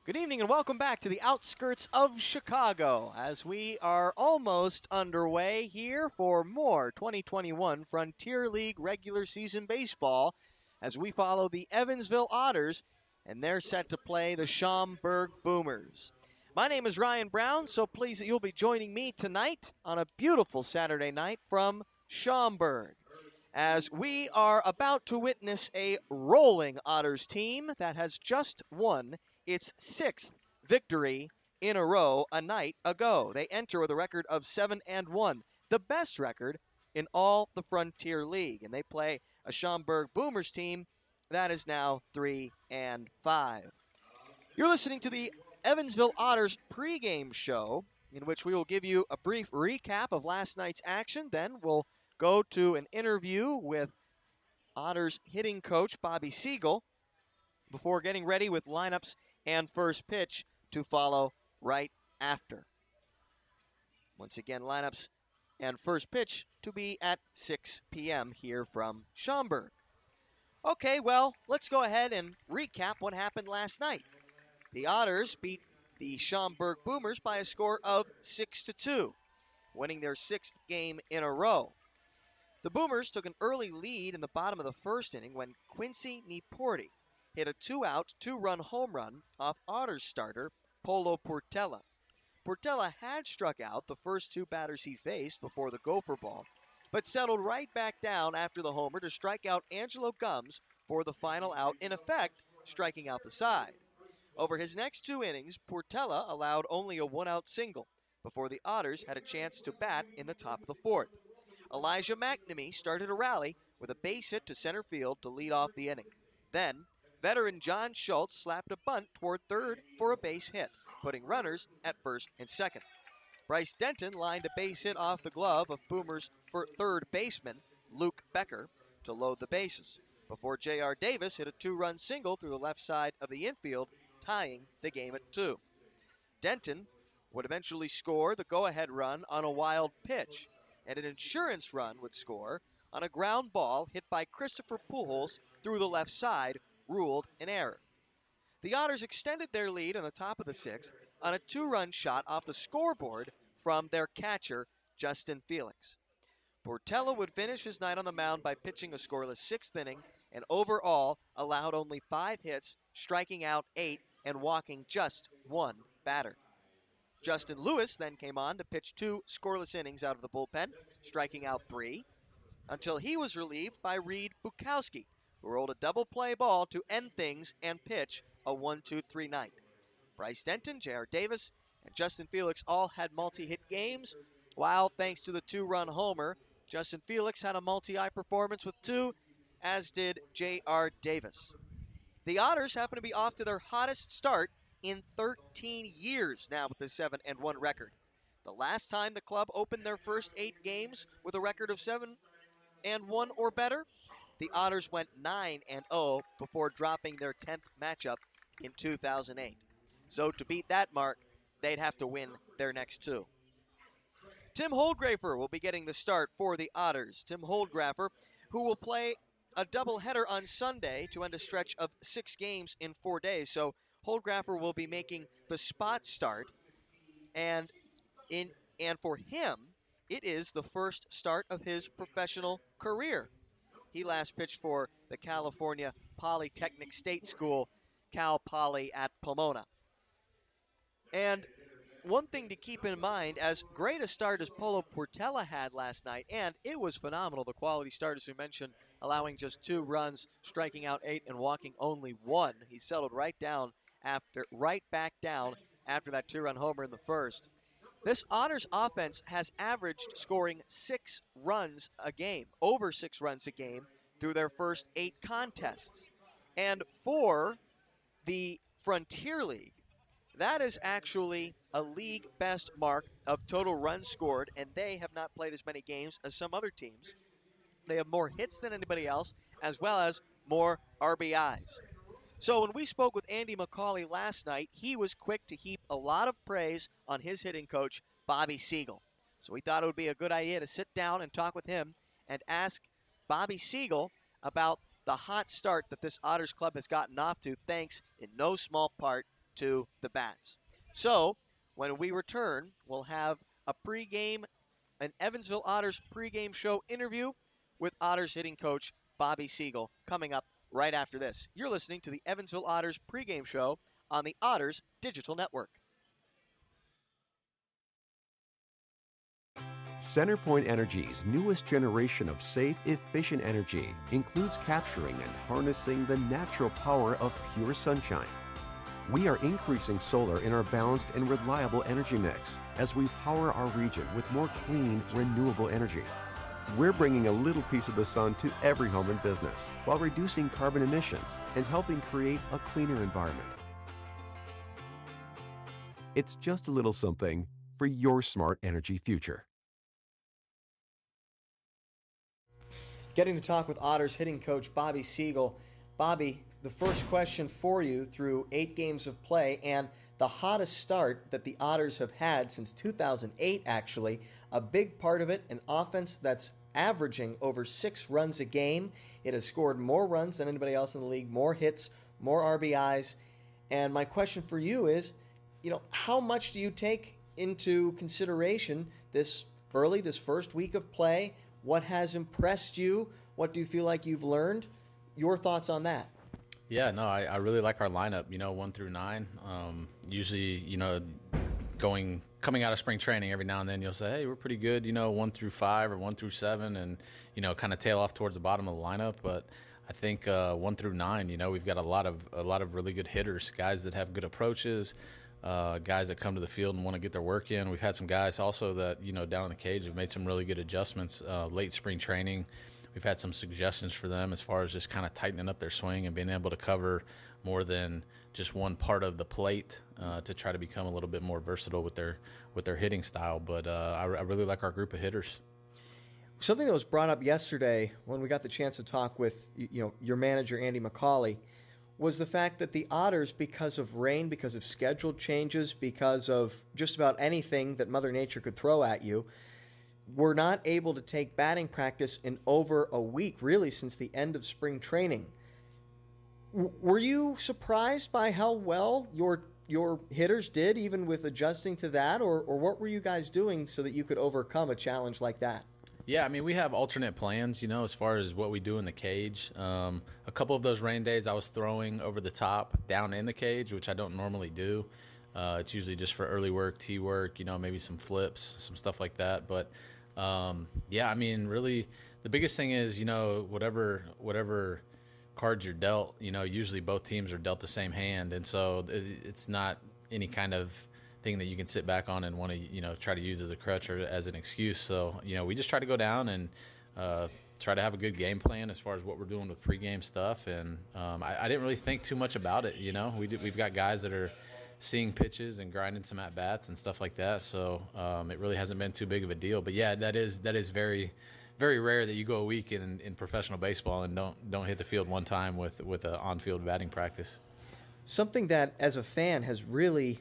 Good evening and welcome back to the outskirts of Chicago as we are almost underway here for more 2021 Frontier League regular season baseball as we follow the Evansville Otters and they're set to play the Schaumburg Boomers. My name is Ryan Brown, so pleased that you'll be joining me tonight on a beautiful Saturday night from Schaumburg as we are about to witness a rolling Otters team that has just won its sixth victory in a row a night ago. They enter with a record of 7-1, the best record in all the Frontier League, and they play a Schaumburg Boomers team that is now 3-5. You're listening to the Evansville Otters pregame show, in which we will give you a brief recap of last night's action. Then we'll go to an interview with Otters hitting coach Bobby Siegel before getting ready with lineups and first pitch to follow right after. Once again, lineups and first pitch to be at 6 p.m. here from Schaumburg. Okay, well, let's go ahead and recap what happened last night. The Otters beat the Schaumburg Boomers by a score of 6-2, winning their sixth game in a row. The Boomers took an early lead in the bottom of the first inning when Quincy Niporti hit a two-out, two-run home run off Otters starter Polo Portela. Portela had struck out the first two batters he faced before the gopher ball, but settled right back down after the homer to strike out Angelo Gums for the final out, in effect striking out the side. Over his next two innings, Portela allowed only a one-out single before the Otters had a chance to bat in the top of the fourth. Elijah McNamee started a rally with a base hit to center field to lead off the inning. Then, veteran John Schultz slapped a bunt toward third for a base hit, putting runners at first and second. Bryce Denton lined a base hit off the glove of Boomers' third baseman, Luke Becker, to load the bases, before J.R. Davis hit a two-run single through the left side of the infield, tying the game at 2. Denton would eventually score the go-ahead run on a wild pitch, and an insurance run would score on a ground ball hit by Christopher Pujols through the left side, ruled an error. The Otters extended their lead on the top of the sixth on a two-run shot off the scoreboard from their catcher, Justin Felix. Portela would finish his night on the mound by pitching a scoreless sixth inning and overall allowed only 5 hits, striking out 8 and walking just one batter. Justin Lewis then came on to pitch 2 scoreless innings out of the bullpen, striking out 3, until he was relieved by Reed Bukowski, who rolled a double play ball to end things and pitch a 1-2-3 night. Bryce Denton, J.R. Davis, and Justin Felix all had multi-hit games, while thanks to the 2-run homer, Justin Felix had a multi-eye performance with 2, as did J.R. Davis. The Otters happen to be off to their hottest start in 13 years now with the 7-1 record. The last time the club opened their first 8 games with a record of 7-1 or better, the Otters went 9-0 before dropping their 10th matchup in 2008. So to beat that mark, they'd have to win their next 2. Tim Holdgrafer will be getting the start for the Otters. Tim Holdgrafer, who will play a doubleheader on Sunday to end a stretch of 6 games in 4 days. So Holdgrafer will be making the spot start, and for him, it is the first start of his professional career. He last pitched for the California Polytechnic State School, Cal Poly at Pomona. And one thing to keep in mind, as great a start as Polo Portela had last night, and it was phenomenal, the quality start, as we mentioned, allowing just 2 runs, striking out 8, and walking only 1. He settled right back down after that 2-run homer in the first. This Otters offense has averaged scoring 6 runs a game, over 6 runs a game, through their first 8 contests. And for the Frontier League, that is actually a league best mark of total runs scored, and they have not played as many games as some other teams. They have more hits than anybody else, as well as more RBIs. So when we spoke with Andy McCauley last night, he was quick to heap a lot of praise on his hitting coach, Bobby Siegel. So we thought it would be a good idea to sit down and talk with him and ask Bobby Siegel about the hot start that this Otters club has gotten off to, thanks in no small part to the bats. So when we return, we'll have an Evansville Otters pregame show interview with Otters hitting coach Bobby Siegel coming up right after this. You're listening to the Evansville Otters pregame show on the Otters Digital Network. CenterPoint Energy's newest generation of safe, efficient energy includes capturing and harnessing the natural power of pure sunshine. We are increasing solar in our balanced and reliable energy mix as we power our region with more clean, renewable energy. We're bringing a little piece of the sun to every home and business while reducing carbon emissions and helping create a cleaner environment. It's just a little something for your smart energy future. Getting to talk with Otters hitting coach Bobby Siegel. Bobby, the first question for you through 8 games of play and the hottest start that the Otters have had since 2008, actually. A big part of it, an offense that's averaging over 6 runs a game. It has scored more runs than anybody else in the league, more hits, more RBIs. And my question for you is, how much do you take into consideration this first week of play? What has impressed you? What do you feel like you've learned? Your thoughts on that? Yeah, no, I really like our lineup, 1 through 9. Usually, coming out of spring training, every now and then you'll say, hey, we're pretty good, 1 through 5 or 1 through 7, and, kind of tail off towards the bottom of the lineup. But I think 1 through 9, we've got a lot of really good hitters, guys that have good approaches, guys that come to the field and want to get their work in. We've had some guys also that, down in the cage have made some really good adjustments late spring training. We've had some suggestions for them as far as just kind of tightening up their swing and being able to cover more than just one part of the plate to try to become a little bit more versatile with their hitting style. But I really like our group of hitters. Something that was brought up yesterday when we got the chance to talk with your manager, Andy McCauley, was the fact that the Otters, because of rain, because of schedule changes, because of just about anything that Mother Nature could throw at you, were not able to take batting practice in over a week, really since the end of spring training. Were you surprised by how well your hitters did, even with adjusting to that, or what were you guys doing so that you could overcome a challenge like that? Yeah, we have alternate plans, as far as what we do in the cage. A couple of those rain days I was throwing over the top down in the cage, which I don't normally do. It's usually just for early work, tee work, maybe some flips, some stuff like that. But, really the biggest thing is, whatever cards you're dealt, usually both teams are dealt the same hand. And so it's not any kind of thing that you can sit back on and want to, try to use as a crutch or as an excuse. So, we just try to go down and try to have a good game plan as far as what we're doing with pregame stuff. And I didn't really think too much about it. We've got guys that are seeing pitches and grinding some at bats and stuff like that. So it really hasn't been too big of a deal. But yeah, that is very, very rare that you go a week in professional baseball and don't hit the field one time with an on-field batting practice. Something that, as a fan, has really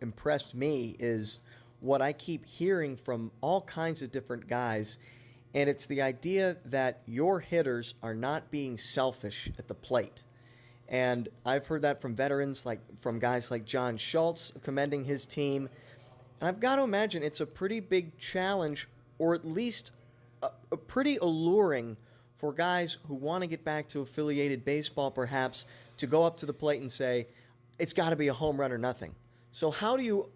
impressed me is what I keep hearing from all kinds of different guys, and it's the idea that your hitters are not being selfish at the plate. And I've heard that from veterans, from guys like John Schultz, commending his team. And I've got to imagine it's a pretty big challenge, or at least a pretty alluring for guys who want to get back to affiliated baseball, perhaps, to go up to the plate and say, it's got to be a home run or nothing. So how do you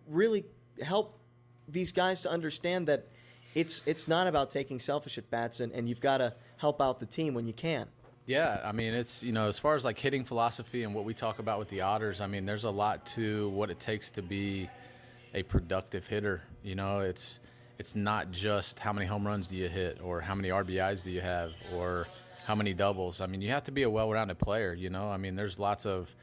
really help these guys to understand that it's not about taking selfish at-bats and you've got to help out the team when you can? Yeah, it's, as far as hitting philosophy and what we talk about with the Otters, there's a lot to what it takes to be a productive hitter. It's not just how many home runs do you hit or how many RBIs do you have or how many doubles. You have to be a well-rounded player, there's lots of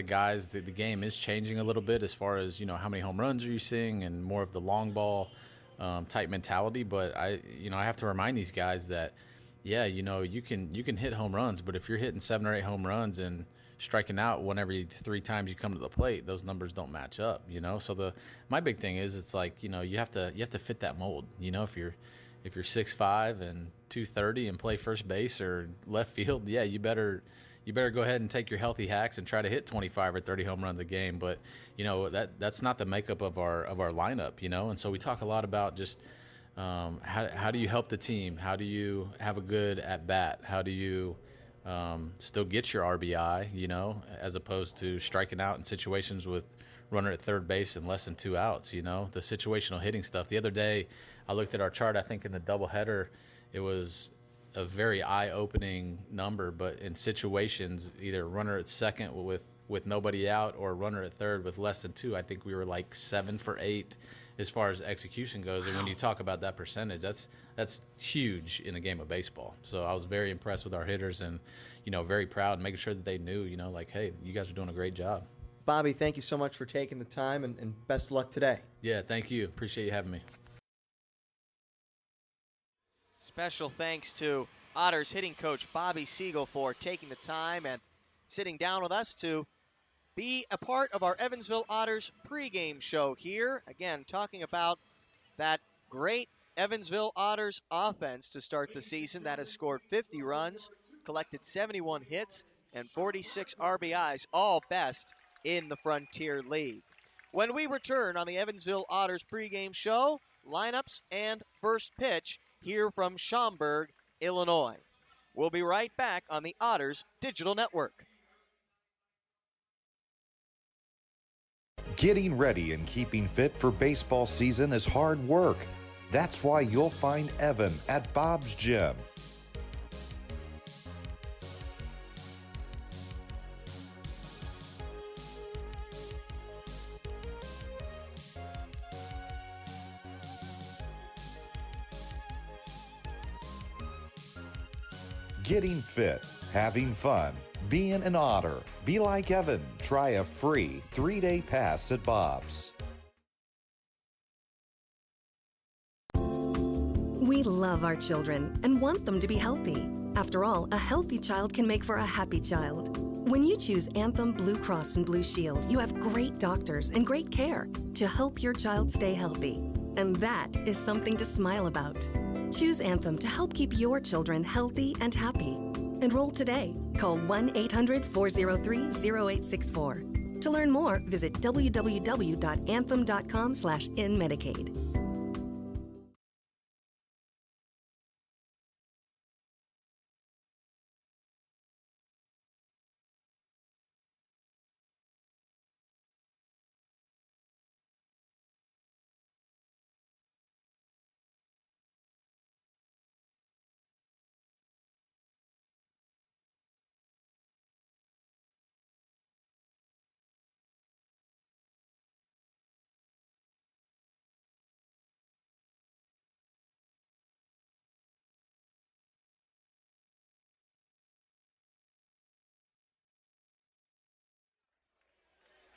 guys that the game is changing a little bit as far as, how many home runs are you seeing and more of the long ball type mentality. But I have to remind these guys that, yeah, you can hit home runs, but if you're hitting 7 or 8 home runs and striking out 1 every 3 times you come to the plate, those numbers don't match up, So my big thing is it's you have to fit that mold. If you're 6'5" and 230 and play first base or left field, yeah, you better you better go ahead and take your healthy hacks and try to hit 25 or 30 home runs a game. But, that's not the makeup of our lineup, and so we talk a lot about just how do you help the team? How do you have a good at-bat? How do you still get your RBI, as opposed to striking out in situations with runner at third base and less than 2 outs, the situational hitting stuff. The other day, I looked at our chart, I think in the doubleheader, it was a very eye-opening number, but in situations, either runner at second with nobody out or runner at third with less than 2, I think we were like 7 for 8 as far as execution goes. And when you talk about that percentage, that's huge in the game of baseball. So I was very impressed with our hitters and, very proud and making sure that they knew, like, hey, you guys are doing a great job. Bobby, thank you so much for taking the time, and best of luck today. Yeah, thank you. Appreciate you having me. Special thanks to Otters hitting coach Bobby Siegel for taking the time and sitting down with us to be a part of our Evansville Otters pregame show here. Again, talking about that great Evansville Otters offense to start the season that has scored 50 runs, collected 71 hits, and 46 RBIs, all best in the Frontier League. When we return on the Evansville Otters pregame show, lineups and first pitch here from Schaumburg, Illinois. We'll be right back on the Otters Digital Network. Getting ready and keeping fit for baseball season is hard work. That's why you'll find Evan at Bob's Gym. Getting fit, having fun, being an Otter. Be like Evan. Try a free 3-day pass at Bob's. We love our children and want them to be healthy. After all, a healthy child can make for a happy child. When you choose Anthem Blue Cross and Blue Shield, you have great doctors and great care to help your child stay healthy. And that is something to smile about. Choose Anthem to help keep your children healthy and happy. Enroll today. Call 1-800-403-0864. To learn more, visit www.anthem.com/inmedicaid.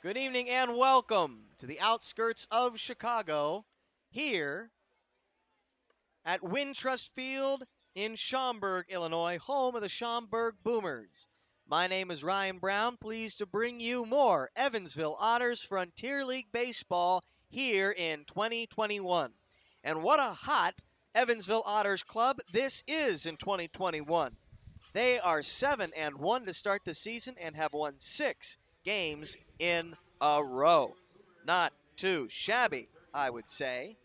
Good evening and welcome to the outskirts of Chicago, here at Wintrust Field in Schaumburg, Illinois, home of the Schaumburg Boomers. My name is Ryan Brown, pleased to bring you more Evansville Otters Frontier League baseball here in 2021. And what a hot Evansville Otters club this is in 2021. They are 7-1 to start the season and have won 6 games in a row. Not too shabby, I would say.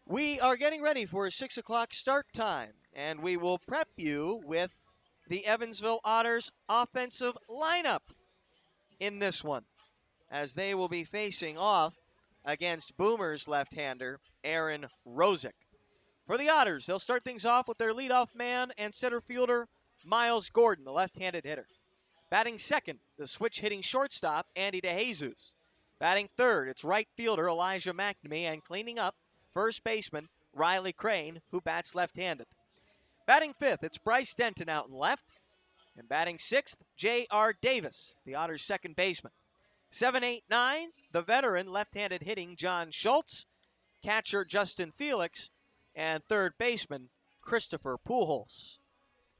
We are getting ready for a 6 o'clock start time, and we will prep you with the Evansville Otters offensive lineup in this one, as they will be facing off against Boomers left-hander Aaron Rosick. For the Otters, they'll start things off with their leadoff man and center fielder Miles Gordon, the left-handed hitter. Batting second, the switch-hitting shortstop, Andy DeJesus. Batting third, it's right fielder Elijah McNamee, and cleaning up, first baseman Riley Crane, who bats left-handed. Batting fifth, it's Bryce Denton out in left. And batting sixth, J.R. Davis, the Otters' second baseman. 7, 8, 9, the veteran left-handed hitting John Schultz, catcher Justin Felix, and third baseman Christopher Pujols.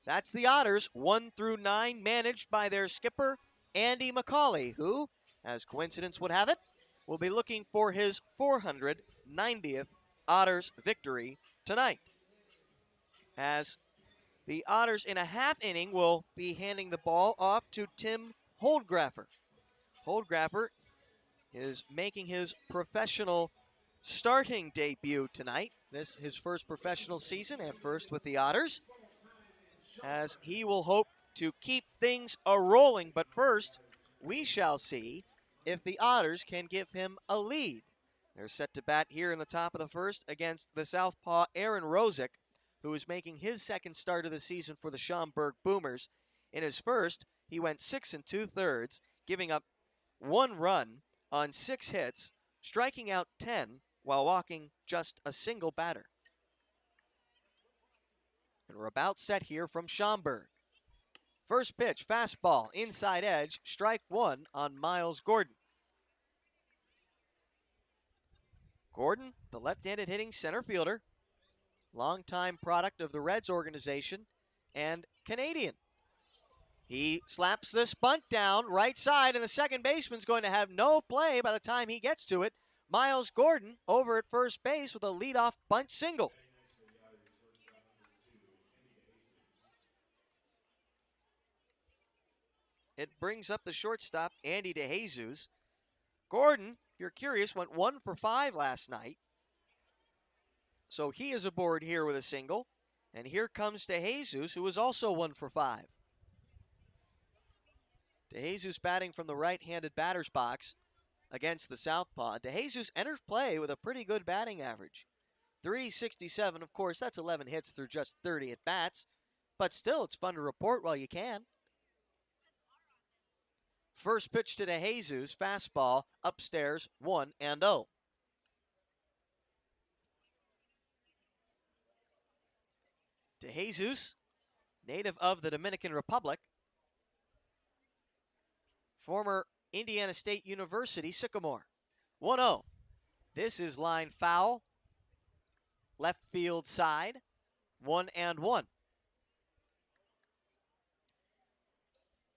That's the Otters, 1 through 9, managed by their skipper, Andy McCauley, who, as coincidence would have it, will be looking for his 490th Otters victory tonight. As The Otters in a half inning will be handing the ball off to Tim Holdgraffer. Holdgraffer is making his professional starting debut tonight. This his first professional season and first with the Otters, as he will hope to keep things a-rolling. But first, we shall see if the Otters can give him a lead. They're set to bat here in the top of the first against the southpaw Aaron Rosick, who is making his second start of the season for the Schaumburg Boomers. In his first, he went 6 2/3, giving up 1 run on 6 hits, striking out 10 while walking just a single batter. And we're about set here from Schaumburg. First pitch, fastball, inside edge, strike 1 on Miles Gordon. Gordon, the left-handed hitting center fielder, longtime product of the Reds organization and Canadian. He slaps this bunt down right side, and the second baseman's going to have no play by the time he gets to it. Miles Gordon over at first base with a leadoff bunt single. It brings up the shortstop, Andy DeJesus. Gordon, if you're curious, went 1 for 5 last night. So he is aboard here with a single. And here comes DeJesus, who is also 1 for 5. DeJesus batting from the right-handed batter's box against the southpaw. DeJesus enters play with a pretty good batting average. .367, of course, that's 11 hits through just 30 at-bats. But still, it's fun to report while you can. First pitch to DeJesus, fastball, upstairs, 1-0. DeJesus, native of the Dominican Republic, former Indiana State University Sycamore. 1-0. This is line foul, left field side, 1-1.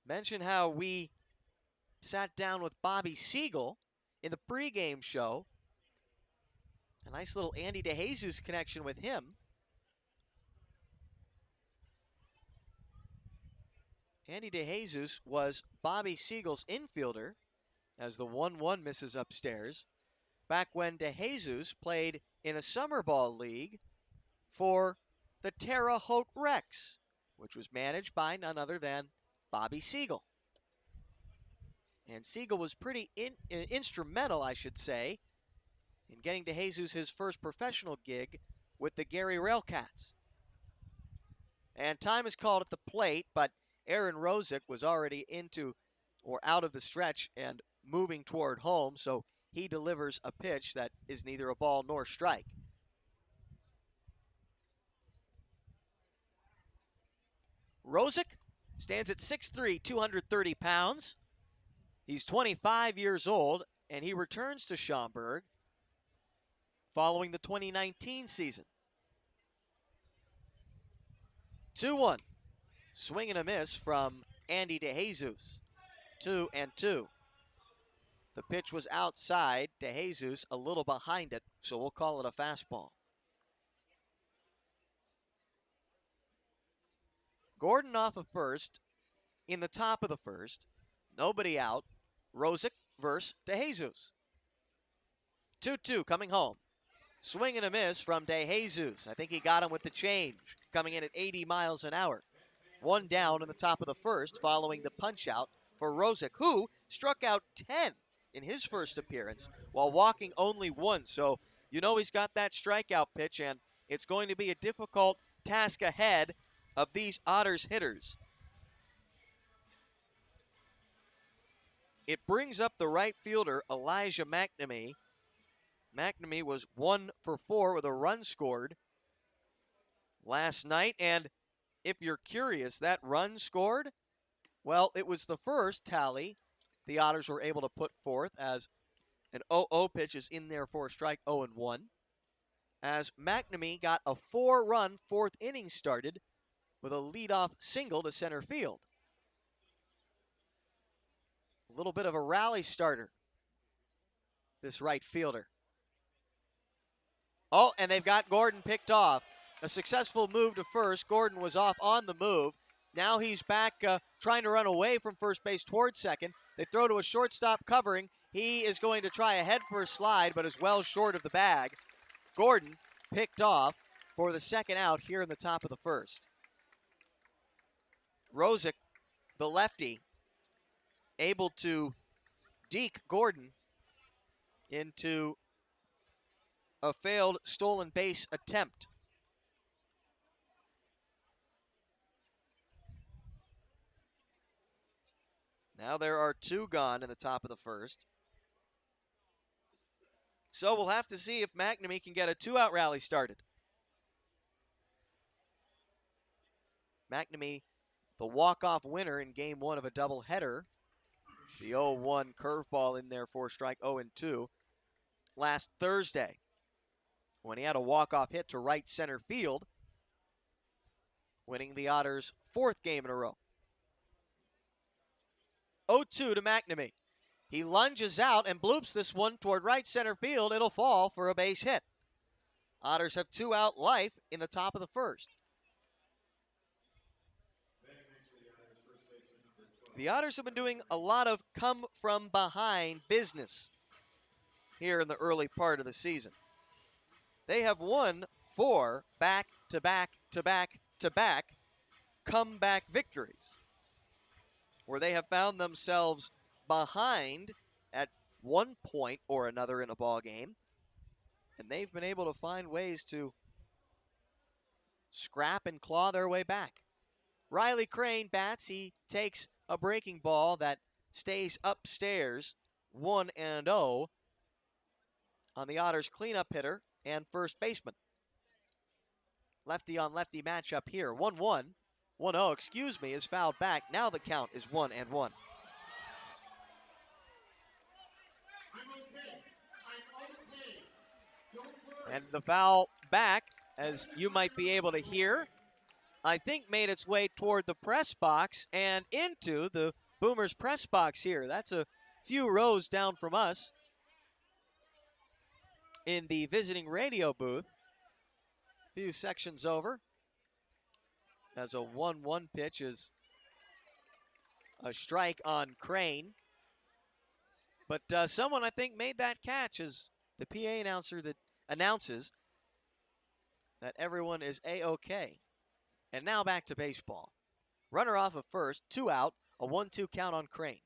Mention how we sat down with Bobby Siegel in the pregame show. A nice little Andy DeJesus connection with him. Andy DeJesus was Bobby Siegel's infielder as the 1-1 misses upstairs back when DeJesus played in a summer ball league for the Terre Haute Rex, which was managed by none other than Bobby Siegel. And Siegel was pretty instrumental, I should say, in getting DeJesus his first professional gig with the Gary Railcats. And time is called at the plate, but Aaron Rosick was already into or out of the stretch and moving toward home, so he delivers a pitch that is neither a ball nor strike. Rosick stands at 6'3", 230 pounds. He's 25 years old, and he returns to Schaumburg following the 2019 season. 2-1. Swing and a miss from Andy DeJesus. 2-2. The pitch was outside. DeJesus a little behind it, so we'll call it a fastball. Gordon off of first in the top of the first. Nobody out. Rosick versus DeJesus. 2-2 coming home. Swing and a miss from DeJesus. I think he got him with the change, coming in at 80 miles an hour. 1 down in the top of the first following the punch-out for Rosick, who struck out 10 in his first appearance while walking only 1. So you know he's got that strikeout pitch, and it's going to be a difficult task ahead of these Otters hitters. It brings up the right fielder, Elijah McNamee. McNamee was 1 for 4 with a run scored last night. And if you're curious, that run scored, well, it was the first tally the Otters were able to put forth as an 0-0 pitch is in there for a strike, 0-1. As McNamee got a 4-run fourth inning started with a leadoff single to center field. A little bit of a rally starter, this right fielder. Oh, and they've got Gordon picked off. a successful move to first. Gordon was off on the move. Now he's back trying to run away from first base towards second. They throw to a shortstop covering. He is going to try ahead for a slide, but is well short of the bag. Gordon picked off for the second out here in the top of the first. Rosick, the lefty, able to deke Gordon into a failed stolen base attempt. Now there are two gone in the top of the first. So we'll have to see if McNamee can get a two-out rally started. McNamee, the walk-off winner in game one of a doubleheader. The 0-1 curveball in there for strike 0-2 last Thursday when he had a walk-off hit to right center field, winning the Otters' fourth game in a row. 0-2 to McNamee. He lunges out and bloops this one toward right center field. It'll fall for a base hit. Otters have two-out life in the top of the first. The Otters have been doing a lot of come-from-behind business here in the early part of the season. They have won 4 back-to-back-to-back-to-back comeback victories, where they have found themselves behind at one point or another in a ball game, and they've been able to find ways to scrap and claw their way back. Riley Crane bats. He takes a breaking ball that stays upstairs, 1-0 on the Otters cleanup hitter and first baseman. Lefty on lefty matchup here. 1-1. 1-0, excuse me, is fouled back. Now the count is 1-1. And the foul back, as you might be able to hear, I think made its way toward the press box and into the Boomers press box here. That's a few rows down from us in the visiting radio booth. A few sections over. As a 1-1 pitch is a strike on Crane. But someone, I think, made that catch as the PA announcer that announces that everyone is A-OK. And now back to baseball. Runner off of first, 2 out, a 1-2 count on Crane.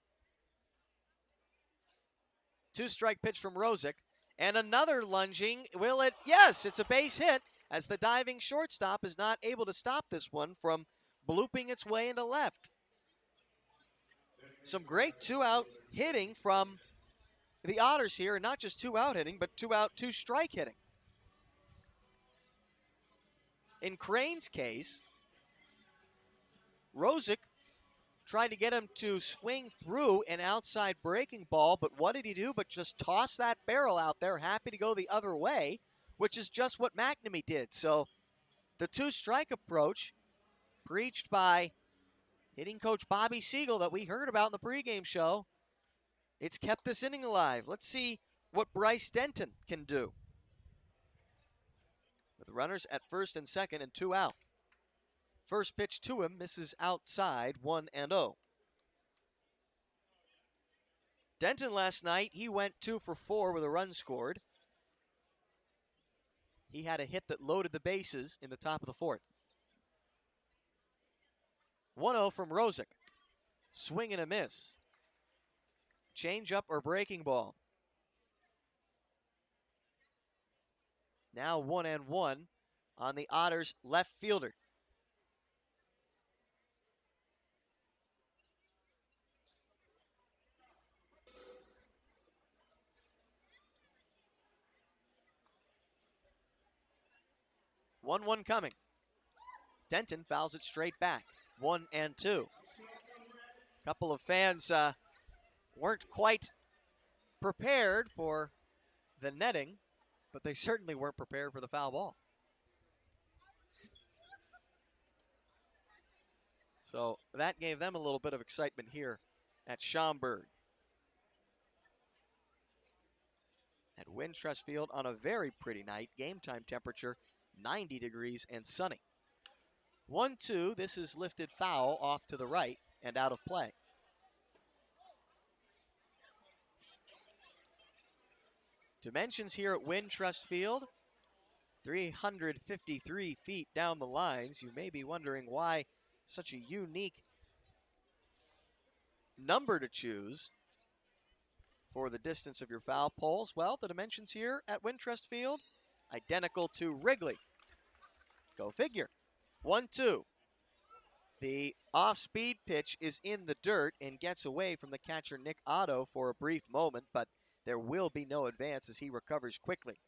2-strike pitch from Rosick, and another lunging. Will it? Yes, it's a base hit, as the diving shortstop is not able to stop this one from blooping its way into left. Some great 2-out hitting from the Otters here, and not just 2-out hitting, but 2-out, 2-strike hitting. In Crane's case, Rosick tried to get him to swing through an outside breaking ball, but what did he do but just toss that barrel out there, happy to go the other way, which is just what McNamee did. So the 2-strike approach, preached by hitting coach Bobby Siegel that we heard about in the pregame show, it's kept this inning alive. Let's see what Bryce Denton can do. With runners at first and second and 2 out. First pitch to him misses outside, 1-0. Denton last night, he went 2 for 4 with a run scored. He had a hit that loaded the bases in the top of the fourth. 1-0 from Rosick. Swing and a miss. Change up or breaking ball. Now 1-1 on the Otters left fielder. One coming. Denton fouls it straight back. 1-2. Couple of fans weren't quite prepared for the netting, but they certainly weren't prepared for the foul ball. So that gave them a little bit of excitement here at Schaumburg. At Wintrust Field on a very pretty night. Game time temperature 90 degrees and sunny. 1-2, this is lifted foul off to the right and out of play. Dimensions here at Wintrust Field, 353 feet down the lines. You may be wondering why such a unique number to choose for the distance of your foul poles. Well, the dimensions here at Wintrust Field, identical to Wrigley. Go figure. 1-2. The off-speed pitch is in the dirt and gets away from the catcher Nick Otto for a brief moment, but there will be no advance as he recovers quickly.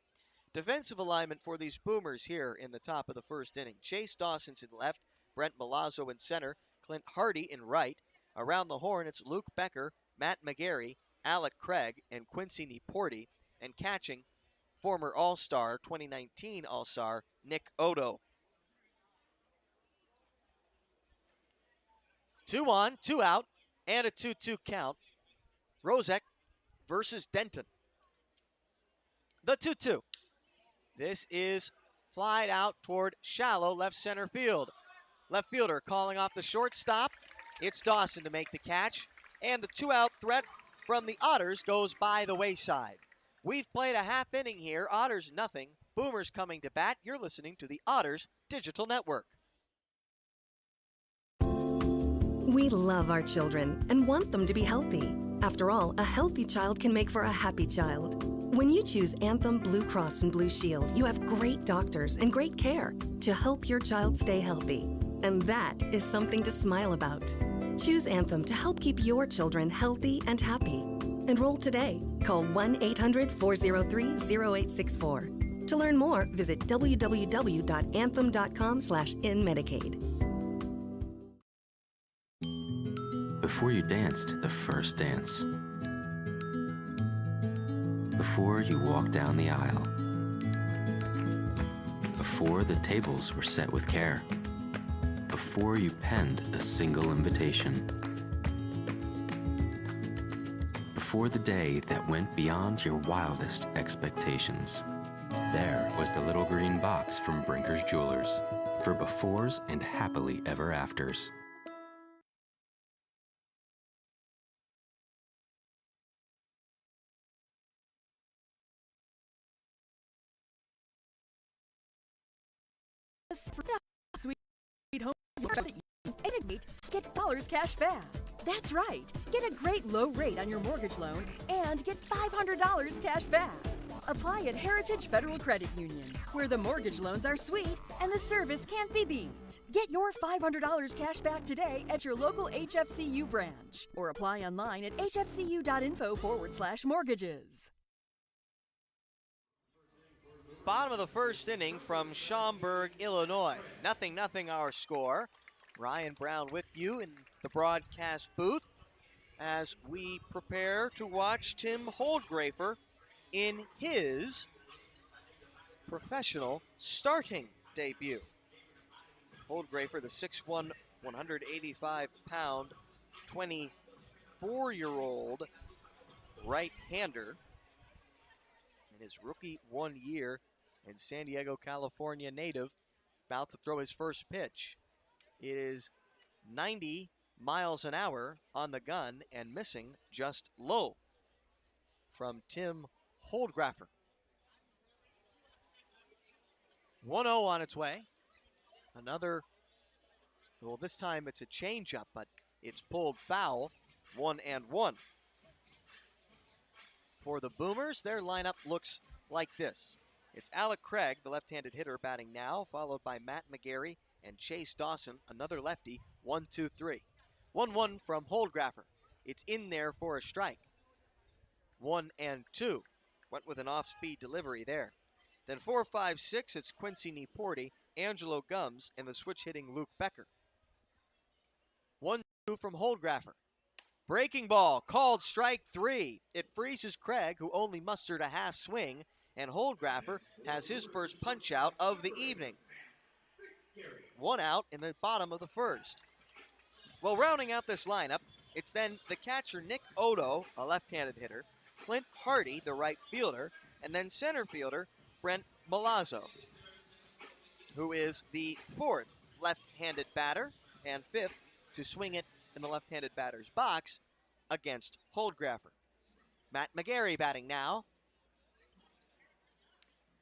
Defensive alignment for these Boomers here in the top of the first inning. Chase Dawson's in left, Brent Milazzo in center, Clint Hardy in right. Around the horn, it's Luke Becker, Matt McGarry, Alec Craig, and Quincy Nieporti, and catching former All-Star, 2019 All-Star, Nick Otto. 2 on, 2 out, and a 2-2 count. Rozek versus Denton. The 2-2. This is flied out toward shallow left center field. Left fielder calling off the shortstop. It's Dawson to make the catch, and the 2-out threat from the Otters goes by the wayside. We've played a half inning here. Otters nothing. Boomers coming to bat. You're listening to the Otters Digital Network. We love our children and want them to be healthy. After all, a healthy child can make for a happy child. When you choose Anthem Blue Cross and Blue Shield, you have great doctors and great care to help your child stay healthy. And that is something to smile about. Choose Anthem to help keep your children healthy and happy. Enroll today. Call 1-800-403-0864. To learn more, visit www.anthem.com/inmedicaid. Before you danced the first dance. Before you walked down the aisle. Before the tables were set with care. Before you penned a single invitation. Before the day that went beyond your wildest expectations. There was the little green box from Brinker's Jewelers for befores and happily ever afters. Sweet home get Dollars cash back. That's right. Get a great low rate on your mortgage loan and get $500 cash back. Apply at Heritage Federal Credit Union, where the mortgage loans are sweet and the service can't be beat. Get your $500 cash back today at your local HFCU branch or apply online at hfcu.info/mortgages. Bottom of the first inning from Schaumburg, Illinois. 0-0 our score. Ryan Brown with you in the broadcast booth as we prepare to watch Tim Holdgrafer in his professional starting debut. Holdgrafer, the 6'1", 185-pound, 24-year-old right-hander in his rookie 1 year in San Diego, California native, about to throw his first pitch. It is 90 miles an hour on the gun and missing just low from Tim Holdgrafer. 1-0 on its way. Another, well, this time it's a changeup, but it's pulled foul. 1-1. For the Boomers, their lineup looks like this. It's Alec Craig, the left-handed hitter, batting now, followed by Matt McGarry and Chase Dawson, another lefty. 1-2-3. 1-1 from Holdgrafer. It's in there for a strike. 1-2. Went with an off-speed delivery there. Then 4-5-6, it's Quincy Nieporti, Angelo Gums, and the switch-hitting Luke Becker. 1-2 from Holdgrafer. Breaking ball, called strike 3. It freezes Craig, who only mustered a half swing, and Holdgrafer has his first punch-out of the evening. 1 out in the bottom of the first. Well, rounding out this lineup, it's then the catcher Nick Otto, a left-handed hitter, Clint Hardy, the right fielder, and then center fielder Brent Milazzo. who is the 4th left-handed batter and 5th to swing it in the left-handed batter's box against Holdgraffer. Matt McGarry batting now.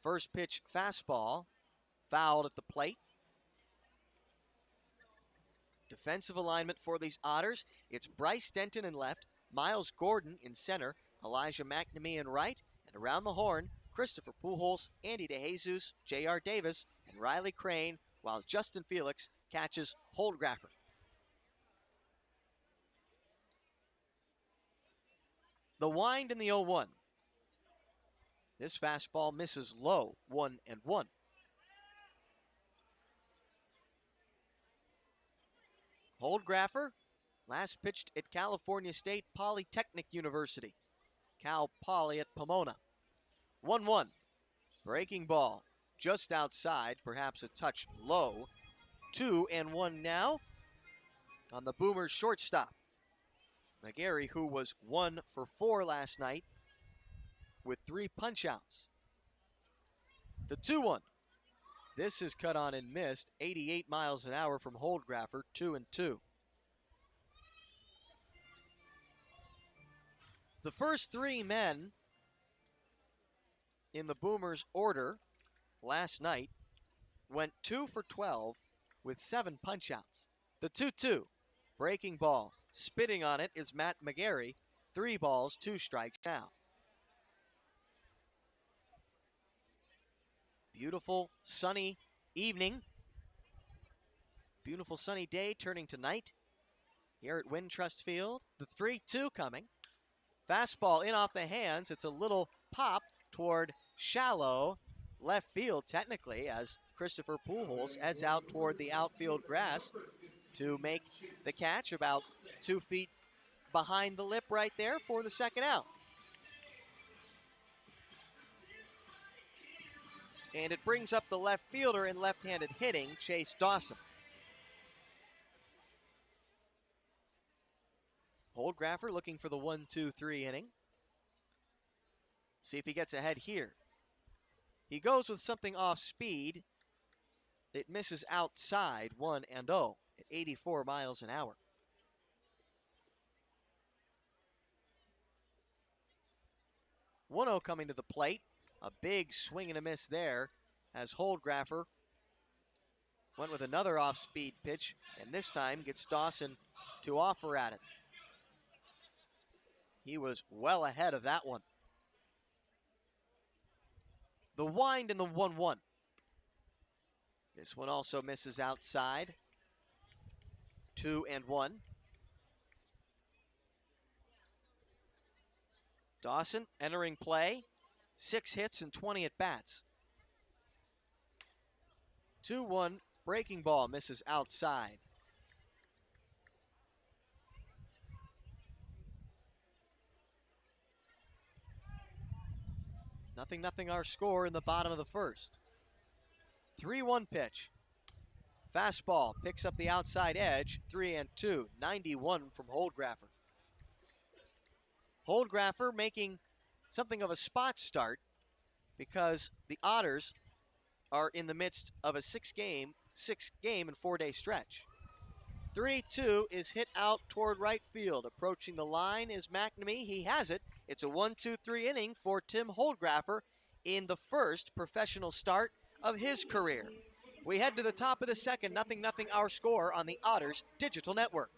First pitch fastball, fouled at the plate. Defensive alignment for these Otters. It's Bryce Denton in left, Miles Gordon in center, Elijah McNamee in right, and around the horn, Christopher Pujols, Andy DeJesus, J.R. Davis, and Riley Crane, while Justin Felix catches Holdgraffer. The wind in the 0-1. This fastball misses low, 1-1. Holdgraffer, last pitched at California State Polytechnic University. Cal Poly at Pomona. 1-1. Breaking ball just outside, perhaps a touch low. 2-1 now on the Boomers shortstop. McGarry, who was 1 for 4 last night with 3 punch-outs. The 2-1. This is cut on and missed. 88 miles an hour from Holdgraffer, 2-2. The first 3 men in the Boomers' order last night went 2 for 12 with 7 punch-outs. The 2-2. Breaking ball. Spitting on it is Matt McGarry. 3 balls, 2 strikes now. Beautiful sunny evening. Beautiful sunny day turning to night here at Wintrust Field. The 3-2 coming. Fastball in off the hands. It's a little pop toward shallow left field technically as Christopher Pujols heads out toward the outfield grass to make the catch about 2 feet behind the lip right there for the second out. And it brings up the left fielder in left-handed hitting, Chase Dawson. Holdgraffer looking for the 1-2-3 inning. See if he gets ahead here. He goes with something off speed. It misses outside, 1-0 at 84 miles an hour. 1-0 coming to the plate. A big swing and a miss there as Holdgraffer went with another off-speed pitch, and this time gets Dawson to offer at it. He was well ahead of that one. The wind in the 1-1. This one also misses outside. 2-1. Dawson entering play. 6 hits and 20 at-bats. 2-1, breaking ball misses outside. Nothing our score in the bottom of the first. 3-1 pitch. Fastball picks up the outside edge. 3-2, 91 from Holdgraffer. Holdgraffer making something of a spot start because the Otters are in the midst of a 6-game and 4-day stretch. 3-2 is hit out toward right field. Approaching the line is McNamee. He has it. It's a 1-2-3 inning for Tim Holdgraffer in the first professional start of his career. We head to the top of the second. 0-0 our score on the Otters Digital Network.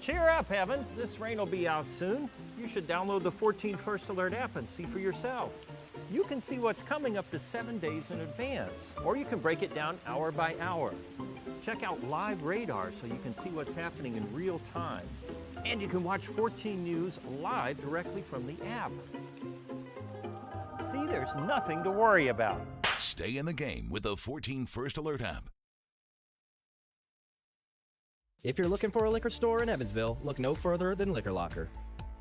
Cheer up, Evan. This rain will be out soon. You should download the 14 First Alert app and see for yourself. You can see what's coming up to 7 days in advance, or you can break it down hour by hour. Check out live radar so you can see what's happening in real time. And you can watch 14 News live directly from the app. See, there's nothing to worry about. Stay in the game with the 14 First Alert app. If you're looking for a liquor store in Evansville, look no further than Liquor Locker.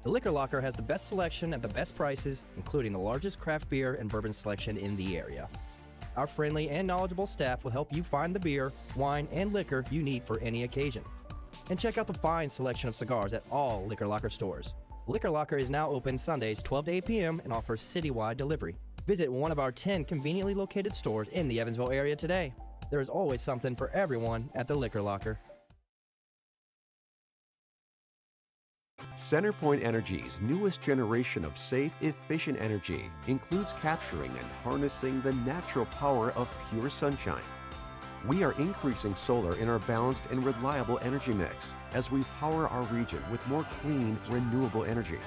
The Liquor Locker has the best selection at the best prices, including the largest craft beer and bourbon selection in the area. Our friendly and knowledgeable staff will help you find the beer, wine, and liquor you need for any occasion. And check out the fine selection of cigars at all Liquor Locker stores. Liquor Locker is now open Sundays 12 to 8 p.m. and offers citywide delivery. Visit one of our 10 conveniently located stores in the Evansville area today. There is always something for everyone at the Liquor Locker. CenterPoint Energy's newest generation of safe, efficient energy includes capturing and harnessing the natural power of pure sunshine. We are increasing solar in our balanced and reliable energy mix as we power our region with more clean, renewable energy.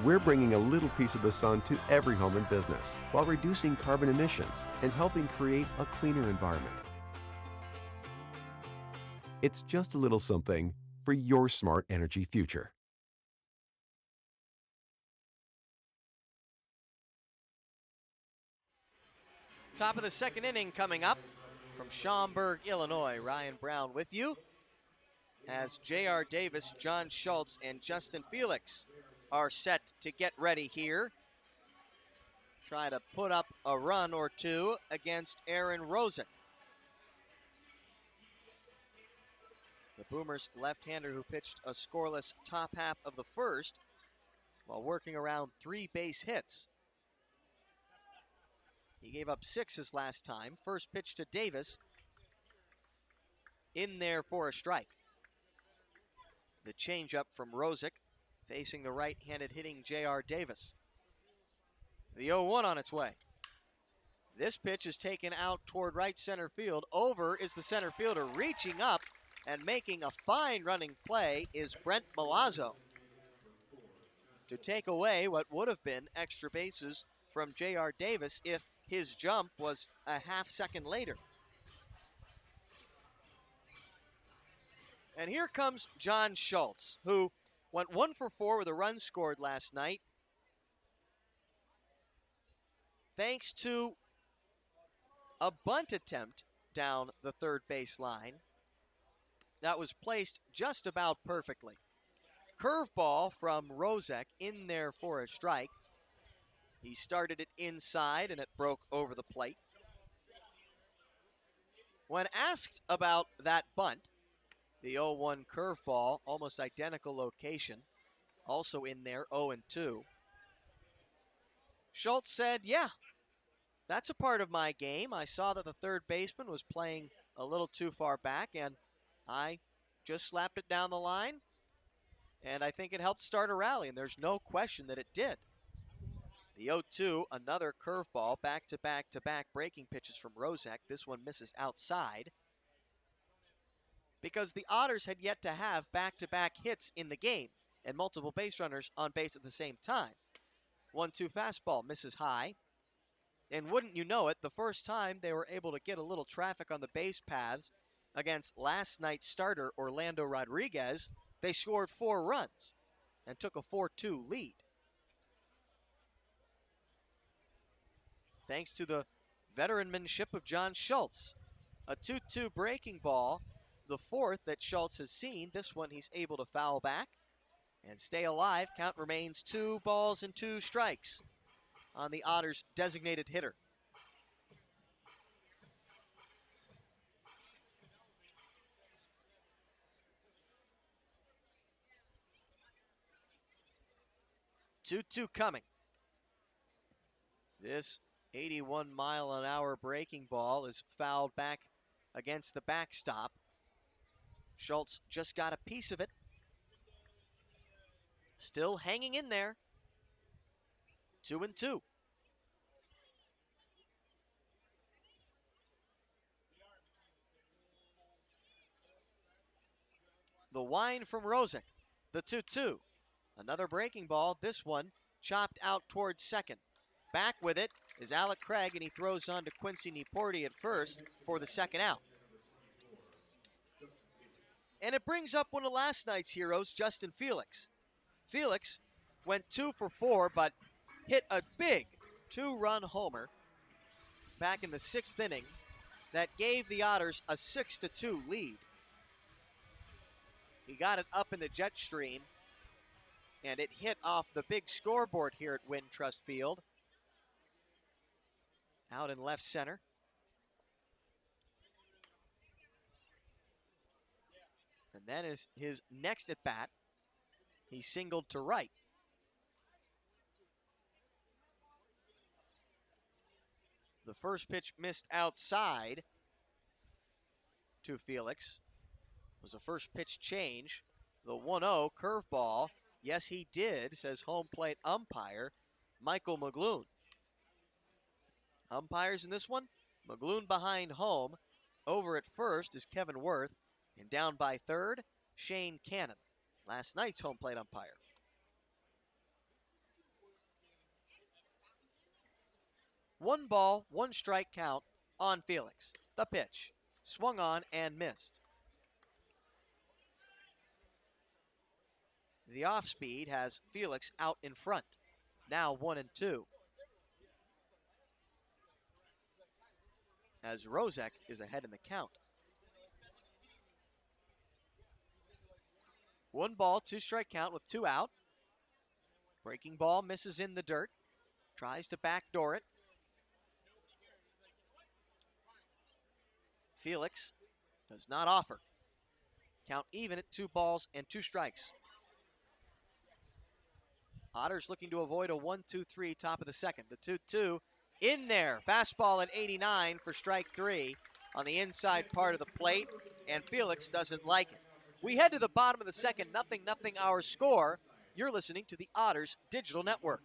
We're bringing a little piece of the sun to every home and business while reducing carbon emissions and helping create a cleaner environment. It's just a little something for your smart energy future. Top of the second inning coming up from Schaumburg, Illinois. Ryan Brown with you as J.R. Davis, John Schultz, and Justin Felix are set to get ready here. Try to put up a run or two against Aaron Rosick. The Boomers left-hander who pitched a scoreless top half of the first while working around 3 base hits. He gave up 6 his last time. First pitch to Davis. In there for a strike. The changeup from Rosick facing the right-handed hitting J.R. Davis. The 0-1 on its way. This pitch is taken out toward right center field. Over is the center fielder. Reaching up and making a fine running play is Brent Milazzo to take away what would have been extra bases from J.R. Davis if his jump was a half second later. And here comes John Schultz, who went 1 for 4 with a run scored last night, thanks to a bunt attempt down the third base line that was placed just about perfectly. Curveball from Rosick in there for a strike. He started it inside and it broke over the plate. When asked about that bunt, the 0-1 curveball, almost identical location, also in there, 0-2. Schultz said, yeah, that's a part of my game. I saw that the third baseman was playing a little too far back, and I just slapped it down the line, and I think it helped start a rally, and there's no question that it did. The 0-2, another curveball, back-to-back-to-back breaking pitches from Rosick. This one misses outside because the Otters had yet to have back-to-back hits in the game and multiple base runners on base at the same time. 1-2 fastball misses high. And wouldn't you know it, the first time they were able to get a little traffic on the base paths against last night's starter, Orlando Rodriguez, they scored 4 runs and took a 4-2 lead. Thanks to the veteranmanship of John Schultz. A 2-2 breaking ball, the 4th that Schultz has seen. This one he's able to foul back and stay alive. Count remains 2 balls and 2 strikes on the Otters' designated hitter. Two coming. This 81-mile-an-hour breaking ball is fouled back against the backstop. Schultz just got a piece of it. Still hanging in there. 2-2. The wind from Rosick. The 2-2. Another breaking ball. This one chopped out towards second. Back with it is Alec Craig, and he throws on to Quincy Nieporti at first for the second out. And it brings up one of last night's heroes, Justin Felix. Felix went 2 for 4, but hit a big 2-run homer back in the 6th inning that gave the Otters a 6-2 lead. He got it up in the jet stream, and it hit off the big scoreboard here at Wintrust Field. Out in left center. And then is his next at bat. He singled to right. The first pitch missed outside to Felix. It was a first pitch change. The 1-0 curveball. Yes, he did, says home plate umpire Michael McGloon. Umpires in this one, McGloon behind home. Over at first is Kevin Worth. And down by third, Shane Cannon, last night's home plate umpire. One ball, one strike count on Felix. The pitch, swung on and missed. The off speed has Felix out in front. Now 1-2. As Rozek is ahead in the count. 1 ball, 2 strike count with 2 out. Breaking ball misses in the dirt. Tries to backdoor it. Felix does not offer. Count even at 2 balls and 2 strikes. Otters looking to avoid a 1-2-3 top of the second. The 2-2 in there. Fastball at 89 for strike 3 on the inside part of the plate, and Felix doesn't like it. We head to the bottom of the second, 0-0 our score. You're listening to the Otters Digital Network.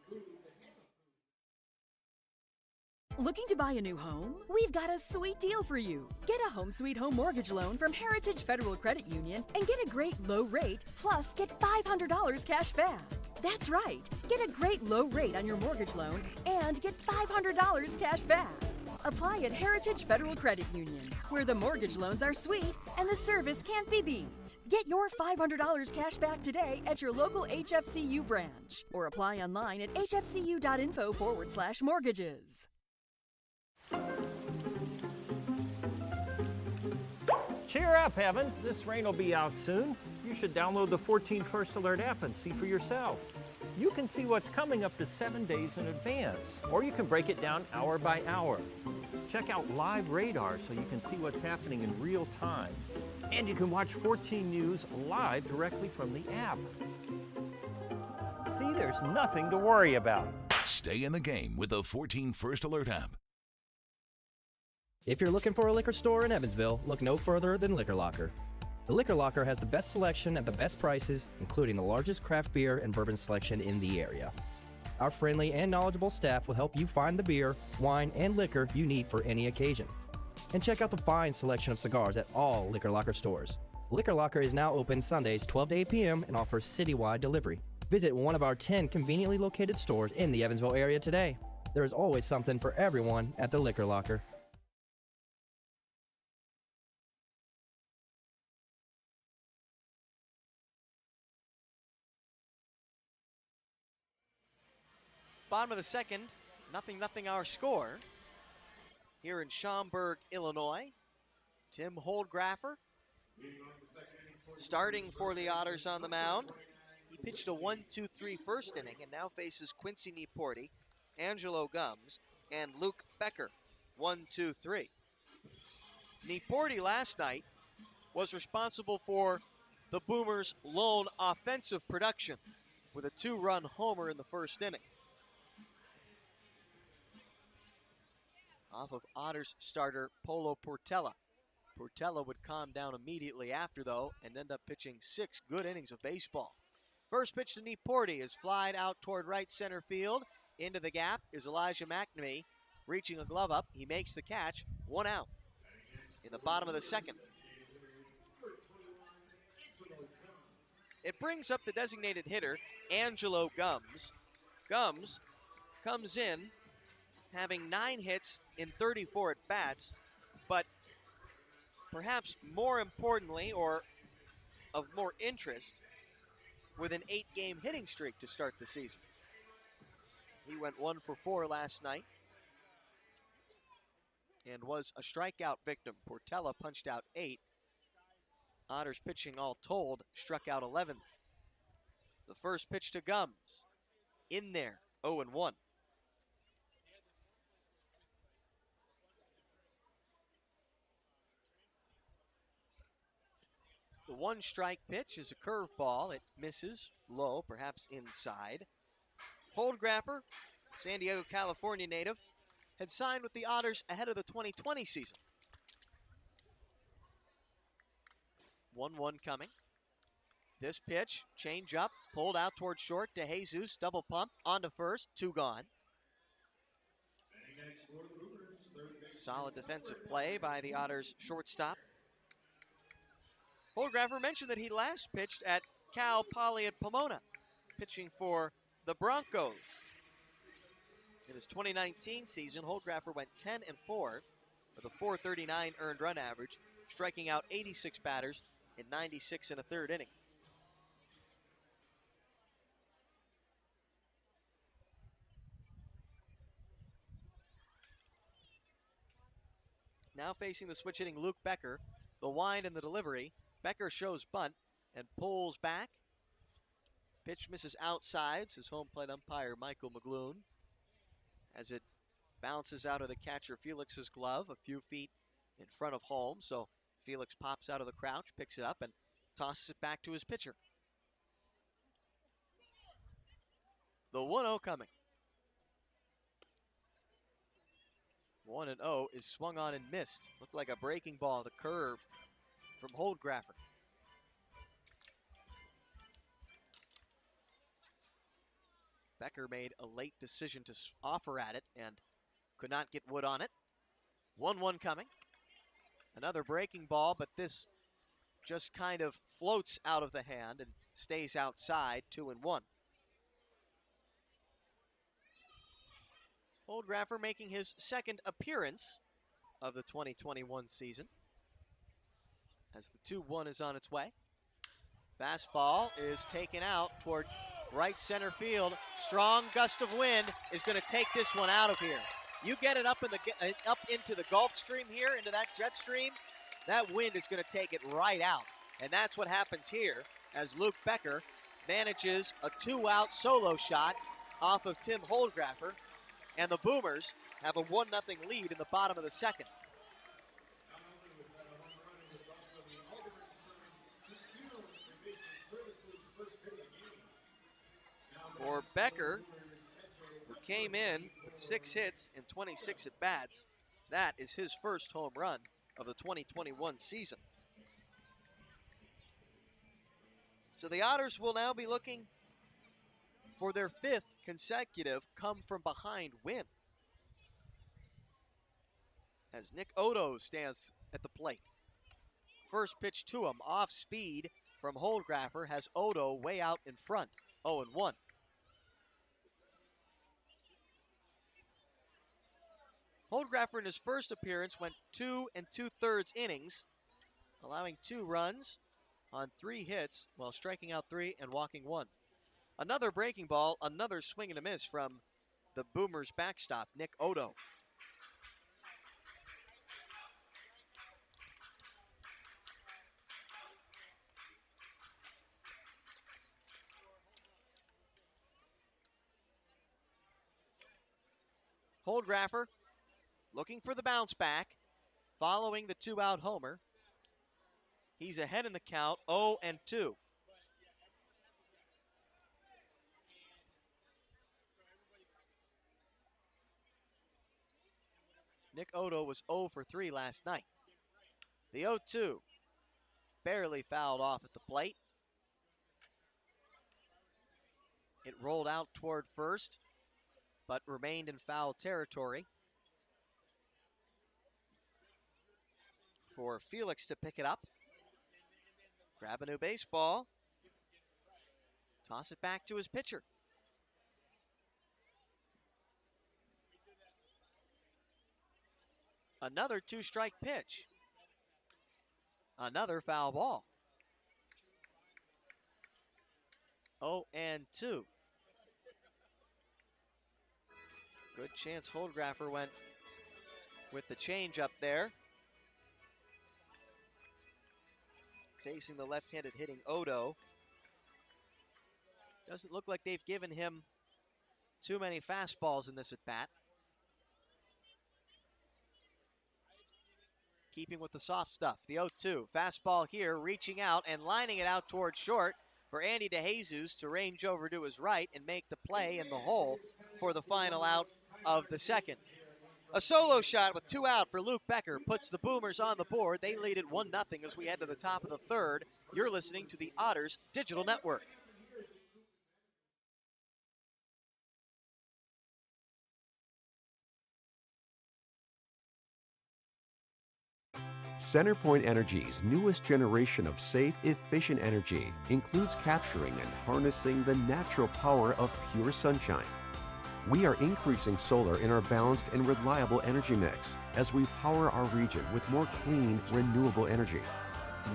Looking to buy a new home? We've got a sweet deal for you. Get a home sweet home mortgage loan from Heritage Federal Credit Union and get a great low rate, plus get $500 cash back. That's right. Get a great low rate on your mortgage loan and get $500 cash back. Apply at Heritage Federal Credit Union, where the mortgage loans are sweet and the service can't be beat. Get your $500 cash back today at your local HFCU branch or apply online at hfcu.info/mortgages. Cheer up, Evan. This rain will be out soon. You should download the 14 First Alert app and see for yourself. You can see what's coming up to 7 days in advance, or you can break it down hour by hour. Check out live radar so you can see what's happening in real time. And you can watch 14 News live directly from the app. See, there's nothing to worry about. Stay in the game with the 14 First Alert app. If you're looking for a liquor store in Evansville, look no further than Liquor Locker. The Liquor Locker has the best selection at the best prices, including the largest craft beer and bourbon selection in the area. Our friendly and knowledgeable staff will help you find the beer, wine, and liquor you need for any occasion. And check out the fine selection of cigars at all Liquor Locker stores. Liquor Locker is now open Sundays 12 to 8 p.m. and offers citywide delivery. Visit one of our 10 conveniently located stores in the Evansville area today. There is always something for everyone at the Liquor Locker. Bottom of the second, 0-0 our score. Here in Schaumburg, Illinois, Tim Holdgraffer starting for the Otters on the mound. He pitched a 1-2-3 first inning and now faces Quincy Nieporti, Angelo Gums, and Luke Becker. 1-2-3. Nieporti last night was responsible for the Boomers' lone offensive production with a 2-run homer in the first inning. Off of Otters starter Polo Portela. Portela would calm down immediately after, though, and end up pitching 6 good innings of baseball. First pitch to Nieporti is flied out toward right center field. Into the gap is Elijah McNamee, reaching a glove up. He makes the catch, 1 out in the bottom of the second. It brings up the designated hitter, Angelo Gums. Gums comes in having 9 hits in 34 at-bats, but perhaps more importantly, or of more interest, with an 8-game hitting streak to start the season. He went 1 for 4 last night and was a strikeout victim. Portela punched out 8. Otters pitching all told struck out 11. The first pitch to Gums, in there, 0-1. The The one strike pitch is a curveball. It misses low, perhaps inside. Holdgraffer, San Diego, California native, had signed with the Otters ahead of the 2020 season. 1-1 coming. This pitch, change up, pulled out towards short to Jesus, double pump, on to first, 2 gone. Solid defensive play by the Otters shortstop. Holdgraffer mentioned that he last pitched at Cal Poly at Pomona, pitching for the Broncos. In his 2019 season, Holdgraffer went 10-4 with a .439 earned run average, striking out 86 batters in 96 1/3 inning. Now facing the switch hitting Luke Becker, the wind and the delivery. Becker shows bunt and pulls back. Pitch misses outside, says home plate umpire Michael McGloon, as it bounces out of the catcher Felix's glove a few feet in front of home. So Felix pops out of the crouch, picks it up, and tosses it back to his pitcher. The 1-0 coming. 1-0 is swung on and missed. Looked like a breaking ball, the curve from Holdgraffer. Becker made a late decision to offer at it and could not get wood on it. 1-1 coming. Another breaking ball, but this just kind of floats out of the hand and stays outside. 2-1. Holdgraffer making his second appearance of the 2021 season, as the 2-1 is on its way. Fastball is taken out toward right center field. Strong gust of wind is going to take this one out of here. You get it up into the Gulf Stream here, into that jet stream, that wind is going to take it right out. And that's what happens here as Luke Becker manages a 2-out solo shot off of Tim Holdgraffer, and the Boomers have a 1-0 lead in the bottom of the second. For Becker, who came in with 6 hits and 26 at-bats, that is his first home run of the 2021 season. So the Otters will now be looking for their 5th consecutive come-from-behind win, as Nick Odo stands at the plate. First pitch to him, off speed from Holdgraffer, has Odo way out in front, 0-1. Holdgraffer in his first appearance went 2 2/3 innings, allowing 2 runs on 3 hits while striking out 3 and walking 1. Another breaking ball, another swing and a miss from the Boomers backstop, Nick Odo. Holdgraffer looking for the bounce back, following the 2-out homer. He's ahead in the count, 0-2. Nick Odo was 0 for 3 last night. The 0-2 barely fouled off at the plate. It rolled out toward first, but remained in foul territory for Felix to pick it up. Grab a new baseball. Toss it back to his pitcher. Another 2-strike pitch. Another foul ball. 0-2. Good chance Holdgraffer went with the changeup there. Facing the left-handed hitting Odo. Doesn't look like they've given him too many fastballs in this at-bat. keeping with the soft stuff. The 0-2. Fastball here, reaching out and lining it out towards short for Andy DeJesus to range over to his right and make the play in the hole for the final out of the second. A solo shot with 2 out for Luke Becker puts the Boomers on the board. They lead it 1-0 as we head to the top of the third. You're listening to the Otters Digital Network. CenterPoint Energy's newest generation of safe, efficient energy includes capturing and harnessing the natural power of pure sunshine. We are increasing solar in our balanced and reliable energy mix as we power our region with more clean, renewable energy.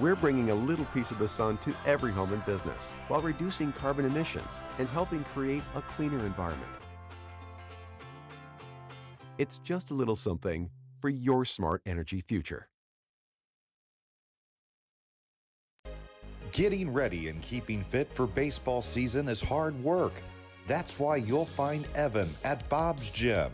We're bringing a little piece of the sun to every home and business while reducing carbon emissions and helping create a cleaner environment. It's just a little something for your smart energy future. Getting ready and keeping fit for baseball season is hard work. That's why you'll find Evan at Bob's Gym.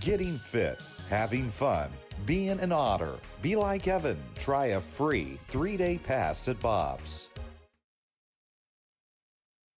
Getting fit, having fun, being an Otter. Be like Evan. Try a free 3-day pass at Bob's.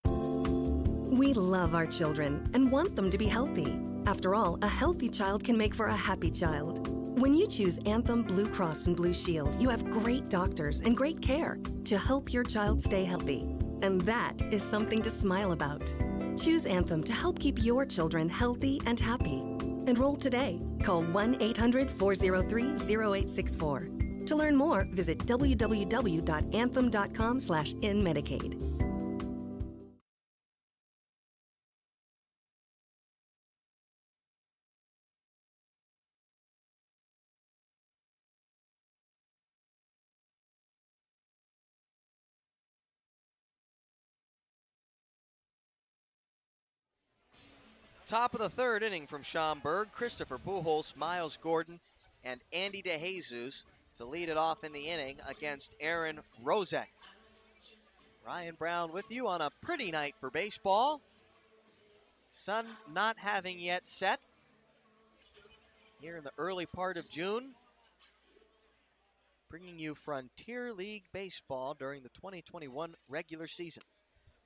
We love our children and want them to be healthy. After all, a healthy child can make for a happy child. When you choose Anthem Blue Cross and Blue Shield, you have great doctors and great care to help your child stay healthy. And that is something to smile about. Choose Anthem to help keep your children healthy and happy. Enroll today. Call 1-800-403-0864. To learn more, visit www.anthem.com/inmedicaid. Top of the third inning from Schaumburg. Christopher Pujols, Miles Gordon, and Andy DeJesus to lead it off in the inning against Aaron Rozek. Ryan Brown with you on a pretty night for baseball. Sun not having yet set here in the early part of June. Bringing you Frontier League baseball during the 2021 regular season.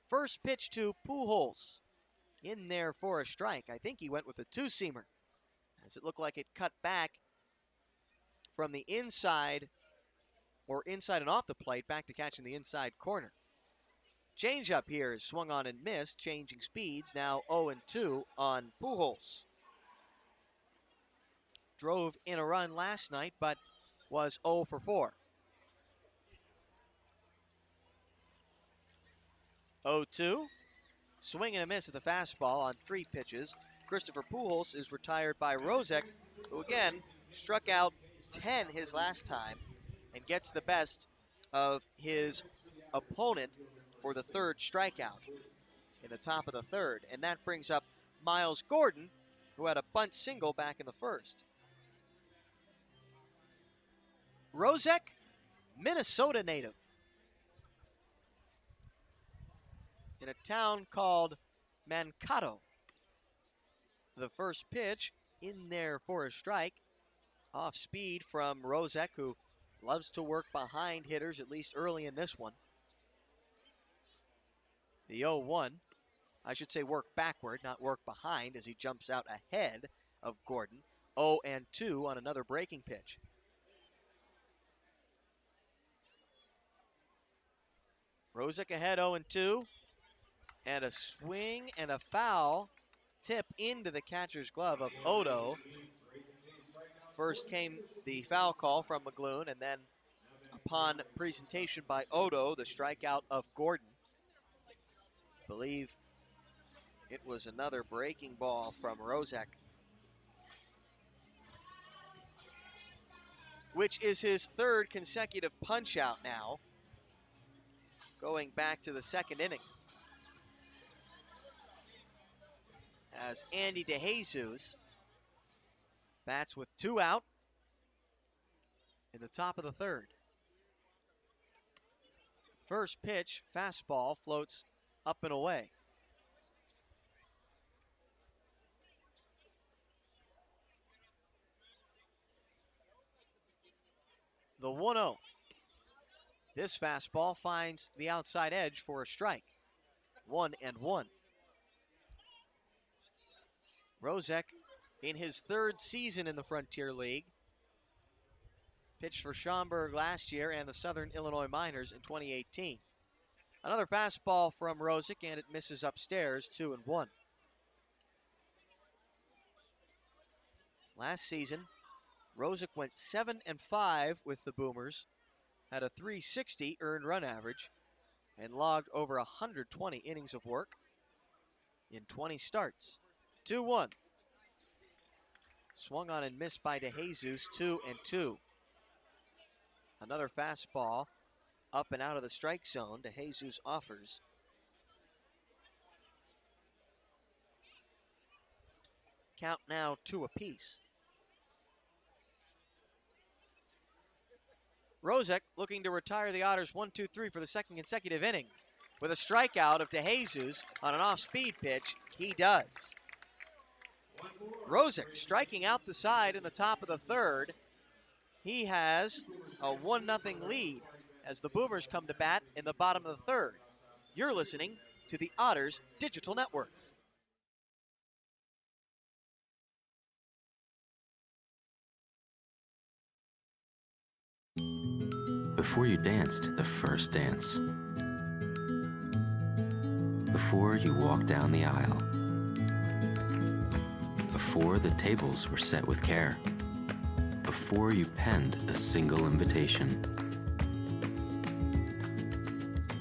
First pitch to Pujols. In there for a strike. I think he went with a two-seamer, as it looked like it cut back from the inside, or inside and off the plate, back to catching the inside corner. Changeup here is swung on and missed, changing speeds, now 0-2 on Pujols. Drove in a run last night, but was 0 for 4. 0-2. Swing and a miss at the fastball on 3 pitches. Christopher Pujols is retired by Rozek, who again struck out 10 his last time and gets the best of his opponent for the third strikeout in the top of the third. And that brings up Miles Gordon, who had a bunt single back in the first. Rozek, Minnesota native. In a town called Mankato. The first pitch in there for a strike. Off speed from Rozek, who loves to work behind hitters, at least early in this one. The 0-1, I should say work backward, not work behind, as he jumps out ahead of Gordon. 0-2 on another breaking pitch. Rozek ahead 0-2. And a swing and a foul tip into the catcher's glove of Odo. First came the foul call from McGloon, and then upon presentation by Odo, the strikeout of Gordon. I believe it was another breaking ball from Rozek, which is his third consecutive punch-out now, going back to the second inning. As Andy DeJesus bats with 2 out. in the top of the third. First pitch, fastball, floats up and away. The 1-0. This fastball finds the outside edge for a strike. 1-1. Rozek in his third season in the Frontier League. Pitched for Schaumburg last year and the Southern Illinois Miners in 2018. Another fastball from Rozek, and it misses upstairs, 2-1. Last season, Rozek went 7-5 with the Boomers, had a .360 earned run average, and logged over 120 innings of work in 20 starts. 2-1. Swung on and missed by DeJesus, 2-2. Another fastball up and out of the strike zone. DeJesus offers. Count now 2 apiece. Rozek looking to retire the Otters 1-2-3 for the second consecutive inning. With a strikeout of DeJesus on an off-speed pitch, he does. Rozek striking out the side in the top of the third. He has a 1-0 lead as the Boomers come to bat in the bottom of the third. You're listening to the Otters Digital Network. Before you danced the first dance. Before you walked down the aisle. Before the tables were set with care. Before you penned a single invitation.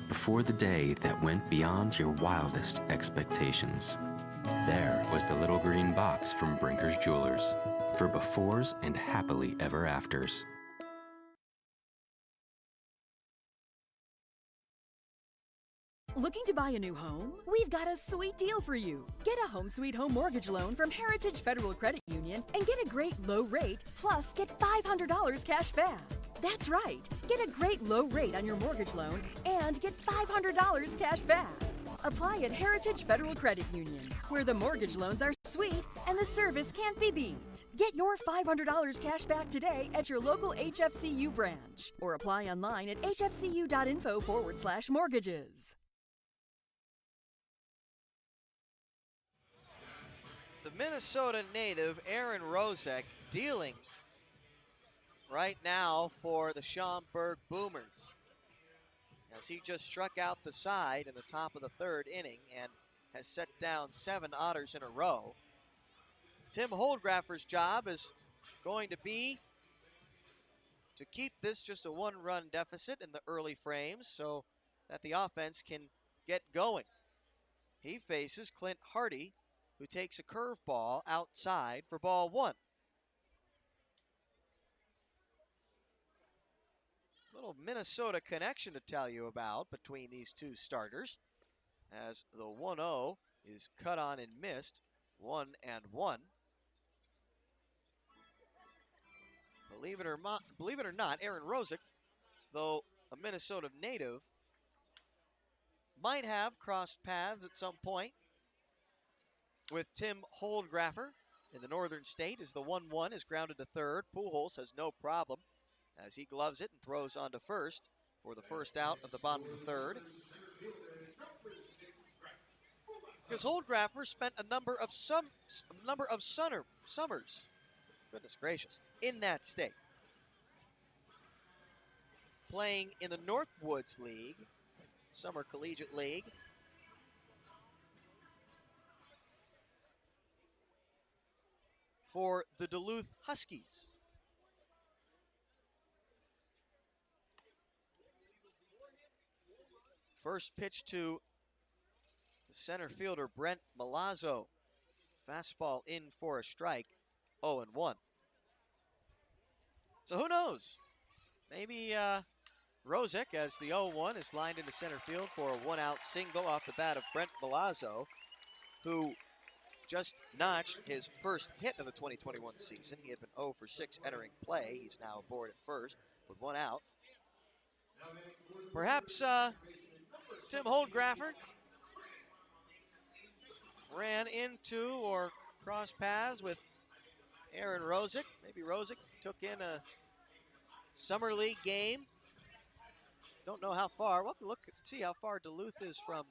Before the day that went beyond your wildest expectations. There was the little green box from Brinker's Jewelers for befores and happily ever afters. Looking to buy a new home? We've got a sweet deal for you. Get a home sweet home mortgage loan from Heritage Federal Credit Union and get a great low rate, plus get $500 cash back. That's right. Get a great low rate on your mortgage loan and get $500 cash back. Apply at Heritage Federal Credit Union, where the mortgage loans are sweet and the service can't be beat. Get your $500 cash back today at your local HFCU branch or apply online at hfcu.info/mortgages. The Minnesota native Aaron Rozek dealing right now for the Schaumburg Boomers, as he just struck out the side in the top of the third inning and has set down 7 Otters in a row. Tim Holdgraffer's job is going to be to keep this just a 1-run deficit in the early frames so that the offense can get going. He faces Clint Hardy, who takes a curveball outside for ball 1. Little Minnesota connection to tell you about between these two starters, as the 1-0 is cut on and missed, 1-1. Believe it or not, Aaron Rozek, though a Minnesota native, might have crossed paths at some point with Tim Holdgraffer in the northern state, as the 1-1 is grounded to third. Pujols has no problem as he gloves it and throws on to first for the first out of the bottom of the third. Because Holdgraffer spent a number of summers, goodness gracious, in that state, playing in the Northwoods League, Summer Collegiate League. For the Duluth Huskies. First pitch to the center fielder, Brent Milazzo. Fastball in for a strike, 0-1. So who knows? Maybe Rozek, as the 0-1, is lined into center field for a 1-out single off the bat of Brent Milazzo, who just notched his first hit of the 2021 season. He had been 0 for 6 entering play. He's now aboard at first with 1 out. Perhaps Tim Holdgraffer ran into or crossed paths with Aaron Rosick. Maybe Rosick took in a summer league game. Don't know how far. We'll have to look and see how far Duluth is from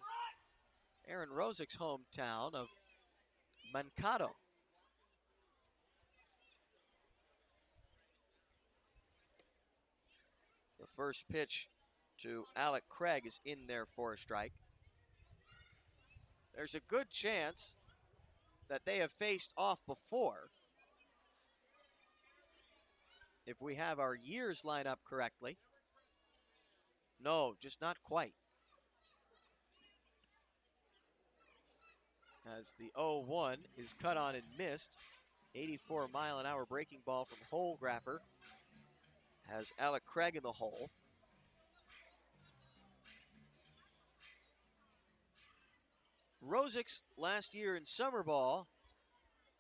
Aaron Rosick's hometown of Mankato. The first pitch to Alec Craig is in there for a strike. There's a good chance that they have faced off before. If we have our years line up correctly. No, just not quite. As the 0-1 is cut on and missed. 84-mile-an-hour breaking ball from Holdgraffer has Alec Craig in the hole. Rosick's last year in summer ball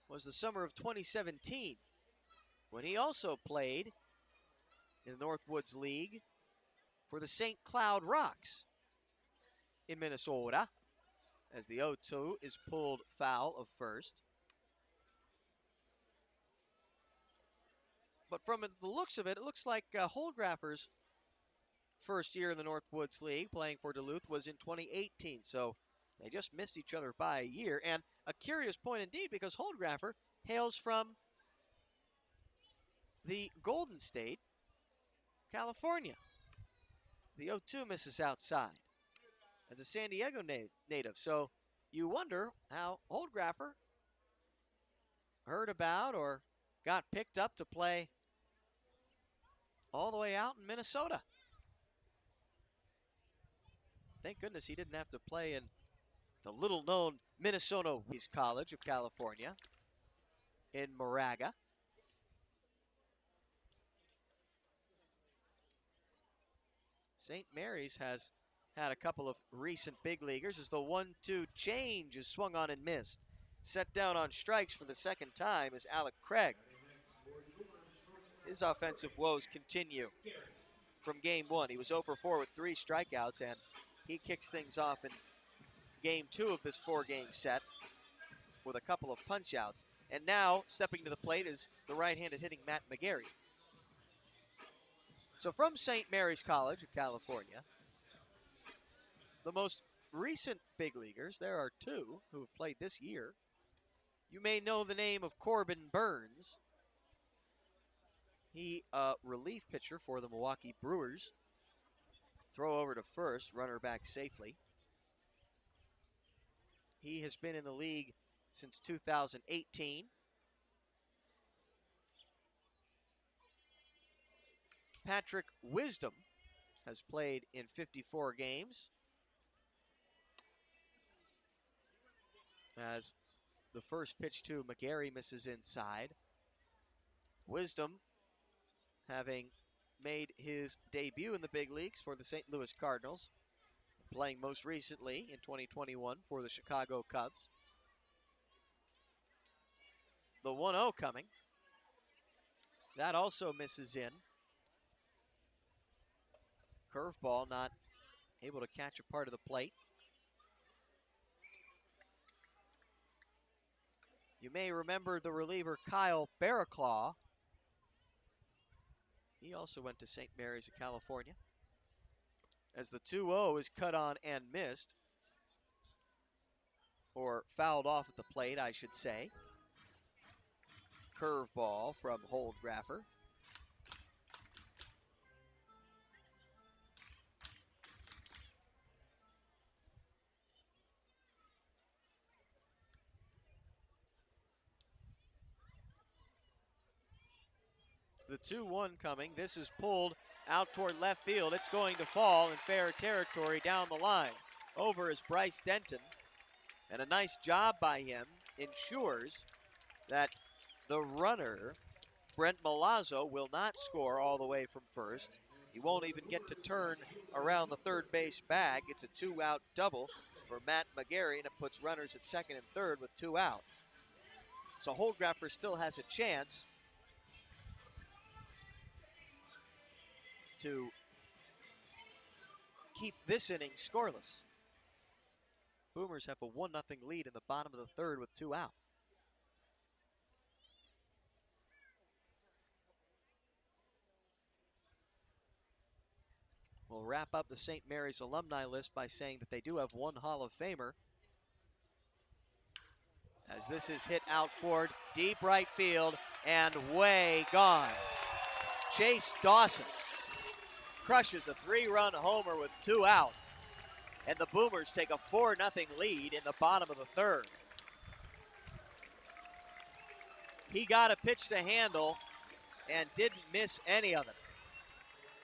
was the summer of 2017, when he also played in the Northwoods League for the St. Cloud Rocks in Minnesota, as the 0-2 is pulled foul of first. But from the looks of it, it looks like Holdgraffer's first year in the Northwoods League playing for Duluth was in 2018, so they just missed each other by a year. And a curious point indeed, because Holdgraffer hails from the Golden State, California. The 0-2 misses outside as a San Diego native. So you wonder how Holdgraffer heard about or got picked up to play all the way out in Minnesota. Thank goodness he didn't have to play in the little-known Minnesota East College of California in Moraga. St. Mary's has had a couple of recent big leaguers as the 1-2 change is swung on and missed. Set down on strikes for the second time is Alec Craig. His offensive woes continue from game 1. He was 0 for 4 with 3 strikeouts, and he kicks things off in game 2 of this 4-game set with a couple of punch-outs. And now, stepping to the plate is the right-handed hitting Matt McGarry. So from St. Mary's College of California, the most recent big leaguers, there are 2 who have played this year. You may know the name of Corbin Burns. He, relief pitcher for the Milwaukee Brewers. Throw over to first, runner back safely. He has been in the league since 2018. Patrick Wisdom has played in 54 games. As the first pitch to McGarry misses inside. Wisdom having made his debut in the big leagues for the St. Louis Cardinals, playing most recently in 2021 for the Chicago Cubs. The 1-0 coming. That also misses in. Curveball not able to catch a part of the plate. You may remember the reliever Kyle Barraclaw. He also went to St. Mary's of California. As the 2-0 is cut on and missed, or fouled off at the plate, I should say. Curveball from Holdgraffer. The 2-1 coming. This is pulled out toward left field. It's going to fall in fair territory down the line. Over is Bryce Denton. And a nice job by him ensures that the runner, Brent Milazzo, will not score all the way from first. He won't even get to turn around the third base bag. It's a 2-out double for Matt McGarry, and it puts runners at second and third with 2 out. So Holdgraffer still has a chance to keep this inning scoreless. Boomers have a 1-0 lead in the bottom of the third with 2 out. We'll wrap up the St. Mary's alumni list by saying that they do have 1 Hall of Famer, as this is hit out toward deep right field and way gone. Chase Dawson crushes a 3-run homer with 2 out, and the Boomers take a 4-0 lead in the bottom of the third. He got a pitch to handle and didn't miss any of it.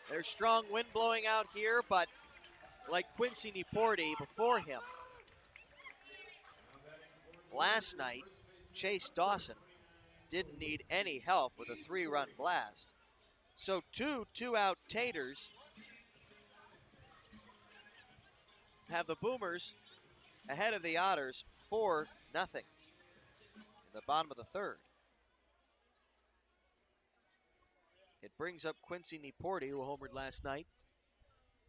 There's strong wind blowing out here, but like Quincy Niporti before him, last night, Chase Dawson didn't need any help with a 3-run blast. So 2 2-out taters have the Boomers ahead of the Otters 4-0 in the bottom of the third. It brings up Quincy Niporti, who homered last night.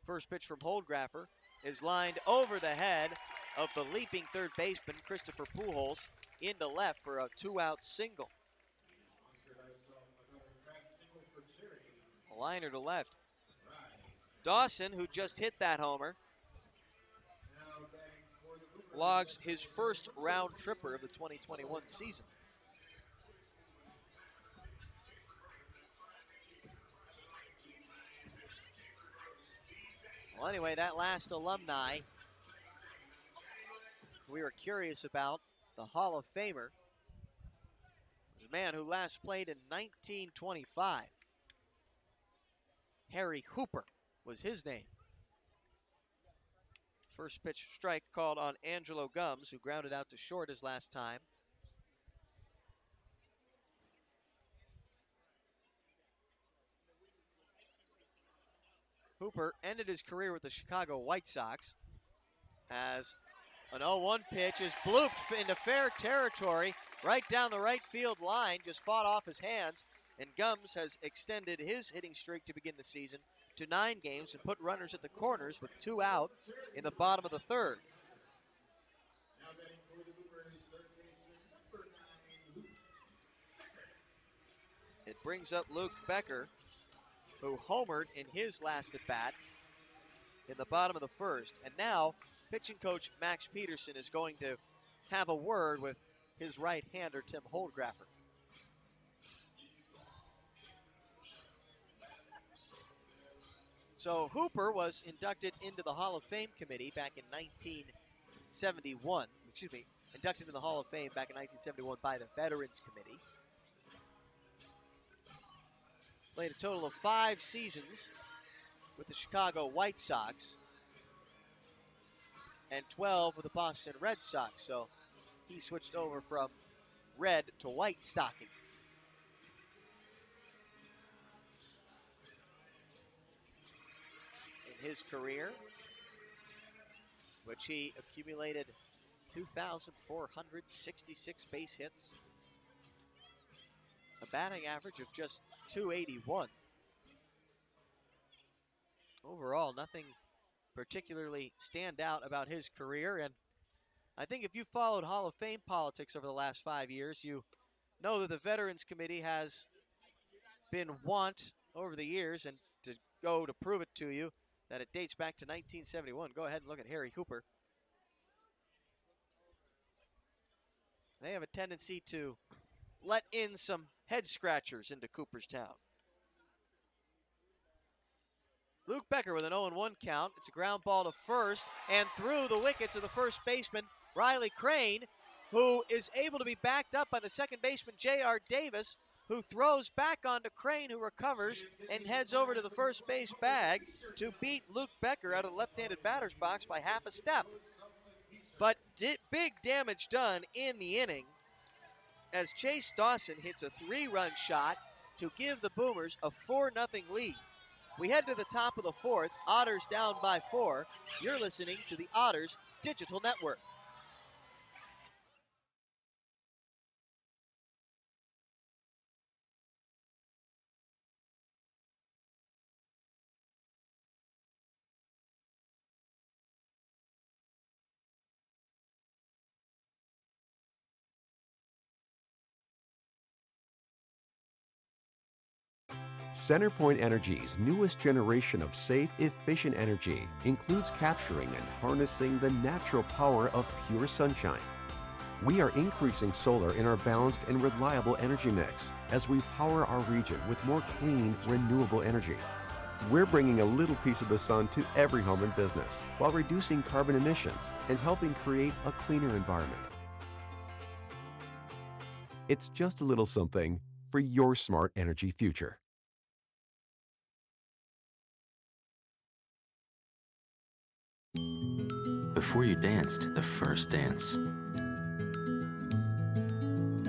First pitch from Holdgraffer is lined over the head of the leaping third baseman, Christopher Pujols, into left for a 2-out single. A liner to left. Dawson, who just hit that homer, logs his first round tripper of the 2021 season. Well, anyway, that last alumni we were curious about, the Hall of Famer, was a man who last played in 1925. Harry Hooper was his name. First pitch strike called on Angelo Gums, who grounded out to short his last time. Hooper ended his career with the Chicago White Sox as an 0-1 pitch is blooped into fair territory right down the right field line, just fought off his hands, and Gums has extended his hitting streak to begin the season to 9 games and put runners at the corners with 2 out in the bottom of the third. It brings up Luke Becker, who homered in his last at-bat in the bottom of the first. And now, pitching coach Max Peterson is going to have a word with his right-hander, Tim Holdgraffer. So Hooper was inducted into the Hall of Fame committee back in 1971. Inducted into the Hall of Fame back in 1971 by the Veterans Committee. Played a total of 5 seasons with the Chicago White Sox and 12 with the Boston Red Sox. So he switched over from red to white stockings. In his career, which he accumulated 2,466 base hits, a batting average of just .281. Overall, nothing particularly stand out about his career, and I think if you followed Hall of Fame politics over the last 5 years, you know that the Veterans Committee has been wont over the years, and to prove it to you that it dates back to 1971. Go ahead and look at Harry Hooper. They have a tendency to let in some head scratchers into Cooperstown. Luke Becker with an 0-1 count. It's a ground ball to first and through the wickets of the first baseman, Riley Crane, who is able to be backed up by the second baseman, J.R. Davis, who throws back onto Crane, who recovers and heads over to the first base bag to beat Luke Becker out of the left-handed batter's box by half a step. But big damage done in the inning as Chase Dawson hits a 3-run shot to give the Boomers a 4-0 lead We head to the top of the fourth. Otters down by 4. You're listening to the Otters Digital Network. CenterPoint Energy's newest generation of safe, efficient energy includes capturing and harnessing the natural power of pure sunshine. We are increasing solar in our balanced and reliable energy mix as we power our region with more clean, renewable energy. We're bringing a little piece of the sun to every home and business while reducing carbon emissions and helping create a cleaner environment. It's just a little something for your smart energy future. Before you danced the first dance.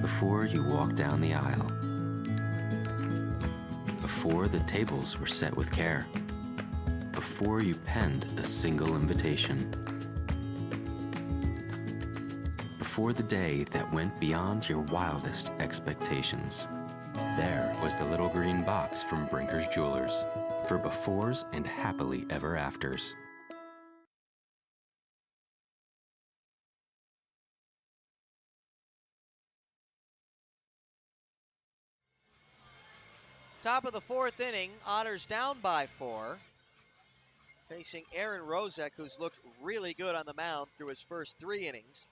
Before you walked down the aisle. Before the tables were set with care. Before you penned a single invitation. Before the day that went beyond your wildest expectations. There was the little green box from Brinker's Jewelers for befores and happily ever afters. Top of the fourth inning, Otters down by 4. Facing Aaron Rozek, who's looked really good on the mound through his first 3 innings.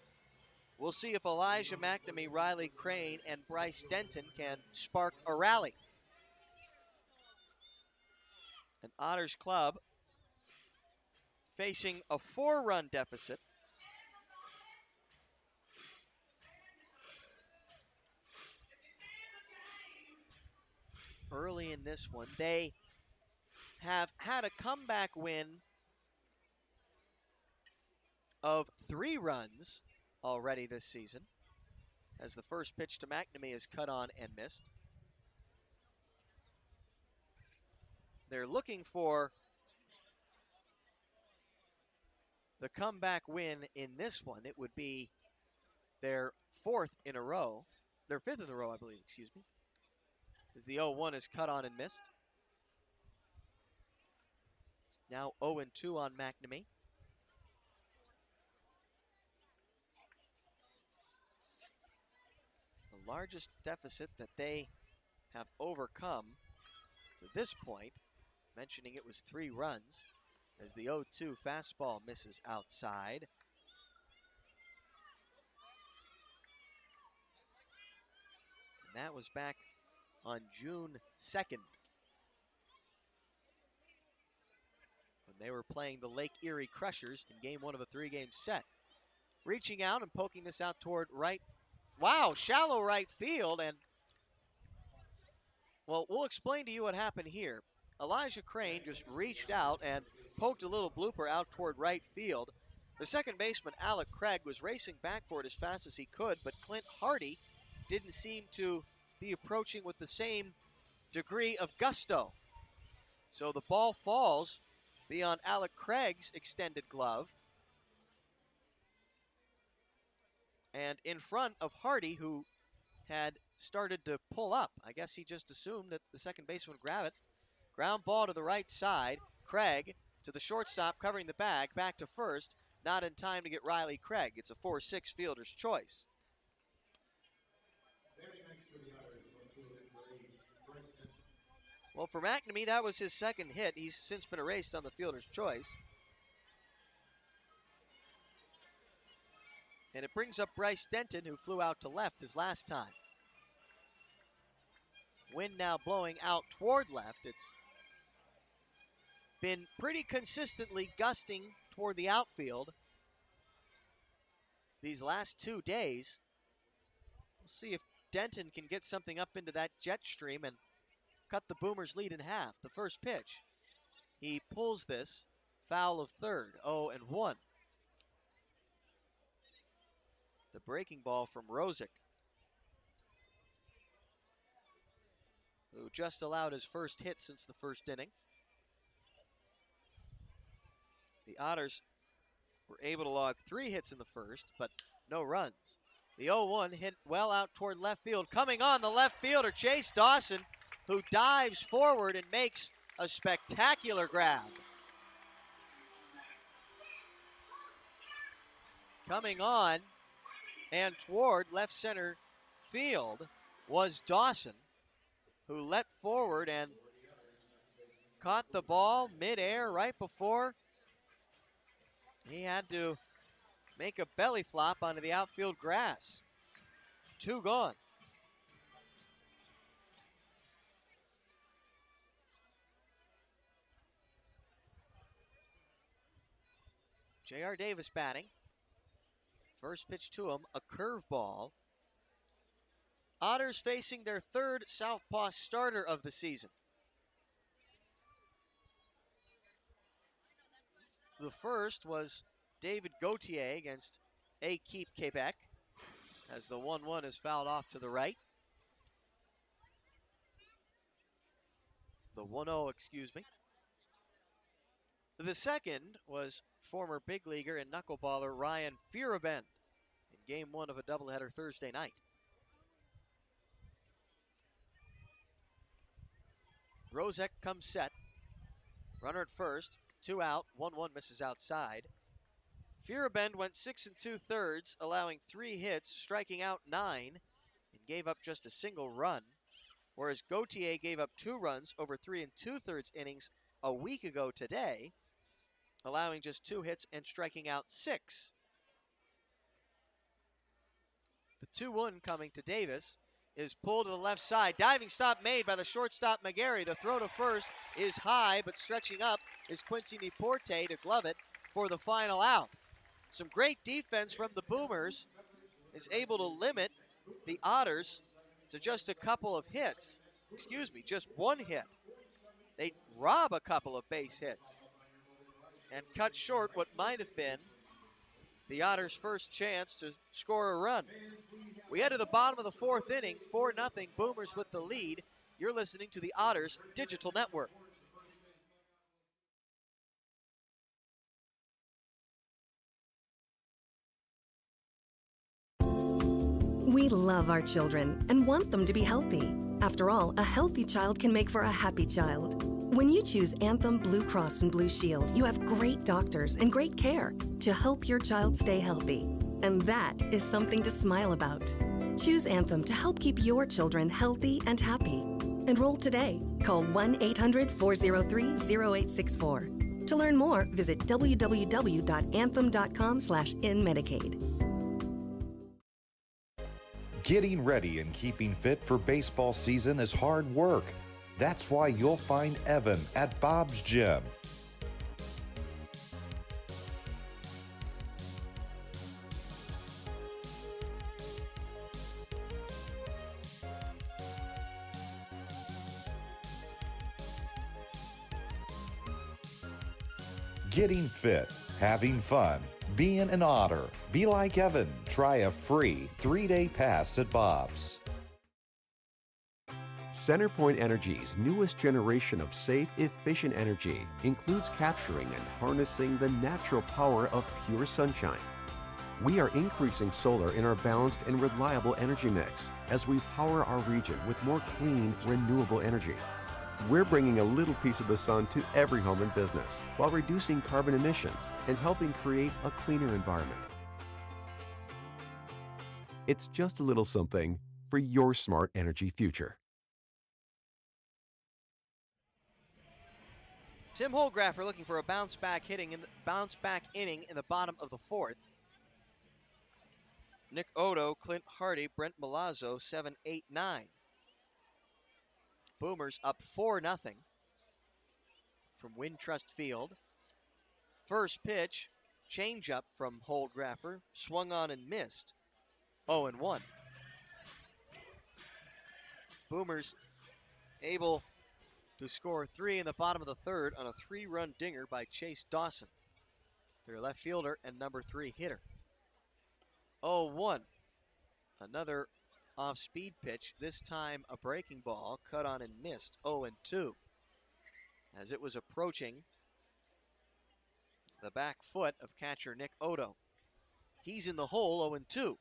We'll see if Elijah McNamee, Riley Crane, and Bryce Denton can spark a rally. An Otters club facing a 4-run deficit. Early in this one, they have had a comeback win of 3 runs already this season, as the first pitch to McNamee is cut on and missed. They're looking for the comeback win in this one. It would be their 4th in a row, their 5th in a row, I believe, excuse me, as the 0-1 is cut on and missed. Now 0-2 on McNamee. The largest deficit that they have overcome to this point, mentioning it was 3 runs, as the 0-2 fastball misses outside. And that was back on June 2nd, when they were playing the Lake Erie Crushers in game 1 of a 3-game set. Reaching out and poking this out toward right. Wow, shallow right field, and well, we'll explain to you what happened here. Elijah Crane just reached out and poked a little blooper out toward right field. The second baseman, Alec Craig, was racing back for it as fast as he could, but Clint Hardy didn't seem to be approaching with the same degree of gusto. So the ball falls beyond Alec Craig's extended glove and in front of Hardy, who had started to pull up. I guess he just assumed that the second baseman would grab it. Ground ball to the right side. Craig to the shortstop, covering the bag, back to first. Not in time to get Riley Craig. It's a 4-6 fielder's choice. Well, for McNamee, that was his second hit. He's since been erased on the fielder's choice. And it brings up Bryce Denton, who flew out to left his last time. Wind now blowing out toward left. It's been pretty consistently gusting toward the outfield these last 2 days. We'll see if Denton can get something up into that jet stream and cut the Boomers' lead in half. The first pitch, he pulls this, foul of third, 0-1. The breaking ball from Rozek, who just allowed his first hit since the first inning. Otters were able to log 3 hits in the first, but no runs. The 0-1 hit well out toward left field. Coming on, the left fielder, Chase Dawson, who dives forward and makes a spectacular grab. Coming on and toward left center field was Dawson, who leapt forward and caught the ball midair right before he had to make a belly flop onto the outfield grass. 2 gone. J.R. Davis batting. First pitch to him, a curveball. Otters facing their 3rd southpaw starter of the season. The first was David Gauthier against Équipe Québec, as the 1-1 is fouled off to the right. The 1-0, excuse me. The second was former big leaguer and knuckleballer Ryan Fearabend in game 1 of a doubleheader Thursday night. Rozek comes set. Runner at first, 2 out, 1-1 misses outside. Fearabend went 6 2/3, allowing 3 hits, striking out 9, and gave up just a single run, whereas Gauthier gave up 2 runs over 3 2/3 innings a week ago today, allowing just 2 hits and striking out 6. The 2-1 coming to Davis is pulled to the left side. Diving stop made by the shortstop McGarry. The throw to first is high, but stretching up is Quincy Niporte to glove it for the final out. Some great defense from the Boomers is able to limit the Otters to just a couple of hits. Excuse me, just 1 hit. They rob a couple of base hits and cut short what might have been the Otters' first chance to score a run. We head to the bottom of the 4th inning, 4-0, Boomers with the lead. You're listening to the Otters Digital Network. We love our children and want them to be healthy. After all, a healthy child can make for a happy child. When you choose Anthem Blue Cross and Blue Shield, you have great doctors and great care to help your child stay healthy. And that is something to smile about. Choose Anthem to help keep your children healthy and happy. Enroll today. Call 1-800-403-0864. To learn more, visit www.anthem.com/inmedicaid. Getting ready and keeping fit for baseball season is hard work. That's why you'll find Evan at Bob's Gym. Getting fit, having fun, being an Otter. Be like Evan. Try a free 3-day pass at Bob's. CenterPoint Energy's newest generation of safe, efficient energy includes capturing and harnessing the natural power of pure sunshine. We are increasing solar in our balanced and reliable energy mix as we power our region with more clean, renewable energy. We're bringing a little piece of the sun to every home and business while reducing carbon emissions and helping create a cleaner environment. It's just a little something for your smart energy future. Tim Holgraffer looking for a bounce-back inning in the bottom of the 4th. Nick Odo, Clint Hardy, Brent Milazzo, 7, 8, 9. Boomers up 4-0 from Wintrust Field. First pitch, changeup from Holgraffer, swung on and missed. 0-1. Boomers able to score 3 in the bottom of the 3rd on a 3-run dinger by Chase Dawson, their left fielder and number 3 hitter. 0-1. Another off-speed pitch, this time a breaking ball, cut on and missed. 0-2. As it was approaching the back foot of catcher Nick Odo. He's in the hole, 0-2.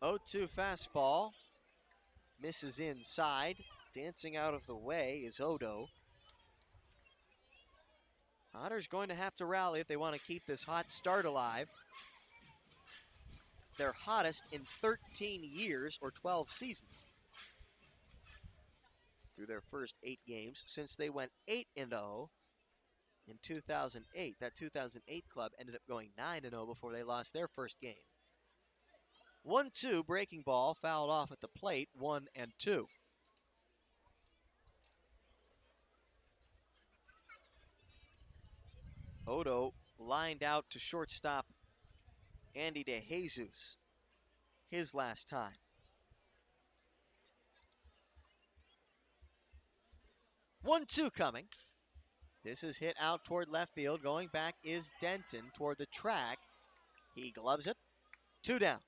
Oh-2 fastball. Misses inside. Dancing out of the way is Odo. Otters going to have to rally if they want to keep this hot start alive. Their hottest in 13 years or 12 seasons. Through their first 8 games since they went 8-0 in 2008. That 2008 club ended up going 9-0 before they lost their first game. 1-2 breaking ball fouled off at the plate, 1-2. Odo lined out to shortstop Andy DeJesus his last time. One-two coming. This is hit out toward left field. Going back is Denton toward the track. He gloves it. 2 down.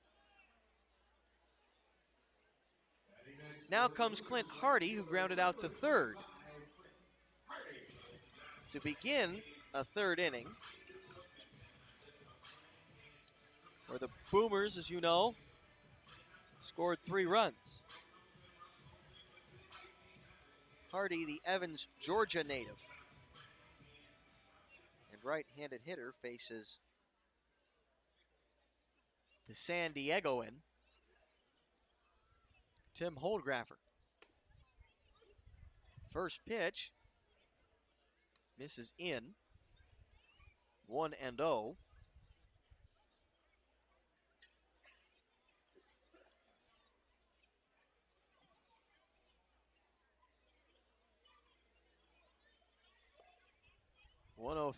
Now comes Clint Hardy, who grounded out to third. To begin a third inning, where the Boomers, as you know, scored 3 runs. Hardy, the Evans, Georgia native and right-handed hitter, faces the San Diegoan, Tim Holdgraffer. First pitch misses in, 1-0.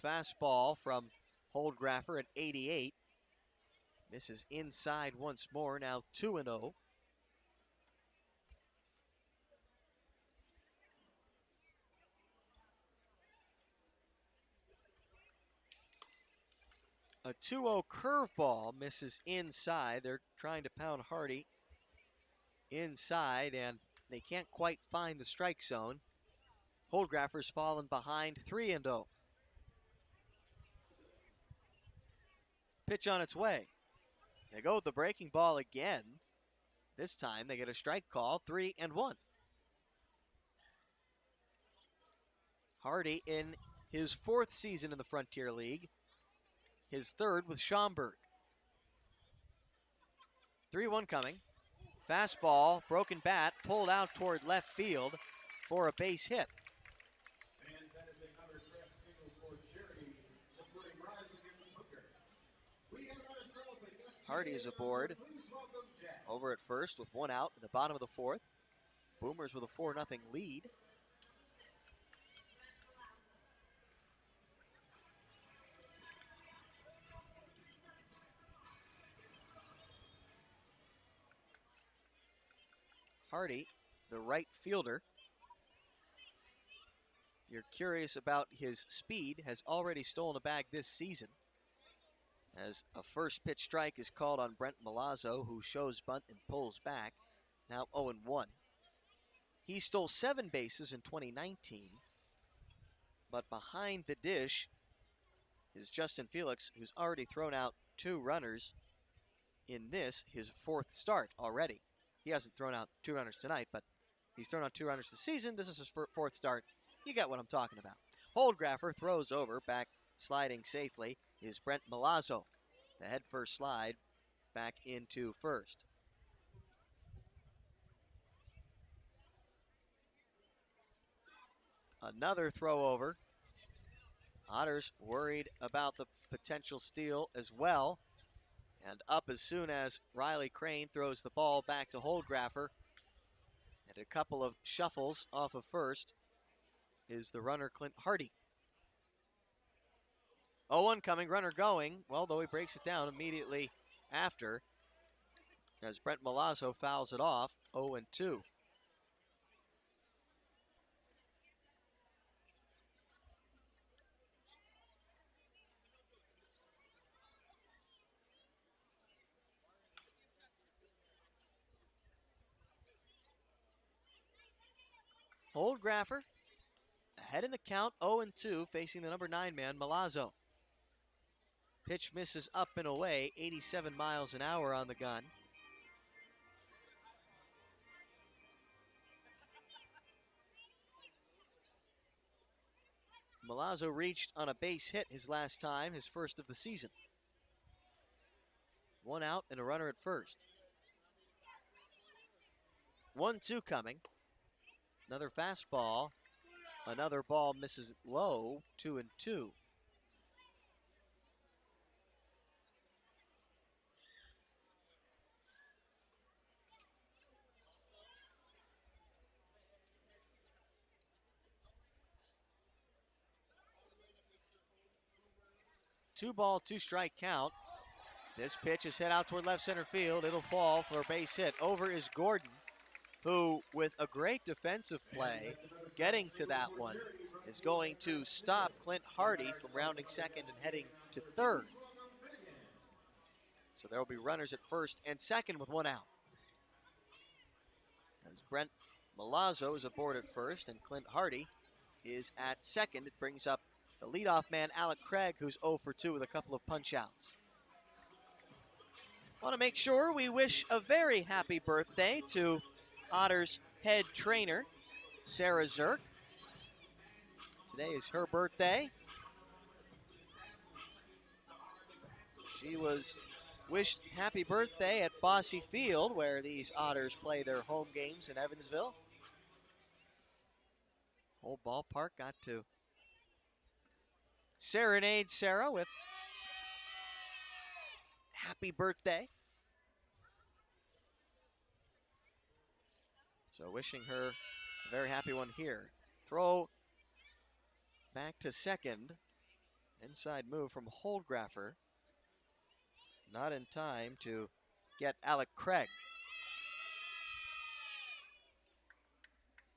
Fastball from Holdgraffer at 88. Misses inside once more, now 2-0. A 2-0 curveball misses inside. They're trying to pound Hardy inside, and they can't quite find the strike zone. Holdgraffer's fallen behind, 3-0. Pitch on its way. They go with the breaking ball again. This time they get a strike call, 3-1. Hardy in his 4th season in the Frontier League, his 3rd with Schaumburg. 3-1 coming. Fastball, broken bat, pulled out toward left field for a base hit. Hardy is aboard over at first with 1 out in the bottom of the 4th. Boomers with a 4-0 lead. Hardy, the right fielder. You're curious about his speed, has already stolen a bag this season, as a first pitch strike is called on Brent Milazzo, who shows bunt and pulls back, now 0-1. He stole 7 bases in 2019, but behind the dish is Justin Felix, who's already thrown out 2 runners in this, his 4th start already. He hasn't thrown out 2 runners tonight, but he's thrown out 2 runners this season. This is his 4th start. You get what I'm talking about. Holdgraffer throws over, back sliding safely is Brent Milazzo. The head first slide back into first. Another throw over. Otters worried about the potential steal as well. And up as soon as Riley Crane throws the ball back to Holdgraffer. And a couple of shuffles off of first is the runner Clint Hardy. 0-1 coming, runner going. Well, though he breaks it down immediately after as Brent Milazzo fouls it off, 0-2. Holdgraffer ahead in the count, 0-2, facing the number 9 man, Milazzo. Pitch misses up and away, 87 miles an hour on the gun. Milazzo reached on a base hit his last time, his first of the season. 1 out and a runner at first. 1-2 coming. Another fastball. Another ball misses low, 2-2. Two ball, two strike count. This pitch is hit out toward left center field. It'll fall for a base hit. Over is Gordon, who, with a great defensive play, getting to that one, is going to stop Clint Hardy from rounding second and heading to third. So there will be runners at first and second with 1 out. As Brent Milazzo is aboard at first and Clint Hardy is at second, it brings up the leadoff man, Alec Craig, who's 0 for 2 with a couple of punch-outs. Want to make sure we wish a very happy birthday to Otters head trainer, Sarah Zirk. Today is her birthday. She was wished happy birthday at Bosse Field, where these Otters play their home games in Evansville. Whole ballpark got to serenade Sarah with happy birthday. So wishing her a very happy one here. Throw back to second. Inside move from Holdgraffer. Not in time to get Alec Craig.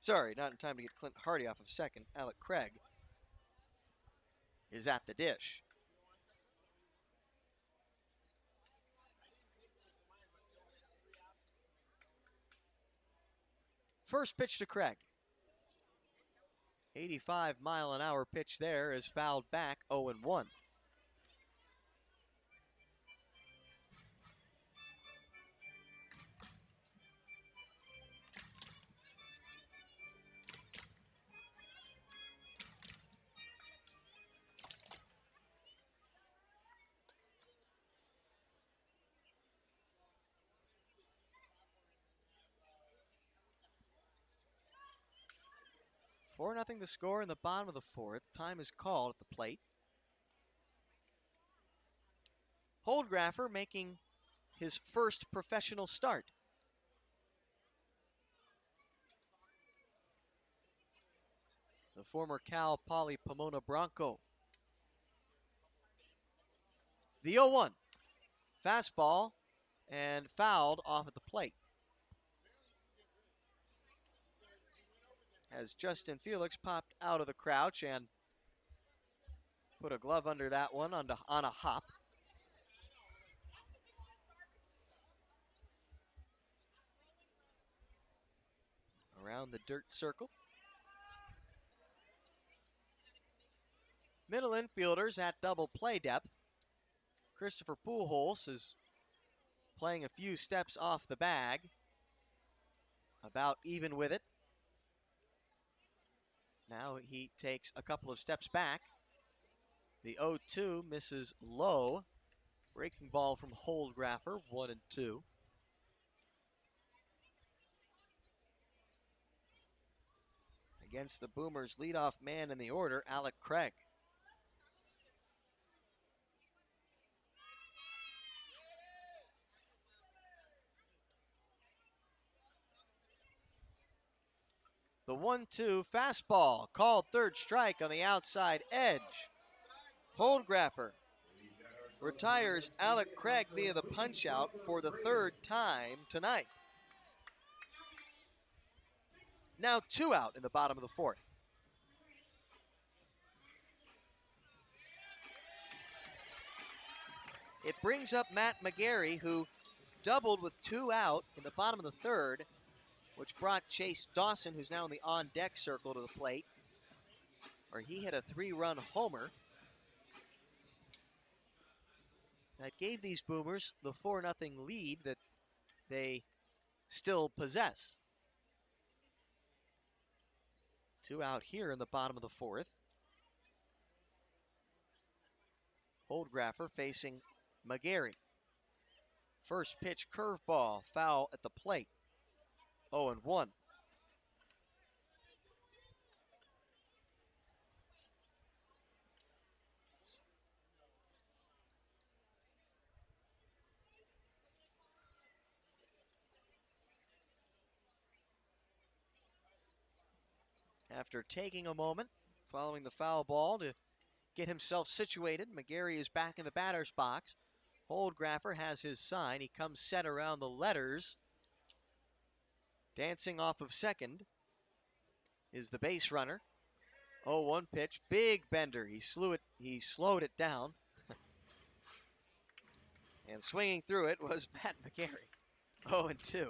Sorry, not in time to get Clint Hardy off of second. Alec Craig is at the dish. First pitch to Craig. 85-mile-an-hour pitch there is fouled back, 0-1. Nothing the score in the bottom of the fourth. Time is called at the plate. Holdgraffer making his first professional start. The former Cal Poly Pomona Bronco. The 0-1. Fastball and fouled off at the plate. As Justin Felix popped out of the crouch and put a glove under that one on a hop. Around the dirt circle. Middle infielders at double play depth. Christopher Pujols is playing a few steps off the bag. About even with it. Now he takes a couple of steps back. The 0-2 misses low. Breaking ball from Holdgraffer, 1-2. Against the Boomers' leadoff man in the order, Alec Craig. The 1-2 fastball, called third strike on the outside edge. Holdgraffer retires Alec Craig via the punch-out for the third time tonight. Now 2 out in the bottom of the fourth. It brings up Matt McGarry, who doubled with 2 out in the bottom of the third which brought Chase Dawson, who's now in the on-deck circle, to the plate, where he hit a 3-run homer. That gave these Boomers the 4-0 lead that they still possess. 2 out here in the bottom of the 4th. Holdgraffer facing McGarry. First pitch curveball, foul at the plate. 0-1. After taking a moment following the foul ball to get himself situated, McGarry is back in the batter's box. Holdgraffer has his sign. He comes set around the letters. Dancing off of second is the base runner. 0-1 pitch, big bender. He slowed it down. And swinging through it was Matt McGarry. 0-2.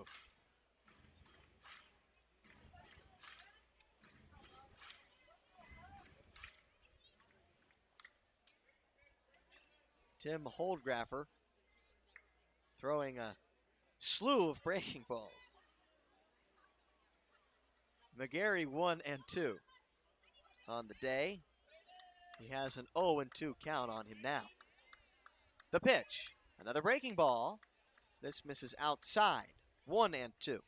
Tim Holdgraffer throwing a slew of breaking balls. McGarry 1-2 on the day. He has an 0-2 count on him now. The pitch, another breaking ball. This misses outside. 1-2.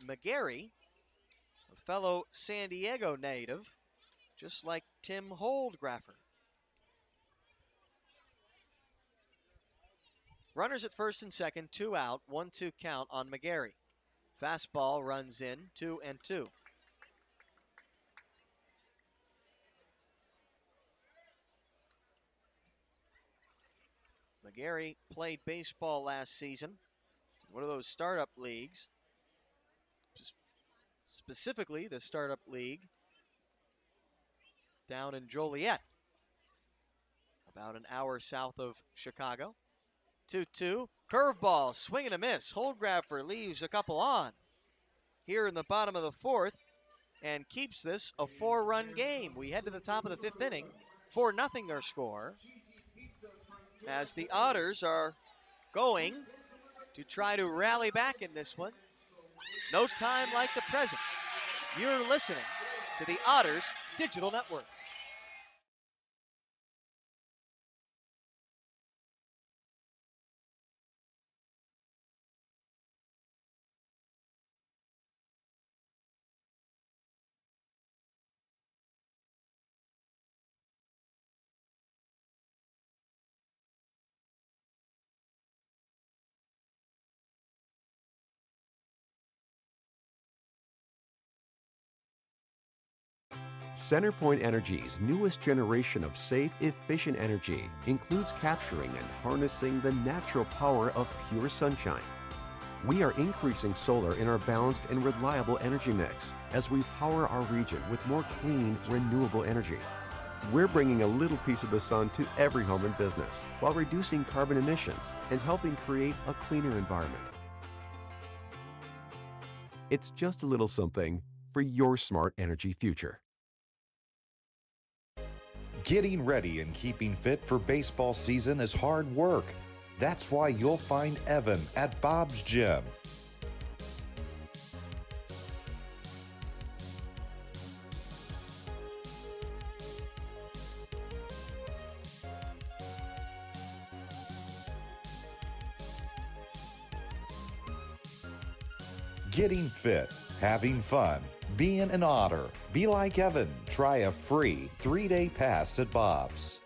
McGarry, a fellow San Diego native, just like Tim Holdgraffer. Runners at first and second, 2 out, 1-2 count on McGarry. Fastball runs in, 2-2. McGarry played baseball last season, one of those startup leagues. Specifically, the startup league down in Joliet, about an hour south of Chicago. 2-2, curveball, swing and a miss. Holdgraffer leaves a couple on here in the bottom of the 4th and keeps this a 4-run game. We head to the top of the 5th inning, 4-0 our score, as the Otters are going to try to rally back in this one. No time like the present. You're listening to the Otters Digital Network. CenterPoint Energy's newest generation of safe, efficient energy includes capturing and harnessing the natural power of pure sunshine. We are increasing solar in our balanced and reliable energy mix as we power our region with more clean, renewable energy. We're bringing a little piece of the sun to every home and business while reducing carbon emissions and helping create a cleaner environment. It's just a little something for your smart energy future. Getting ready and keeping fit for baseball season is hard work. That's why you'll find Evan at Bob's Gym. Getting fit, having fun, being an Otter. Be like Evan. Try a free 3-day pass at Bob's.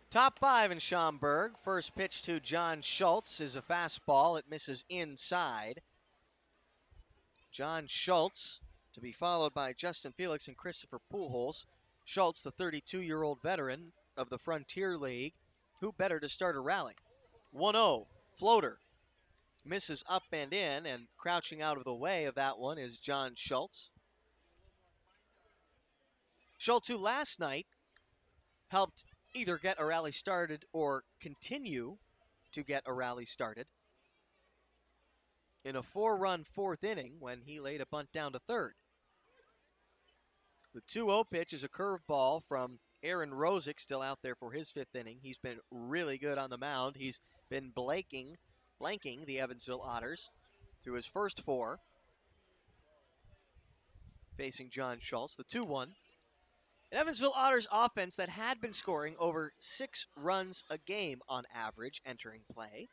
Top 5 in Schaumburg. First pitch to John Schultz is a fastball. It misses inside. John Schultz to be followed by Justin Felix and Christopher Pujols. Schultz, the 32-year-old veteran of the Frontier League. Who better to start a rally? 1-0, floater. Misses up and in, and crouching out of the way of that one is John Schultz. Schultz, who last night helped either get a rally started or continue to get a rally started in a 4-run fourth inning when he laid a bunt down to third. The 2-0 pitch is a curveball from Aaron Rosick, still out there for his fifth inning. He's been really good on the mound. He's been blanking the Evansville Otters through his first 4. Facing John Schultz, the 2-1. An Evansville Otters offense that had been scoring over 6 runs a game on average entering play.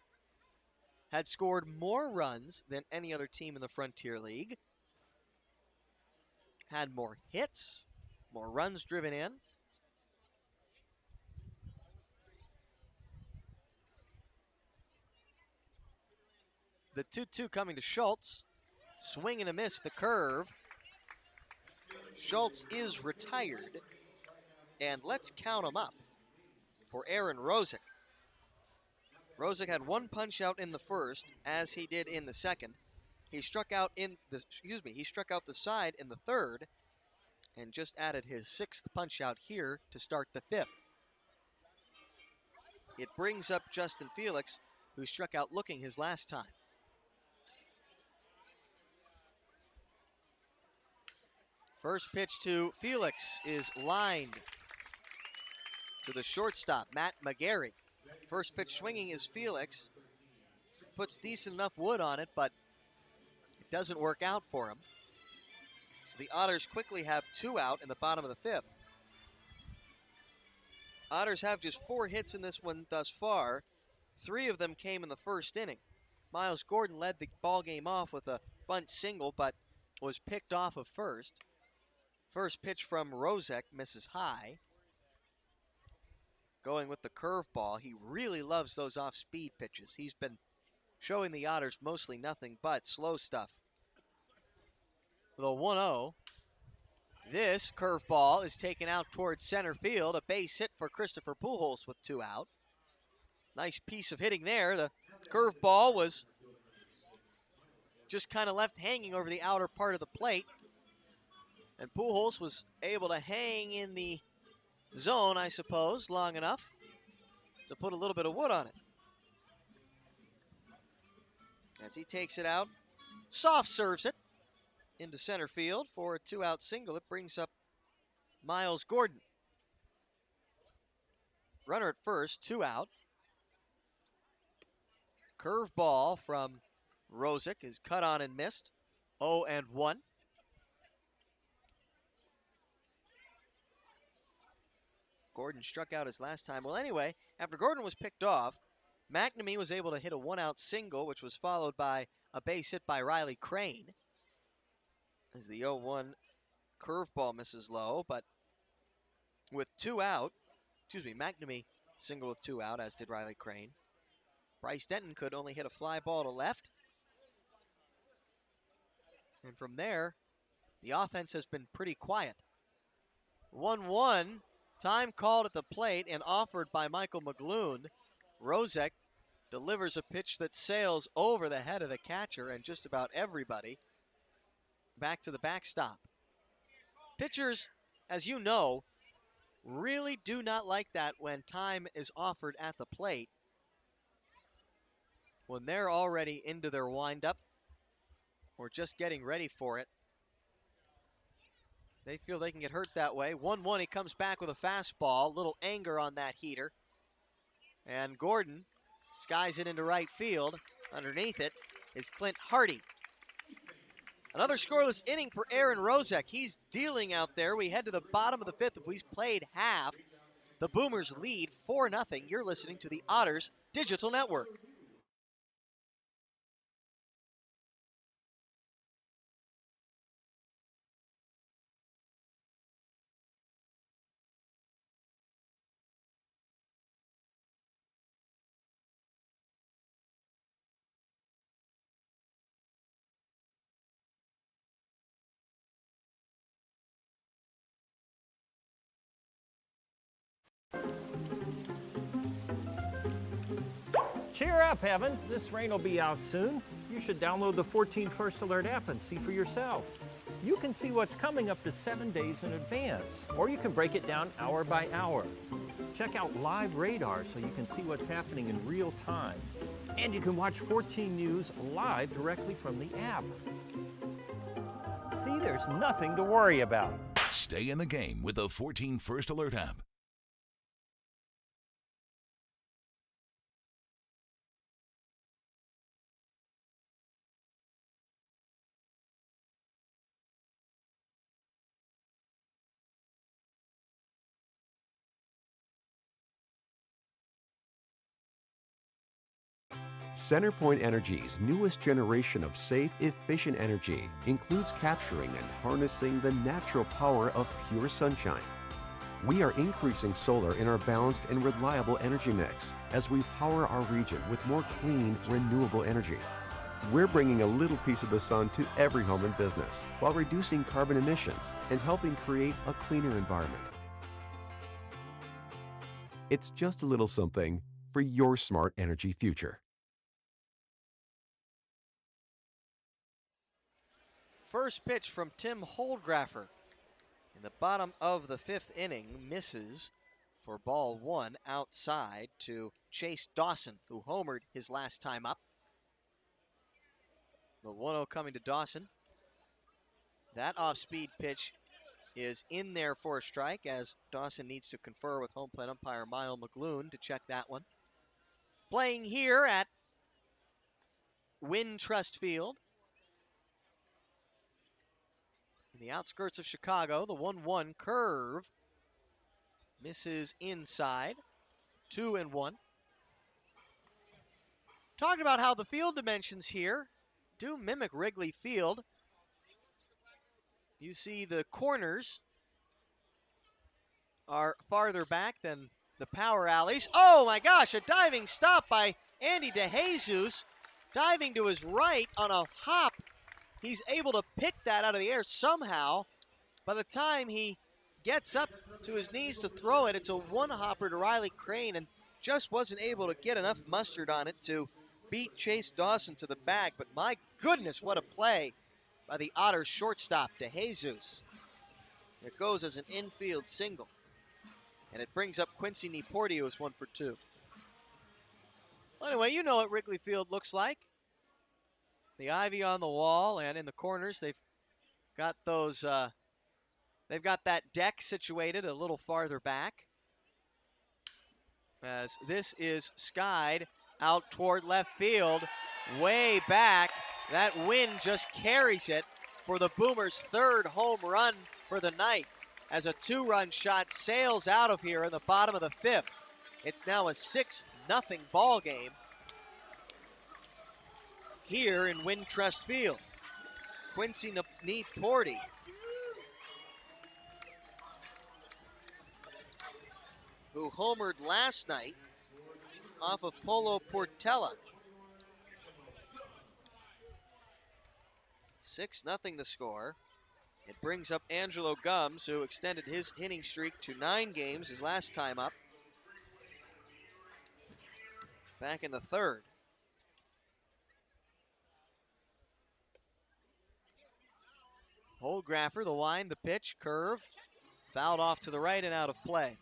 Had scored more runs than any other team in the Frontier League. Had more hits, more runs driven in. The 2-2 coming to Schultz. Swing and a miss, the curve. Schultz is retired. And let's count him up for Aaron Rosick. Rosick had 1 punch out in the first, as he did in the second. He struck out the side in the third, and just added his 6th punch out here to start the 5th. It brings up Justin Felix, who struck out looking his last time. First pitch to Felix is lined to the shortstop, Matt McGarry. First pitch swinging is Felix. Puts decent enough wood on it, but it doesn't work out for him. So the Otters quickly have 2 out in the bottom of the 5th. Otters have just 4 hits in this one thus far. 3 of them came in the first inning. Miles Gordon led the ball game off with a bunt single, but was picked off of first. First pitch from Rosick misses high. Going with the curveball. He really loves those off-speed pitches. He's been showing the Otters mostly nothing but slow stuff. The 1-0. This curveball is taken out towards center field. A base hit for Christopher Pujols with 2 out. Nice piece of hitting there. The curveball was just kind of left hanging over the outer part of the plate. And Pujols was able to hang in the zone, I suppose, long enough to put a little bit of wood on it. As he takes it out, soft serves it into center field for a 2-out single. It brings up Miles Gordon. Runner at first, 2 out. Curveball from Rosick is cut on and missed. 0-1. Gordon struck out his last time. Well, anyway, after Gordon was picked off, McNamee was able to hit a 1-out single, which was followed by a base hit by Riley Crane. As the 0-1 curveball misses low, but with 2 out, McNamee single with 2 out, as did Riley Crane. Bryce Denton could only hit a fly ball to left. And from there, the offense has been pretty quiet. 1-1. Time called at the plate and offered by Michael McGloon. Rosick delivers a pitch that sails over the head of the catcher and just about everybody back to the backstop. Pitchers, as you know, really do not like that when time is offered at the plate. When they're already into their windup or just getting ready for it, they feel they can get hurt that way. 1-1, he comes back with a fastball. Little anger on that heater. And Gordon skies it into right field. Underneath it is Clint Hardy. Another scoreless inning for Aaron Rosick. He's dealing out there. We head to the bottom of the 5th. If we've played half, the Boomers lead 4-0. You're listening to the Otters Digital Network. Cheer up, Evan. This rain will be out soon. You should download the 14 First Alert app and see for yourself. You can see what's coming up to 7 days in advance, or you can break it down hour by hour. Check out live radar so you can see what's happening in real time. And you can watch 14 News live directly from the app. See, there's nothing to worry about. Stay in the game with the 14 First Alert app. CenterPoint Energy's newest generation of safe, efficient energy includes capturing and harnessing the natural power of pure sunshine. We are increasing solar in our balanced and reliable energy mix as we power our region with more clean, renewable energy. We're bringing a little piece of the sun to every home and business while reducing carbon emissions and helping create a cleaner environment. It's just a little something for your smart energy future. First pitch from Tim Holdgraffer in the bottom of the 5th inning, misses for ball 1 outside to Chase Dawson, who homered his last time up. The 1-0 coming to Dawson. That off-speed pitch is in there for a strike, as Dawson needs to confer with home plate umpire Mile McGloon to check that one. Playing here at Wintrust Field in the outskirts of Chicago, the 1-1 curve misses inside, 2-1. Talked about how the field dimensions here do mimic Wrigley Field. You see the corners are farther back than the power alleys. Oh my gosh, a diving stop by Andy DeJesus, diving to his right on a hop. He's able to pick that out of the air somehow. By the time he gets up to his knees to throw it, it's a one-hopper to Riley Crane, and just wasn't able to get enough mustard on it to beat Chase Dawson to the bag. But my goodness, what a play by the Otters shortstop, DeJesus. It goes as an infield single, and it brings up Quincy Nieporte, who is 1 for 2. Well, anyway, you know what Wrigley Field looks like. The ivy on the wall, and in the corners, they've got those. They've got that deck situated a little farther back, as this is skied out toward left field, way back. That wind just carries it for the Boomers' 3rd home run for the night, as a 2-run shot sails out of here in the bottom of the 5th. It's now a 6-0 ball game here in Wintrust Field. Quincy Nieporte who homered last night off of Polo Portela. 6-0 the score. It brings up Angelo Gums, who extended his hitting streak to 9 games his last time up, back in the 3rd. Holdgraffer, the wind, the pitch, curve, fouled off to the right and out of play.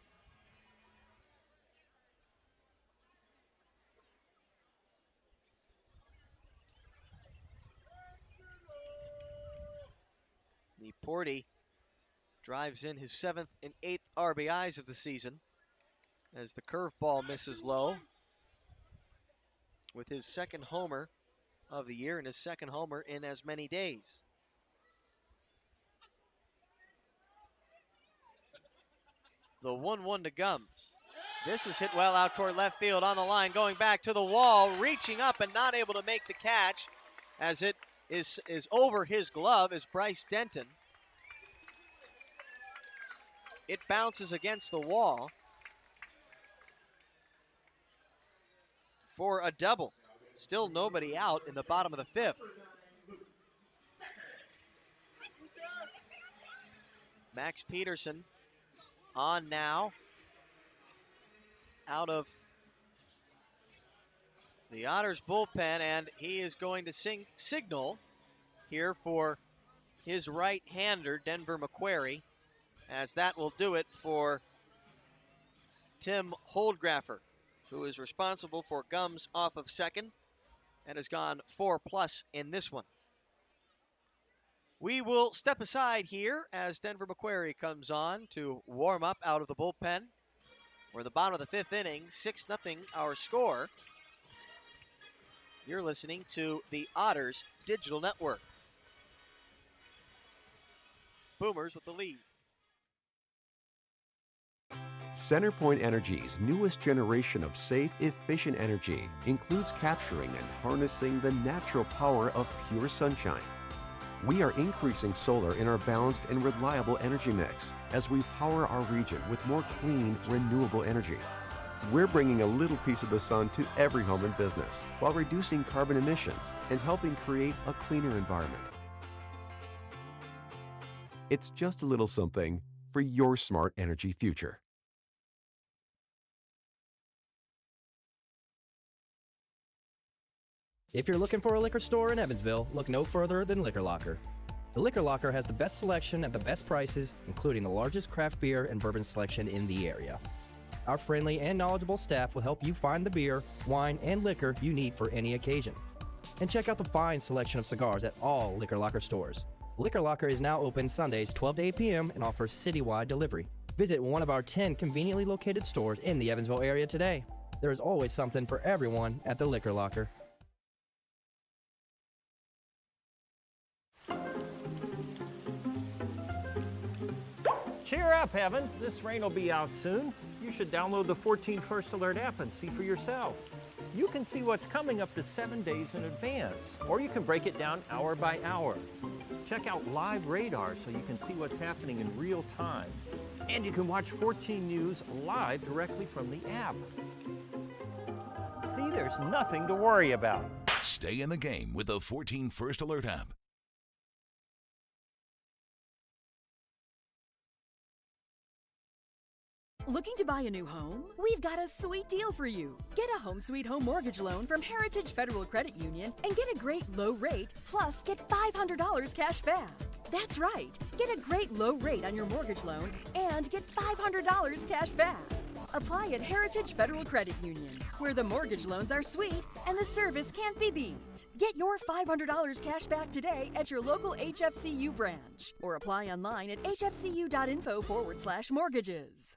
Nieporte drives in his 7th and 8th RBIs of the season, as the curveball misses low, with his 2nd homer of the year and his 2nd homer in as many days. The 1-1 to Gums. This is hit well out toward left field, on the line, going back to the wall, reaching up and not able to make the catch, as it is over his glove, is Bryce Denton. It bounces against the wall for a double. Still nobody out in the bottom of the 5th. Max Peterson on now, out of The Otters bullpen, and he is going to signal here for his right-hander, Denver McQuarrie, as that will do it for Tim Holdgraffer, who is responsible for Gums off of second and has gone 4+ in this one. We will step aside here as Denver McQuarrie comes on to warm up out of the bullpen. We're at the bottom of the fifth inning, 6-0 our score. You're listening to the Otters Digital Network. Boomers with the lead. CenterPoint Energy's newest generation of safe, efficient energy includes capturing and harnessing the natural power of pure sunshine. We are increasing solar in our balanced and reliable energy mix as we power our region with more clean, renewable energy. We're bringing a little piece of the sun to every home and business while reducing carbon emissions and helping create a cleaner environment. It's just a little something for your smart energy future. If you're looking for a liquor store in Evansville, look no further than Liquor Locker. The Liquor Locker has the best selection at the best prices, including the largest craft beer and bourbon selection in the area. Our friendly and knowledgeable staff will help you find the beer, wine, and liquor you need for any occasion. And check out the fine selection of cigars at all Liquor Locker stores. Liquor Locker is now open Sundays 12 to 8 p.m. and offers citywide delivery. Visit one of our 10 conveniently located stores in the Evansville area today. There is always something for everyone at the Liquor Locker. Cheer up, Evan. This rain will be out soon. You should download the 14 First Alert app and see for yourself. You can see what's coming up to 7 days in advance, or you can break it down hour by hour. Check out live radar so you can see what's happening in real time. And you can watch 14 News live directly from the app. See, there's nothing to worry about. Stay in the game with the 14 First Alert app. Looking to buy a new home? We've got a sweet deal for you. Get a home sweet home mortgage loan from Heritage Federal Credit Union and get a great low rate, plus get $500 cash back. That's right. Get a great low rate on your mortgage loan and get $500 cash back. Apply at Heritage Federal Credit Union, where the mortgage loans are sweet and the service can't be beat. Get your $500 cash back today at your local HFCU branch or apply online at hfcu.info/mortgages.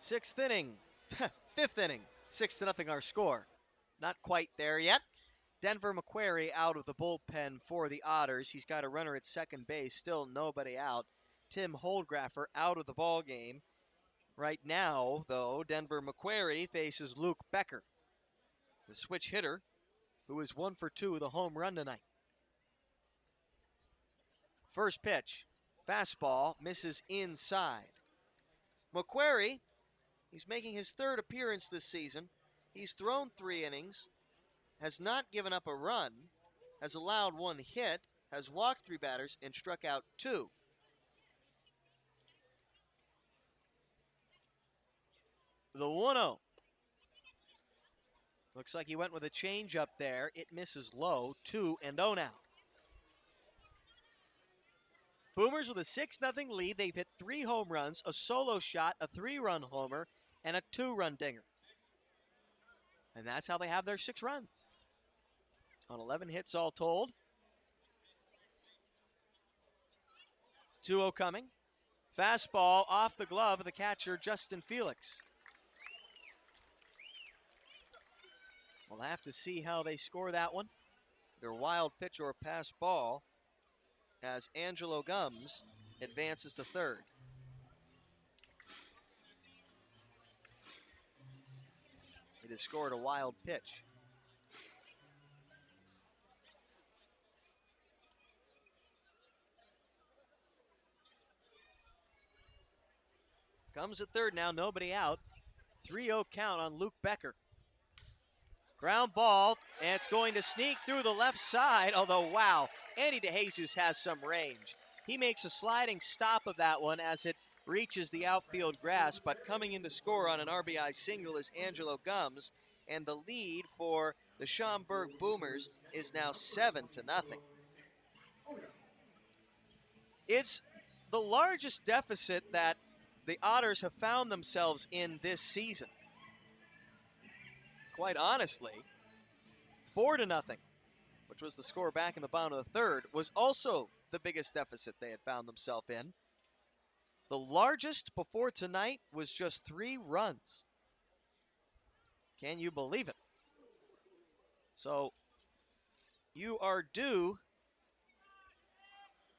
Sixth inning, fifth inning, 6-0 our score. Not quite there yet. Denver McQuarrie out of the bullpen for the Otters. He's got a runner at second base, still nobody out. Tim Holdgraffer out of the ball game. Right now, though, Denver McQuarrie faces Luke Becker, the switch hitter, who is 1 for 2 with a home run tonight. First pitch, fastball, misses inside. McQuarrie, he's making his third appearance this season. He's thrown 3 innings, has not given up a run, has allowed 1 hit, has walked 3 batters, and struck out 2. The 1-0. Looks like he went with a changeup there. It misses low, 2-0 now. Boomers with a 6-0 lead. They've hit 3 home runs, a solo shot, a 3-run homer, and a 2-run dinger. And that's how they have their 6 runs. On 11 hits all told. 2-0 coming. Fastball off the glove of the catcher, Justin Felix. We'll have to see how they score that one. Their wild pitch or pass ball as Angelo Gums advances to third. It has scored a wild pitch. Gums at third now, nobody out. 3-0 count on Luke Becker. Ground ball, and it's going to sneak through the left side, although, wow, Andy DeJesus has some range. He makes a sliding stop of that one as it reaches the outfield grass, but coming in to score on an RBI single is Angelo Gums, and the lead for the Schaumburg Boomers is now 7-0. It's the largest deficit that the Otters have found themselves in this season. Quite honestly, 4-0, which was the score back in the bottom of the third, was also the biggest deficit they had found themselves in. The largest before tonight was just 3 runs. Can you believe it? So you are due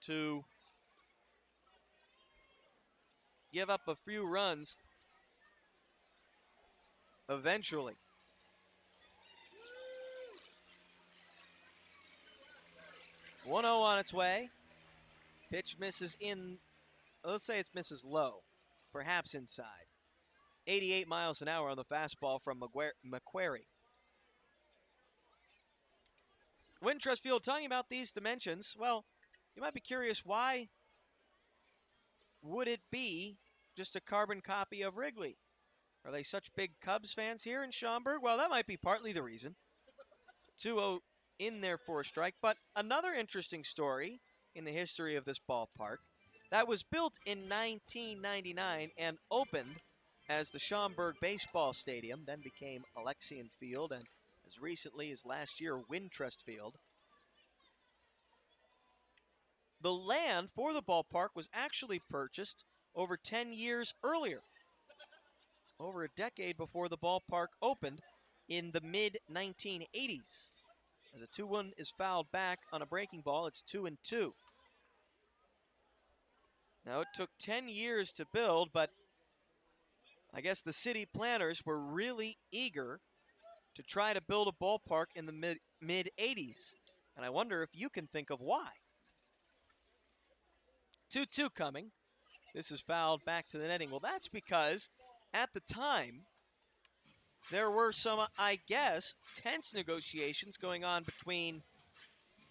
to give up a few runs eventually. One 0 on its way. Pitch misses in, let's say it misses low, perhaps inside. 88 miles an hour on the fastball from McQuarrie. Wintrust Field, talking about these dimensions, well, you might be curious, why would it be just a carbon copy of Wrigley? Are they such big Cubs fans here in Schaumburg? Well, that might be partly the reason. 2-0 in there for a strike, but another interesting story in the history of this ballpark that was built in 1999 and opened as the Schaumburg Baseball Stadium, then became Alexian Field, and as recently as last year, Wintrust Field. The land for the ballpark was actually purchased over 10 years earlier, over a decade before the ballpark opened in the mid-1980s. As a 2-1 is fouled back on a breaking ball, it's 2-2. Now, it took 10 years to build, but I guess the city planners were really eager to try to build a ballpark in the mid-80s. And I wonder if you can think of why. 2-2 coming. This is fouled back to the netting. Well, that's because at the time, there were some, I guess, tense negotiations going on between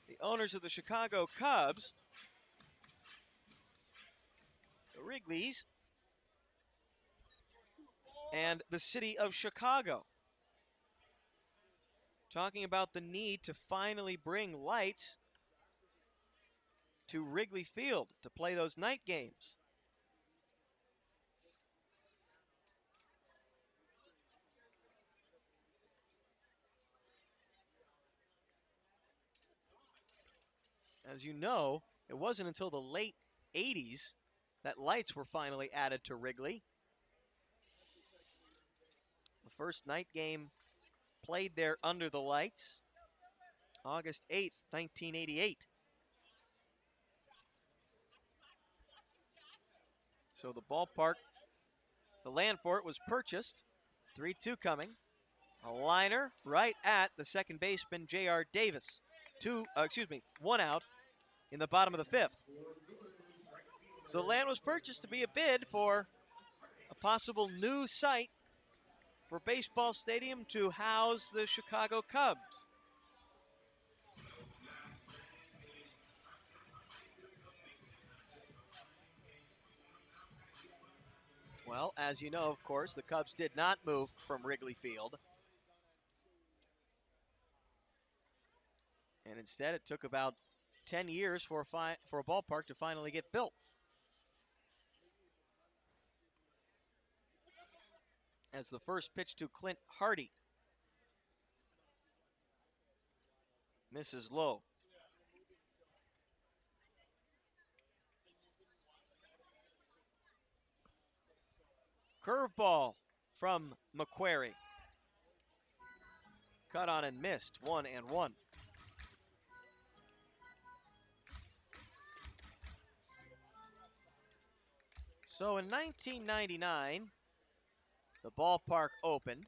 the owners of the Chicago Cubs, the Wrigleys, and the city of Chicago. Talking about the need to finally bring lights to Wrigley Field to play those night games. As you know, it wasn't until the late 80s that lights were finally added to Wrigley. The first night game played there under the lights, August 8th, 1988. So the ballpark, the land for it was purchased. 3-2 coming. A liner right at the second baseman, J.R. Davis. 1 out in the bottom of the fifth. So the land was purchased to be a bid for a possible new site for a baseball stadium to house the Chicago Cubs. Well, as you know, of course, the Cubs did not move from Wrigley Field. And instead, it took about 10 years for a ballpark to finally get built. As the first pitch to Clint Hardy misses low. Curveball from McQuarrie. Cut on and missed, 1-1. So in 1999, the ballpark opened.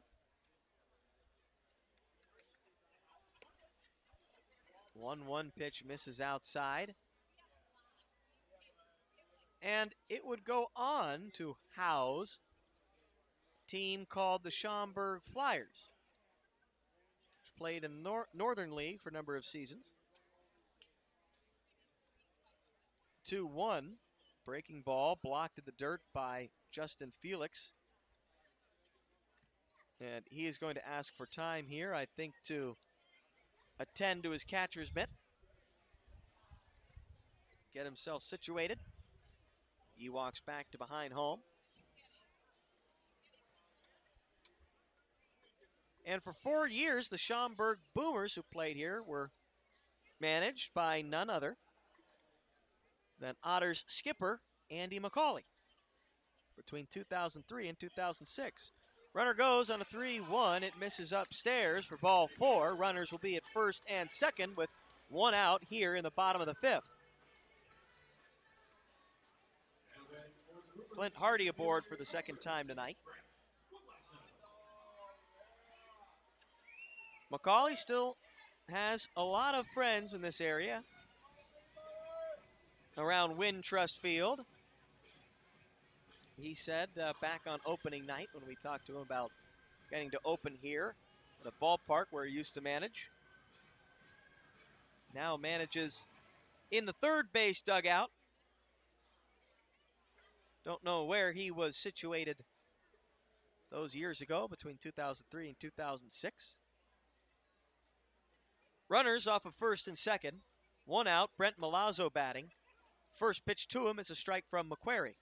1-1 pitch misses outside. And it would go on to house a team called the Schaumburg Flyers. played in Northern League for a number of seasons. 2-1. Breaking ball blocked in the dirt by Justin Felix. And he is going to ask for time here, I think, to attend to his catcher's mitt. Get himself situated. He walks back to behind home. And for 4 years, the Schaumburg Boomers who played here were managed by none other than Otters skipper Andy McCauley between 2003 and 2006. Runner goes on a 3-1. It misses upstairs for ball 4. Runners will be at first and second with 1 out here in the bottom of the 5th. Clint Hardy aboard for the second time tonight. McCauley still has a lot of friends in this area around Wintrust Field. He said back on opening night when we talked to him about getting to open here at a ballpark where he used to manage. Now manages in the third base dugout. Don't know where he was situated those years ago between 2003 and 2006. Runners off of first and second. 1 out, Brent Milazzo batting. First pitch to him is a strike from McQuarrie.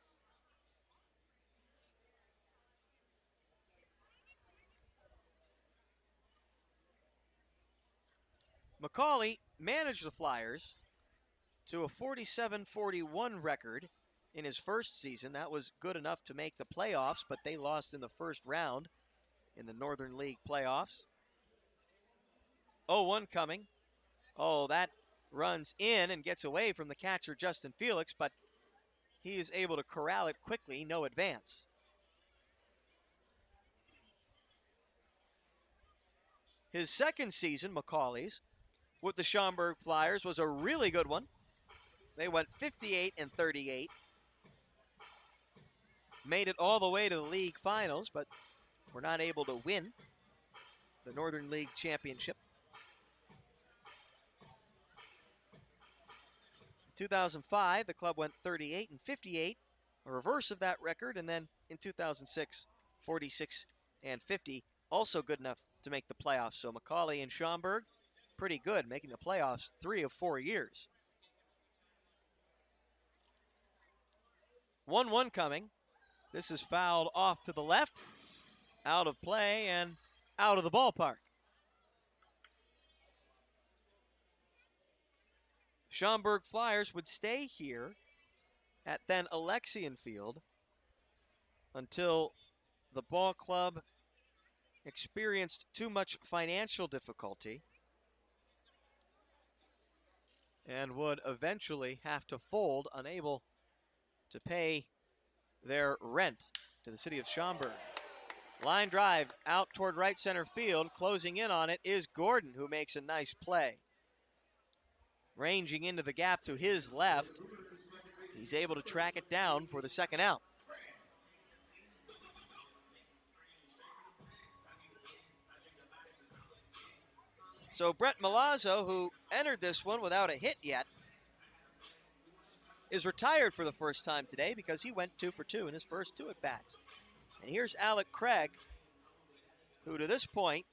McCauley managed the Flyers to a 47-41 record in his first season. That was good enough to make the playoffs, but they lost in the first round in the Northern League playoffs. 0-1 coming. Oh, that runs in and gets away from the catcher, Justin Felix, but he is able to corral it quickly, no advance. His second season, McCauley's, with the Schaumburg Flyers was a really good one. They went 58-38. Made it all the way to the league finals, but were not able to win the Northern League Championship. 2005, the club went 38-58, a reverse of that record, and then in 2006, 46-50, also good enough to make the playoffs. So McCauley and Schaumburg, pretty good, making the playoffs 3 of 4 years. 1-1 coming. This is fouled off to the left, out of play, and out of the ballpark. Schaumburg Flyers would stay here at then Alexian Field until the ball club experienced too much financial difficulty and would eventually have to fold, unable to pay their rent to the city of Schaumburg. Line drive out toward right center field. Closing in on it is Gordon, who makes a nice play. Ranging into the gap to his left. He's able to track it down for the second out. So Brett Milazzo, who entered this one without a hit yet, is retired for the first time today because he went 2 for 2 in his first 2 at-bats. And here's Alec Craig, who to this point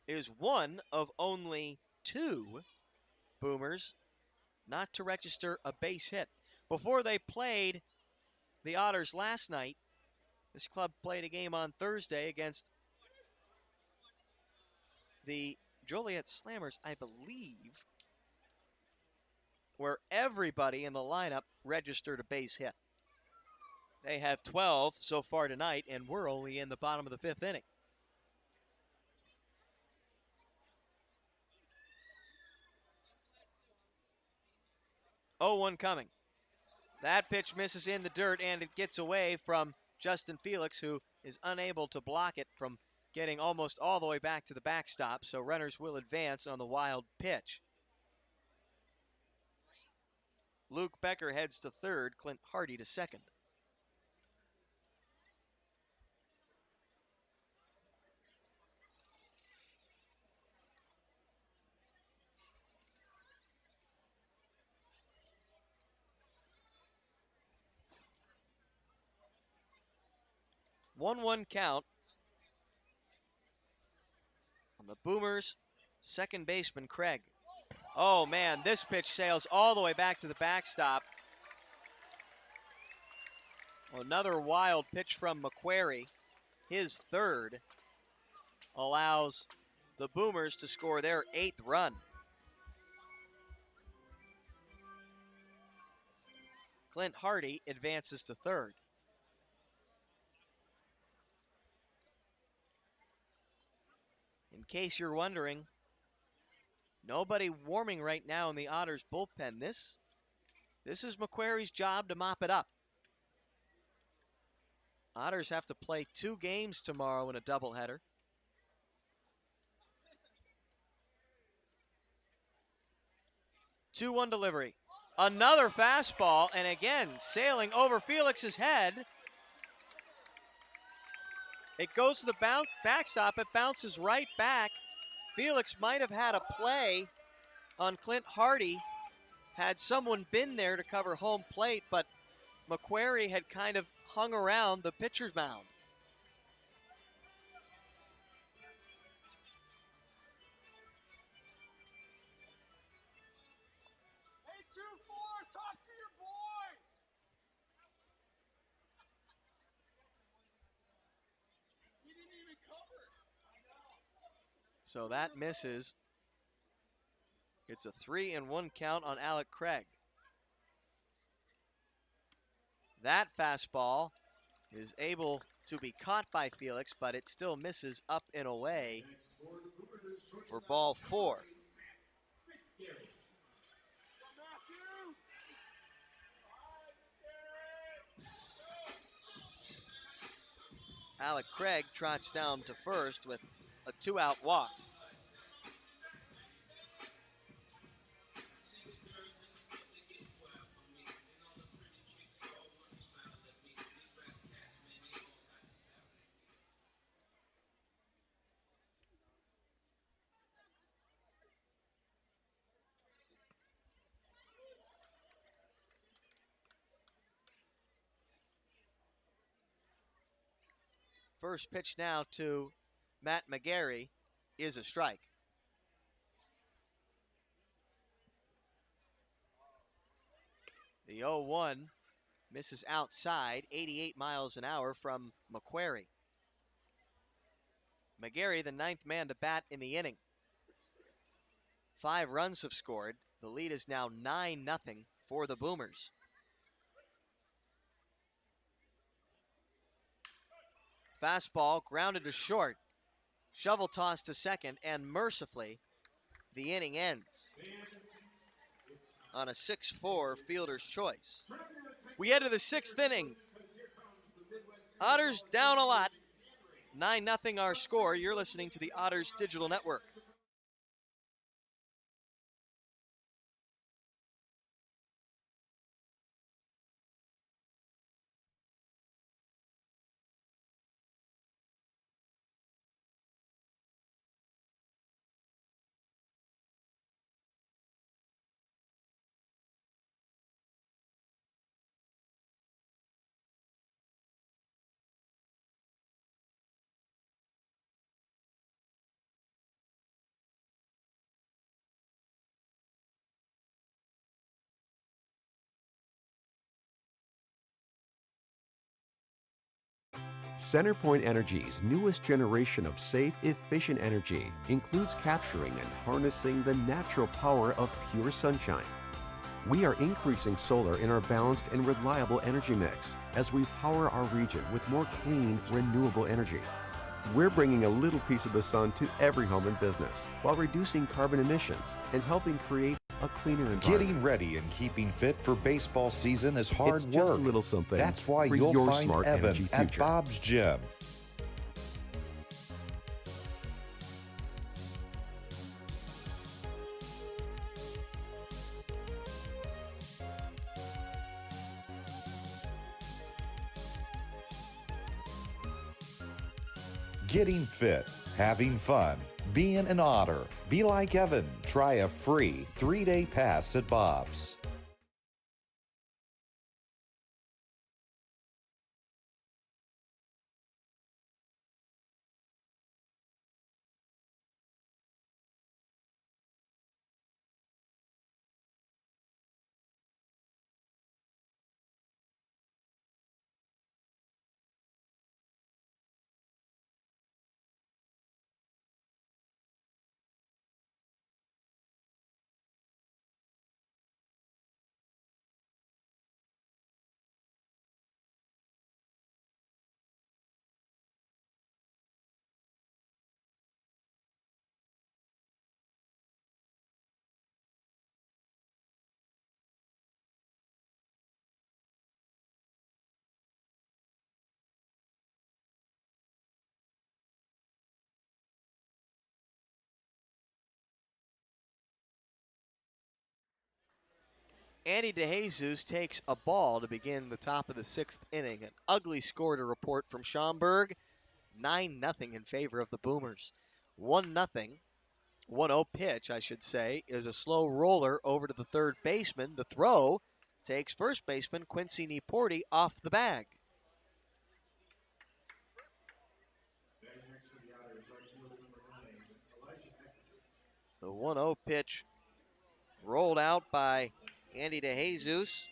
is one of only 2 Boomers not to register a base hit. Before they played the Otters last night, this club played a game on Thursday against the Joliet Slammers, I believe, where everybody in the lineup registered a base hit. They have 12 so far tonight, and we're only in the bottom of the 5th inning. Oh, 1 coming. That pitch misses in the dirt, and it gets away from Justin Felix, who is unable to block it from getting almost all the way back to the backstop, so runners will advance on the wild pitch. Luke Becker heads to third, Clint Hardy to second. 1-1 count on the Boomers' second baseman, Craig. Oh, man, this pitch sails all the way back to the backstop. Another wild pitch from McQuarrie. His third allows the Boomers to score their 8th run. Clint Hardy advances to third. In case you're wondering, nobody warming right now in the Otters bullpen. This is McQuarrie's job to mop it up. Otters have to play 2 games tomorrow in a doubleheader. Two-one delivery. Another fastball, and again, sailing over Felix's head. It goes to the backstop. It bounces right back. Felix might have had a play on Clint Hardy had someone been there to cover home plate, but McQuarrie had kind of hung around the pitcher's mound. Hey, 2-4, talk to your boy. He didn't even cover. So that misses. It's a 3-1 count on Alec Craig. That fastball is able to be caught by Felix, but it still misses up and away for ball 4. Alec Craig trots down to first with a 2-out walk. First pitch now to Matt McGarry is a strike. The 0-1 misses outside, 88 miles an hour from McQuarrie. McGarry, the 9th man to bat in the inning. 5 runs have scored. The lead is now 9-0 for the Boomers. Fastball grounded to short. Shovel toss to second, and mercifully, the inning ends on a 6-4 fielder's choice. We head to the 6th inning. Otters down a lot. 9-0 our score. You're listening to the Otters Digital Network. CenterPoint Energy's newest generation of safe, efficient energy includes capturing and harnessing the natural power of pure sunshine. We are increasing solar in our balanced and reliable energy mix as we power our region with more clean, renewable energy. We're bringing a little piece of the sun to every home and business while reducing carbon emissions and helping create a cleaner environment. Getting ready and keeping fit for baseball season is hard It's work. just a little something. That's why for you'll your find smart Evan energy at future. Bob's Gym. Getting fit, having fun, being an Otter. Be like Evan. Try a free 3-day pass at Bob's. Andy DeJesus takes a ball to begin the top of the 6th inning. An ugly score to report from Schaumburg. 9-0 in favor of the Boomers. 1-0. 1-0 pitch, I should say, is a slow roller over to the third baseman. The throw takes first baseman Quincy Niporti off the bag. The 1-0 pitch rolled out by Andy DeJesus.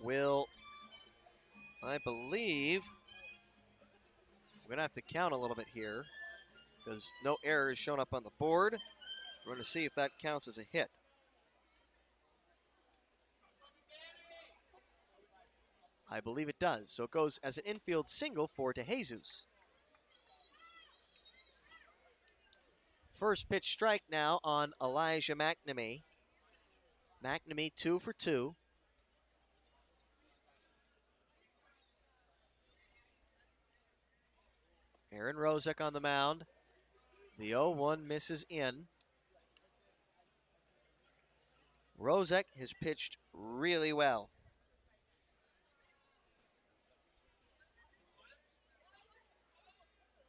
Will, I believe, we're going to have to count a little bit here because no error is shown up on the board. We're going to see if that counts as a hit. I believe it does. So it goes as an infield single for DeJesus. First pitch strike now on Elijah McNamee. McNamee 2 for 2. Aaron Rozek on the mound. The 0-1 misses in. Rozek has pitched really well.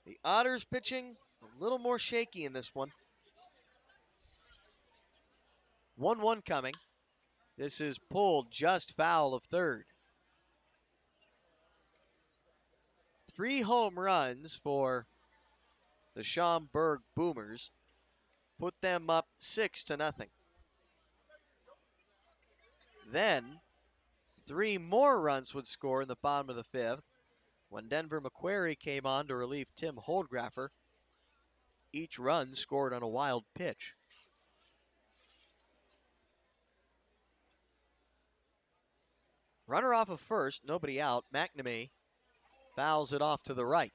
The Otters pitching a little more shaky in this one. 1-1 coming. This is pulled just foul of third. 3 home runs for the Schaumburg Boomers put them up 6-0. Then 3 more runs would score in the bottom of the 5th when Denver McQuarrie came on to relieve Tim Holdgraffer. Each run scored on a wild pitch. Runner off of first, nobody out. McNamee fouls it off to the right.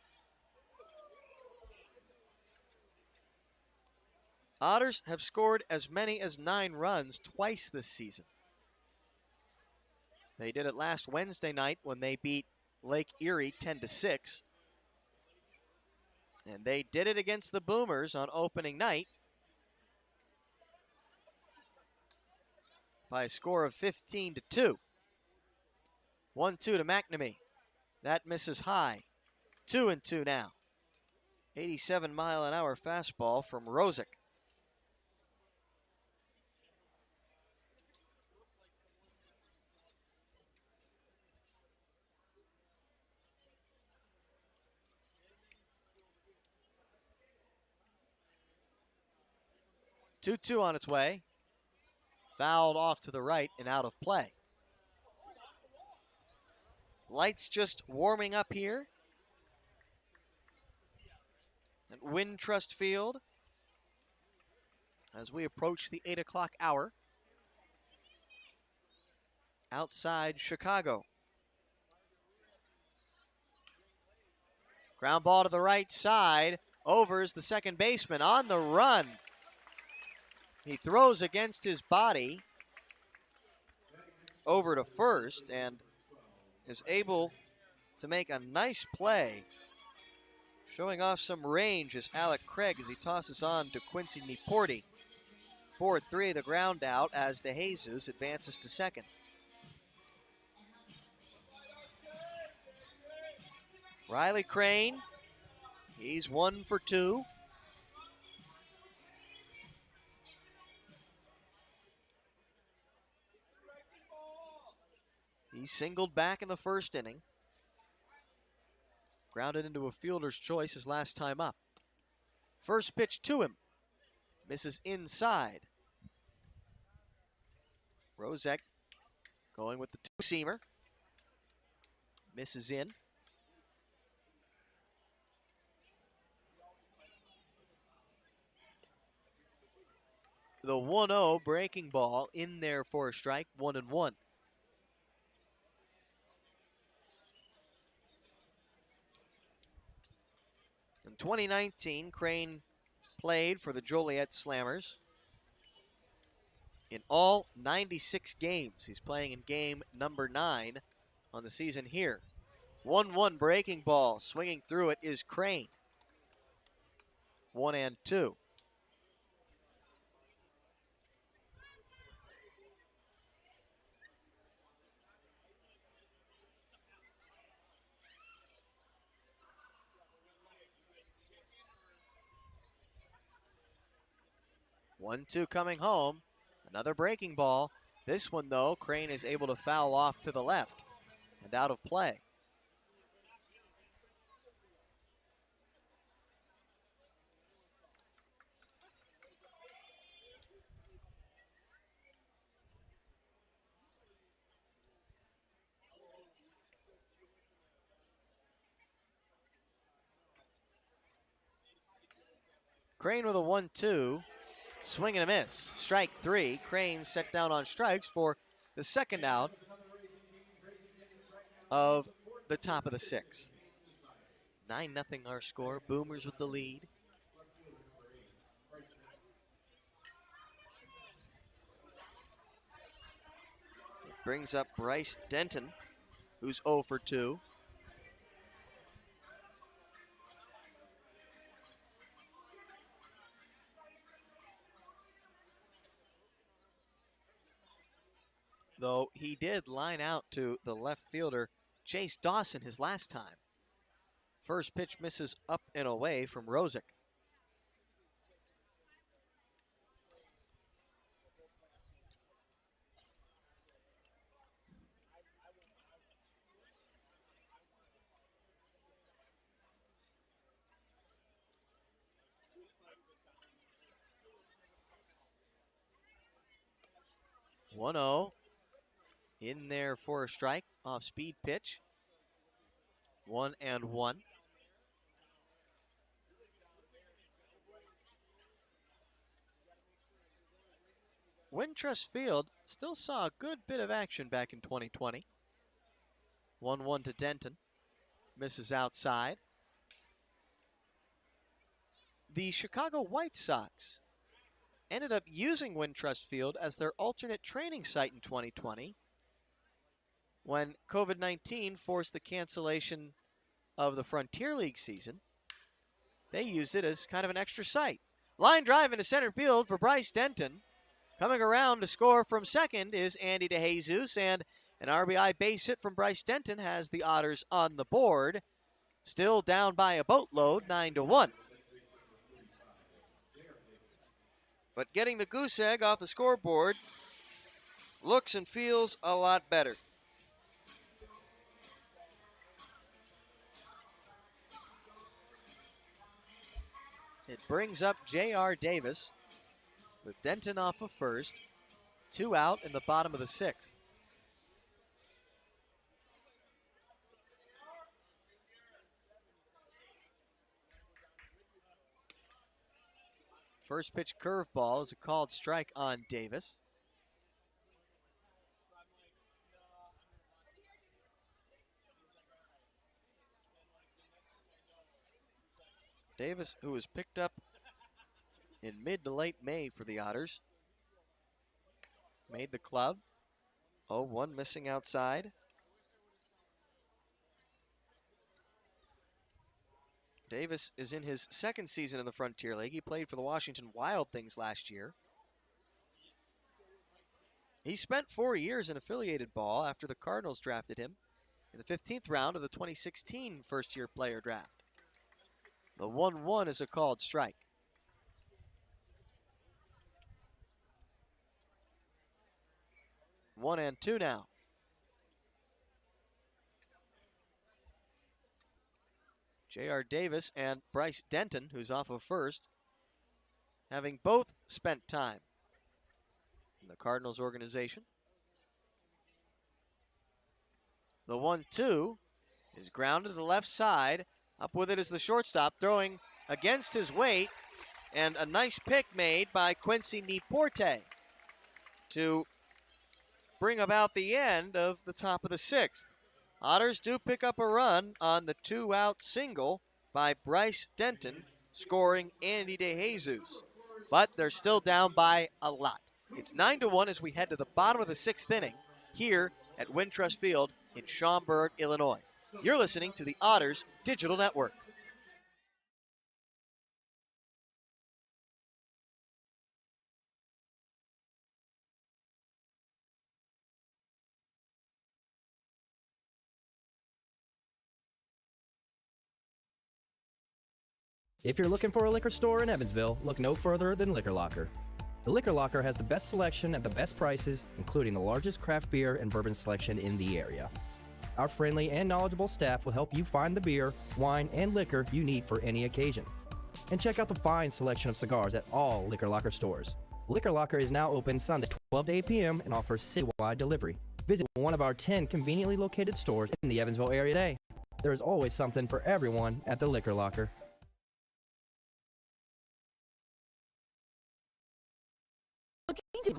Otters have scored as many as 9 runs twice this season. They did it last Wednesday night when they beat Lake Erie 10-6. And they did it against the Boomers on opening night by a score of 15-2. 1-2 to McNamee. That misses high. 2-2 now. 87-mile-an-hour fastball from Rozek. Two on its way. Fouled off to the right and out of play. Lights just warming up here at Wintrust Field as we approach the 8 o'clock hour outside Chicago. Ground ball to the right side. Over is the second baseman on the run. He throws against his body over to first and is able to make a nice play. Showing off some range is Alec Craig as he tosses on to Quincy Niporti. 4-3 the ground out as DeJesus advances to second. Riley Crane, he's 1 for 2. He singled back in the first inning. Grounded into a fielder's choice his last time up. First pitch to him. Misses inside. Rozek going with the two-seamer. Misses in. The 1-0 breaking ball in there for a strike, 1-1. In 2019, Crane played for the Joliet Slammers in all 96 games. He's playing in game number 9 on the season here. 1-1 breaking ball. Swinging through it is Crane. 1-2. One, two coming home. Another breaking ball. This one, though, Crane is able to foul off to the left and out of play. Crane with a 1-2. Swing and a miss. Strike 3. Crane set down on strikes for the second out of the top of the 6th. 9-0 our score. Boomers with the lead. It brings up Bryce Denton, who's 0 for 2. Though he did line out to the left fielder, Chase Dawson, his last time. First pitch misses up and away from Rosick. One-0. In there for a strike, off speed pitch. 1-1. Wintrust Field still saw a good bit of action back in 2020. 1-1 to Denton. Misses outside. The Chicago White Sox ended up using Wintrust Field as their alternate training site in 2020 when COVID-19 forced the cancellation of the Frontier League season. They used it as kind of an extra site. Line drive into center field for Bryce Denton. Coming around to score from second is Andy DeJesus, and an RBI base hit from Bryce Denton has the Otters on the board. Still down by a boatload, 9-1. But getting the goose egg off the scoreboard looks and feels a lot better. It brings up J.R. Davis with Denton off of first. 2 out in the bottom of the 6th. First pitch curveball is a called strike on Davis. Davis, who was picked up in mid to late May for the Otters, made the club. 0-1 missing outside. Davis is in his second season in the Frontier League. He played for the Washington Wild Things last year. He spent 4 years in affiliated ball after the Cardinals drafted him in the 15th round of the 2016 first-year player draft. The 1-1 is a called strike. One and two now. J.R. Davis and Bryce Denton, who's off of first, having both spent time in the Cardinals organization. The 1-2 is grounded to the left side. Up with it is the shortstop, throwing against his weight, and a nice pick made by Quincy Nieporte to bring about the end of the top of the 6th. Otters do pick up a run on the 2-out single by Bryce Denton, scoring Andy DeJesus. But they're still down by a lot. It's 9-1 as we head to the bottom of the 6th inning here at Wintrust Field in Schaumburg, Illinois. You're listening to the Otters Digital Network. If you're looking for a liquor store in Evansville, look no further than Liquor Locker. The Liquor Locker has the best selection at the best prices, including the largest craft beer and bourbon selection in the area. Our friendly and knowledgeable staff will help you find the beer, wine, and liquor you need for any occasion. And check out the fine selection of cigars at all Liquor Locker stores. Liquor Locker is now open Sunday 12 to 8 p.m. and offers citywide delivery. Visit one of our 10 conveniently located stores in the Evansville area today. There is always something for everyone at the Liquor Locker.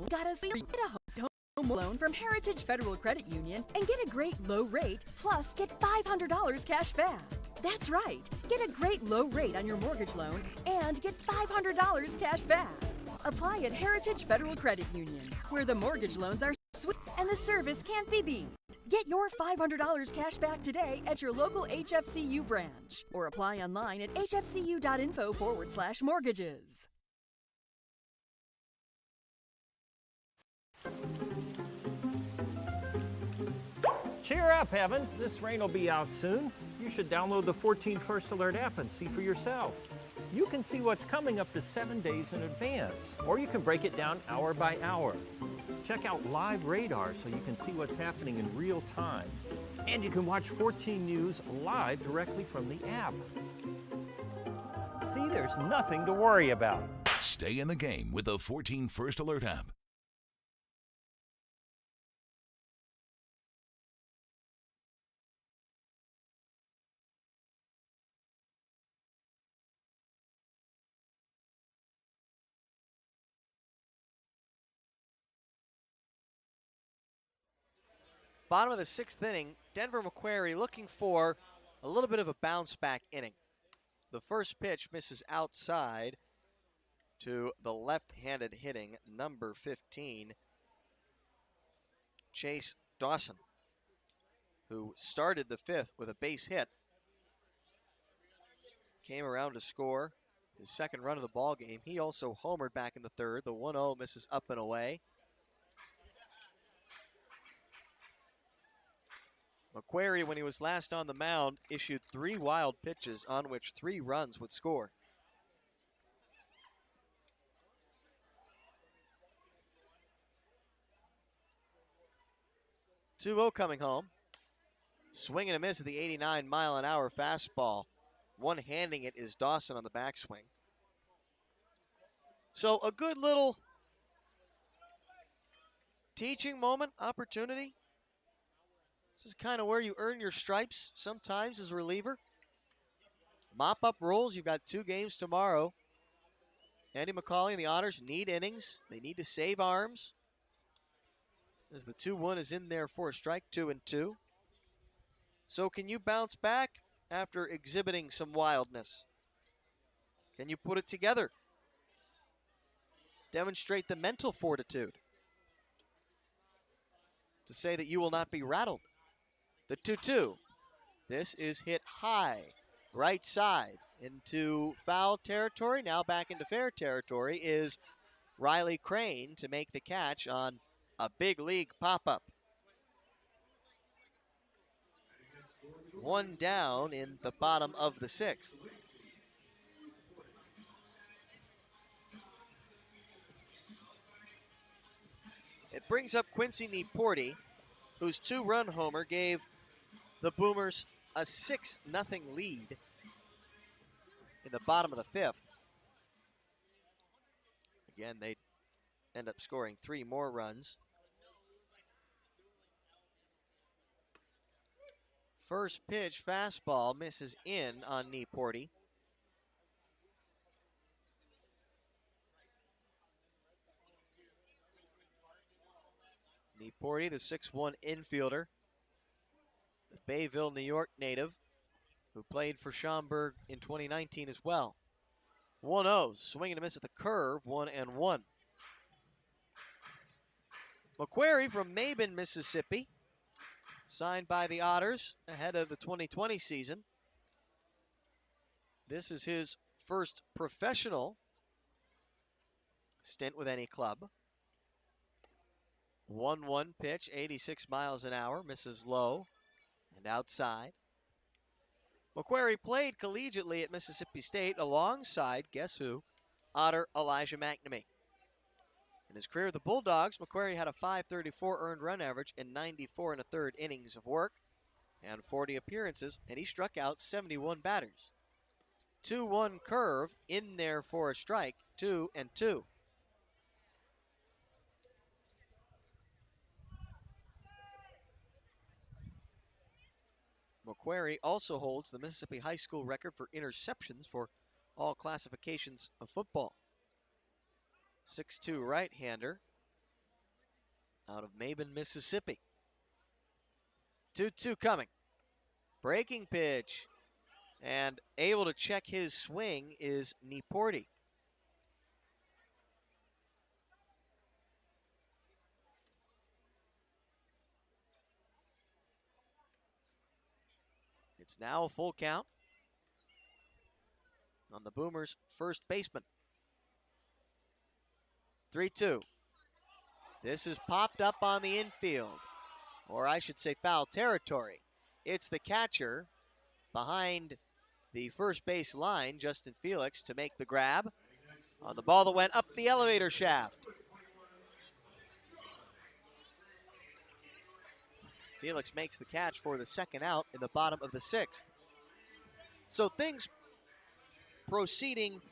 Got us get a home loan from Heritage Federal Credit Union and get a great low rate, plus get $500 cash back. That's right. Get a great low rate on your mortgage loan and get $500 cash back. Apply at Heritage Federal Credit Union, where the mortgage loans are sweet and the service can't be beat. Get your $500 cash back today at your local HFCU branch or apply online at hfcu.info/mortgages. Cheer up, Evan. This rain will be out soon. You should download the 14 First Alert app and see for yourself. You can see what's coming up to 7 days in advance, or you can break it down hour by hour. Check out live radar so you can see what's happening in real time. And you can watch 14 News live directly from the app. See, there's nothing to worry about. Stay in the game with the 14 First Alert app. Bottom of the 6th inning, Denver Macquarie looking for a little bit of a bounce back inning. The first pitch misses outside to the left-handed hitting number 15, Chase Dawson, who started the 5th with a base hit. Came around to score his second run of the ball game. He also homered back in the 3rd. The 1-0 misses up and away. Macquarie, when he was last on the mound, issued 3 wild pitches on which 3 runs would score. Two-0 coming home. Swing and a miss at the 89-mile-an-hour fastball. One-handing it is Dawson on the backswing. So a good little teaching moment, opportunity. This is kind of where you earn your stripes sometimes as a reliever. Mop-up roles. You've got 2 games tomorrow. Andy McCauley and the Otters need innings. They need to save arms. As the 2-1 is in there for a strike, 2-2. So can you bounce back after exhibiting some wildness? Can you put it together? Demonstrate the mental fortitude to say that you will not be rattled. The 2-2. This is hit high, right side, into foul territory. Now back into fair territory is Riley Crane to make the catch on a big league pop-up. 1 down in the bottom of the 6th. It brings up Quincy Neporti, whose 2-run homer gave the Boomers a 6-0 lead in the bottom of the 5th. Again, they end up scoring 3 more runs. First pitch fastball misses in on Neporti. Neporti, the 6'1" infielder, the Bayville, New York native, who played for Schaumburg in 2019 as well. 1-0, swing and a miss at the curve, 1-1. Macquarie from Mabin, Mississippi, signed by the Otters ahead of the 2020 season. This is his first professional stint with any club. 1-1 pitch, 86 miles an hour, misses low and outside. Macquarie played collegiately at Mississippi State alongside, guess who, Otter Elijah McNamee. In his career with the Bulldogs, Macquarie had a .534 earned run average in 94 1/3 innings of work and 40 appearances, and he struck out 71 batters. 2-1 curve in there for a strike, 2-2. Macquarie also holds the Mississippi High School record for interceptions for all classifications of football. 6'2" right-hander out of Maben, Mississippi. 2-2 coming. Breaking pitch. And able to check his swing is Niporti. It's now a full count on the Boomers' first baseman. 3-2. This is popped up on the infield, or I should say foul territory. It's the catcher behind the first base line, Justin Felix, to make the grab on the ball that went up the elevator shaft. Felix makes the catch for the second out in the bottom of the sixth. So things proceeding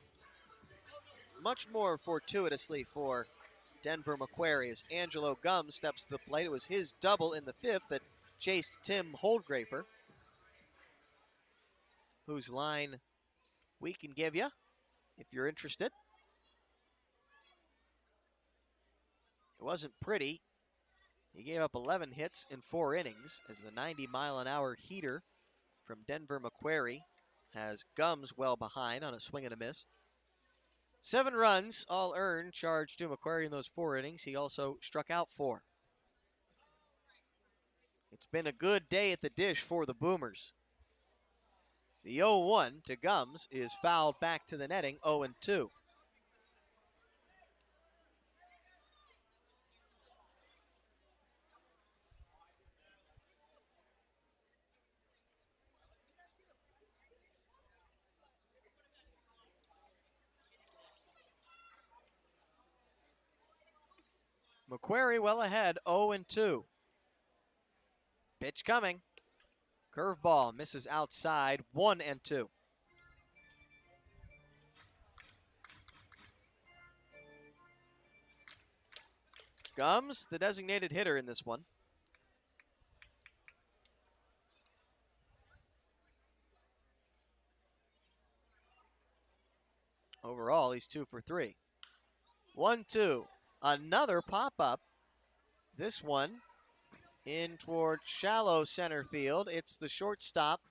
much more fortuitously for Denver Macquarie as Angelo Gums steps to the plate. It was his double in the fifth that chased Tim Holdgrafer, whose line we can give you if you're interested. It wasn't pretty. He gave up 11 hits in 4 innings as the 90-mile-an-hour heater from Denver Macquarie has Gums well behind on a swing and a miss. 7 runs, all earned, charged to Macquarie in those 4 innings. He also struck out 4. It's been a good day at the dish for the Boomers. The 0-1 to Gums is fouled back to the netting, 0-2. Macquarie well ahead, 0-2. Pitch coming. Curveball misses outside, 1-2. Gums, the designated hitter in this one. Overall, he's 2 for 3. 1-2. Another pop-up. This one in toward shallow center field. It's the shortstop,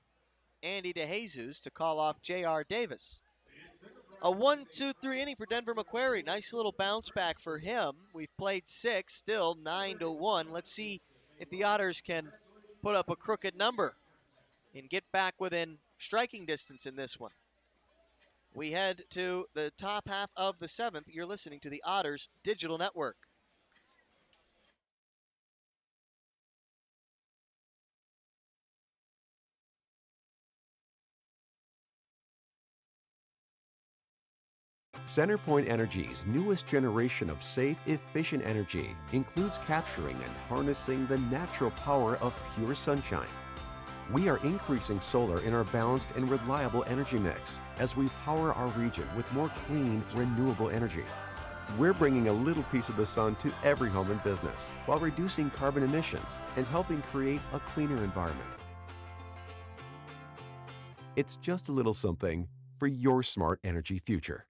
Andy DeJesus, to call off J.R. Davis. A 1-2-3 inning for Denver Macquarie. Nice little bounce back for him. We've played 6, still 9-1. Let's see if the Otters can put up a crooked number and get back within striking distance in this one. We head to the top half of the 7th. You're listening to the Otters Digital Network. CenterPoint Energy's newest generation of safe, efficient energy includes capturing and harnessing the natural power of pure sunshine. We are increasing solar in our balanced and reliable energy mix as we power our region with more clean, renewable energy. We're bringing a little piece of the sun to every home and business while reducing carbon emissions and helping create a cleaner environment. It's just a little something for your smart energy future.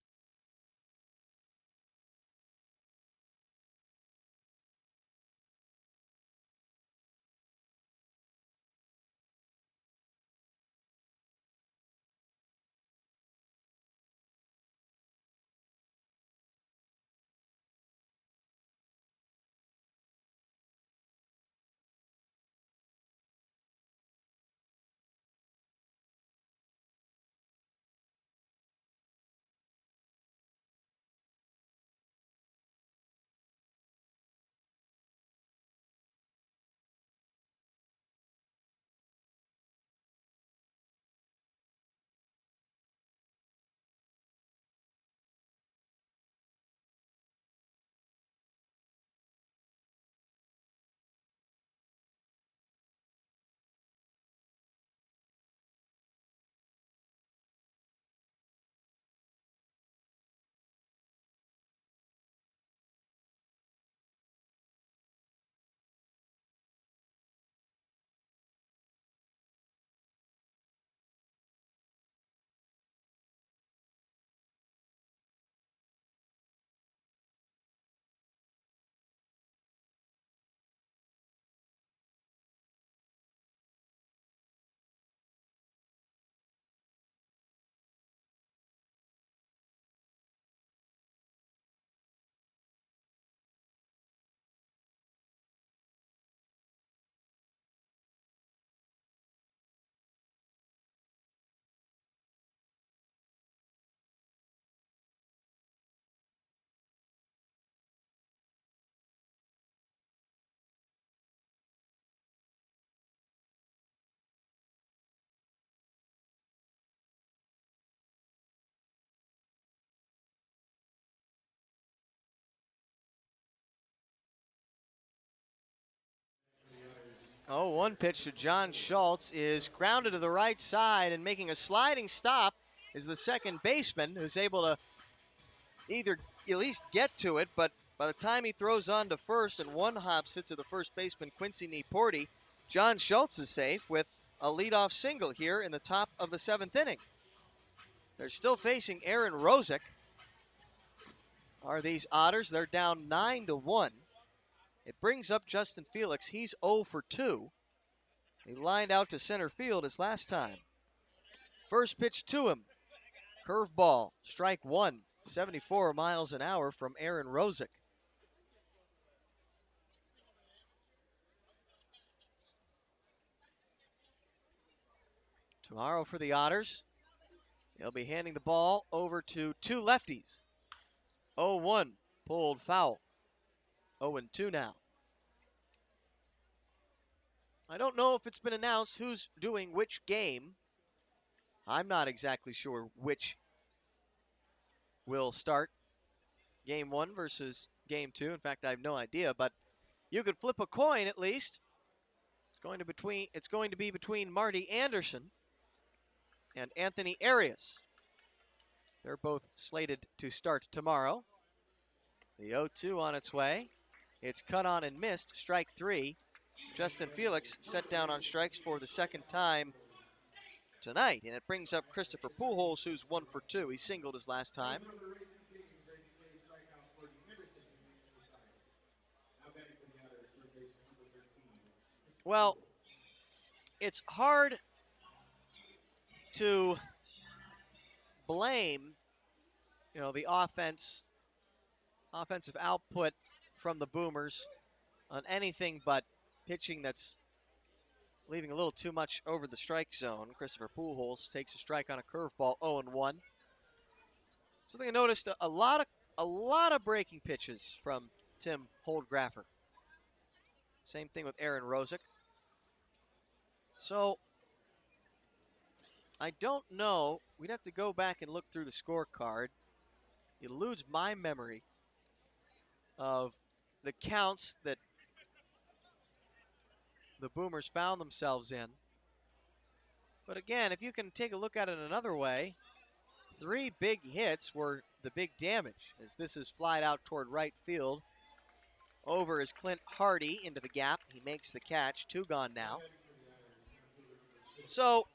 One pitch to John Schultz is grounded to the right side, and making a sliding stop is the second baseman, who's able to either at least get to it, but by the time he throws on to first and one hops it to the first baseman, Quincy Neporti, John Schultz is safe with a leadoff single here in the top of the 7th inning. They're still facing Aaron Rosick. Are these Otters? They're down 9-1. It brings up Justin Felix. He's 0 for 2. He lined out to center field as last time. First pitch to him. Curveball, strike one. 74 miles an hour from Aaron Rosick. Tomorrow for the Otters, they'll be handing the ball over to two lefties. 0-1, pulled foul. 0-2 now. I don't know if it's been announced who's doing which game. I'm not exactly sure which will start game 1 versus game 2. In fact, I have no idea, but you could flip a coin at least. It's going to be between Marty Anderson and Anthony Arias. They're both slated to start tomorrow. The 0-2 on its way. It's cut on and missed, strike 3. Justin Felix set down on strikes for the second time tonight, and it brings up Christopher Pujols, who's 1 for 2. He singled his last time. Well, it's hard to blame, the offensive output from the Boomers on anything but pitching that's leaving a little too much over the strike zone. Christopher Pujols takes a strike on a curveball, 0-1. Something I noticed, a lot of breaking pitches from Tim Holdgraffer. Same thing with Aaron Rosick. So, I don't know. We'd have to go back and look through the scorecard. It eludes my memory of the counts that the Boomers found themselves in. But again, if you can take a look at it another way, 3 big hits were the big damage, as this is flied out toward right field. Over is Clint Hardy into the gap. He makes the catch. 2 gone now. So,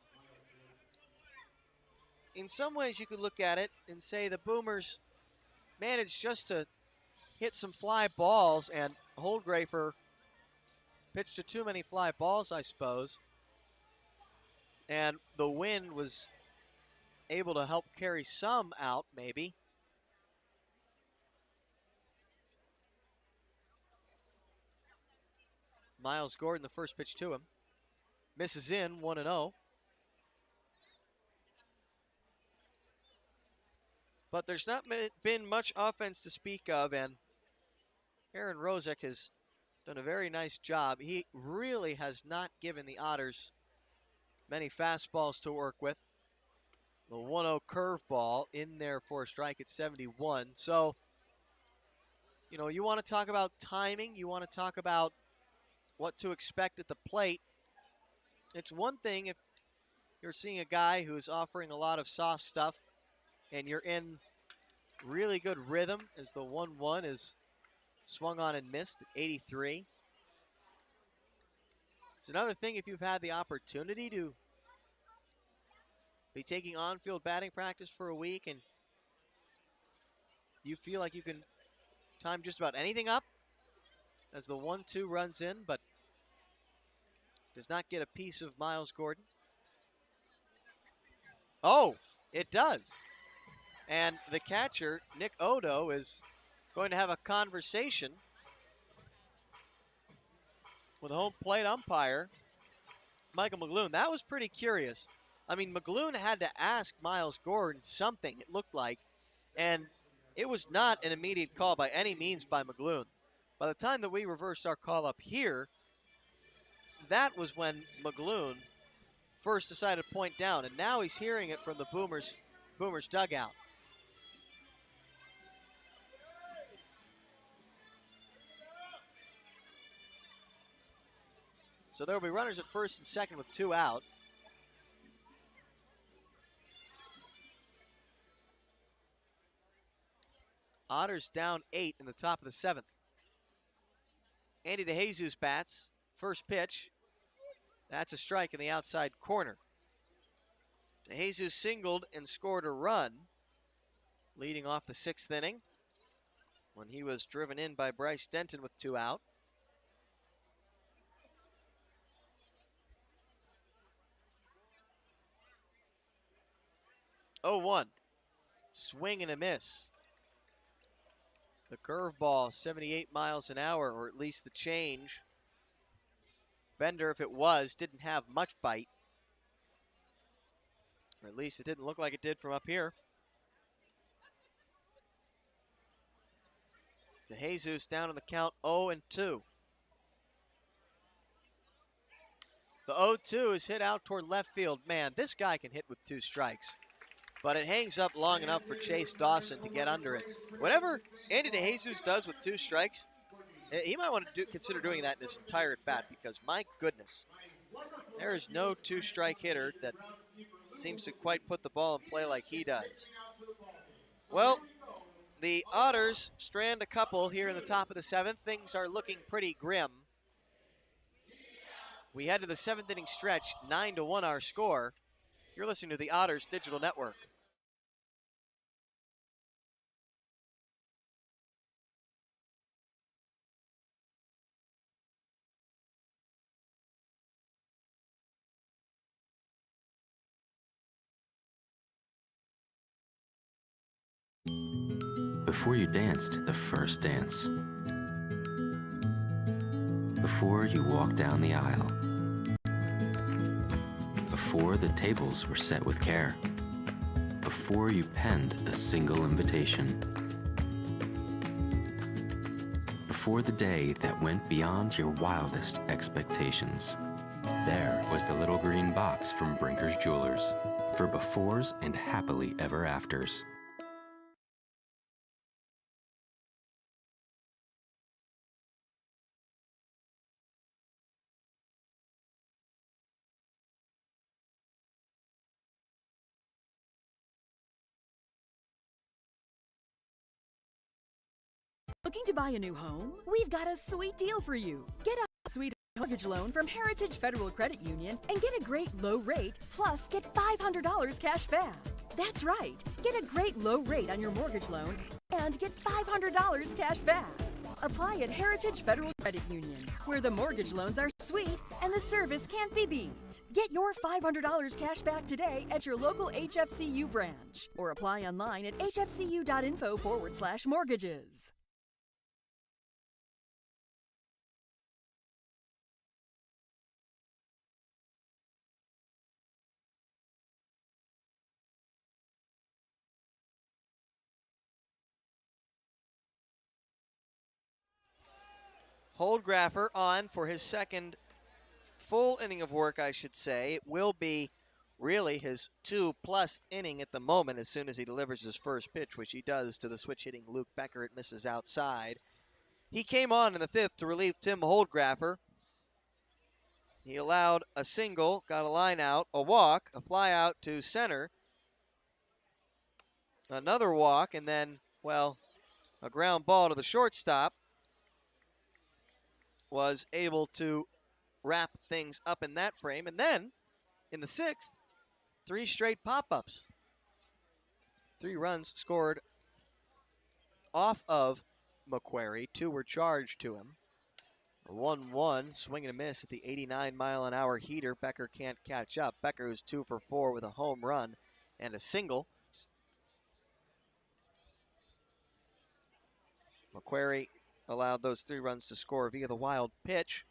in some ways you could look at it and say the Boomers managed just to hit some fly balls, and Holdgraffer pitched to too many fly balls, I suppose. And the wind was able to help carry some out, maybe. Miles Gordon, the first pitch to him. Misses in, 1-0. But there's not been much offense to speak of, and Aaron Rosick has done a very nice job. He really has not given the Otters many fastballs to work with. The 1-0 curveball in there for a strike at 71. So, you want to talk about timing. You want to talk about what to expect at the plate. It's one thing if you're seeing a guy who's offering a lot of soft stuff and you're in really good rhythm as the 1-1 is swung on and missed at 83. It's another thing if you've had the opportunity to be taking on-field batting practice for a week and you feel like you can time just about anything up as the 1-2 runs in, but does not get a piece of Miles Gordon. Oh, it does. And the catcher, Nick Odo, is going to have a conversation with the home plate umpire, Michael McGloon. That was pretty curious. I mean, McGloon had to ask Miles Gordon something, it looked like, and it was not an immediate call by any means by McGloon. By the time that we reversed our call up here, that was when McGloon first decided to point down, and now he's hearing it from the Boomers dugout. So there will be runners at first and second with 2 out. Otters down 8 in the top of the 7th. Andy DeJesus bats. First pitch. That's a strike in the outside corner. DeJesus singled and scored a run, leading off the 6th inning when he was driven in by Bryce Denton with 2 out. Oh, 1. Swing and a miss. The curveball, 78 miles an hour, or at least the change. Bender, if it was, didn't have much bite. Or at least it didn't look like it did from up here. DeJesus down on the count 0-2. The 0-2 is hit out toward left field. Man, this guy can hit with 2 strikes. But it hangs up long enough for Chase Dawson to get under it. Whatever Andy DeJesus does with 2 strikes, he might want to consider doing that in his entire at-bat, because my goodness, there is no 2-strike hitter that seems to quite put the ball in play like he does. Well, the Otters strand a couple here in the top of the 7th. Things are looking pretty grim. We head to the 7th inning stretch, 9-1 our score. You're listening to the Otters Digital Network. Before you danced the first dance. Before you walked down the aisle. Before the tables were set with care. Before you penned a single invitation. Before the day that went beyond your wildest expectations. There was the little green box from Brinker's Jewelers for befores and happily ever afters. Looking to buy a new home? We've got a sweet deal for you. Get a sweet mortgage loan from Heritage Federal Credit Union and get a great low rate, plus get $500 cash back. That's right. Get a great low rate on your mortgage loan and get $500 cash back. Apply at Heritage Federal Credit Union, where the mortgage loans are sweet and the service can't be beat. Get your $500 cash back today at your local HFCU branch, or apply online at hfcu.info/mortgages. Holdgraffer on for his second full inning of work, I should say. It will be really his 2+ inning at the moment as soon as he delivers his first pitch, which he does to the switch-hitting Luke Becker. It misses outside. He came on in the 5th to relieve Tim Holdgraffer. He allowed a single, got a line out, a walk, a fly out to center, another walk, and then, well, a ground ball to the shortstop. Was able to wrap things up in that frame. And then, in the 6th, 3 straight pop-ups. 3 runs scored off of McQuarrie. 2 were charged to him. A 1-1, swing and a miss at the 89-mile-an-hour heater. Becker can't catch up. Becker is 2 for 4 with a home run and a single. McQuarrie allowed those 3 runs to score via the wild pitch,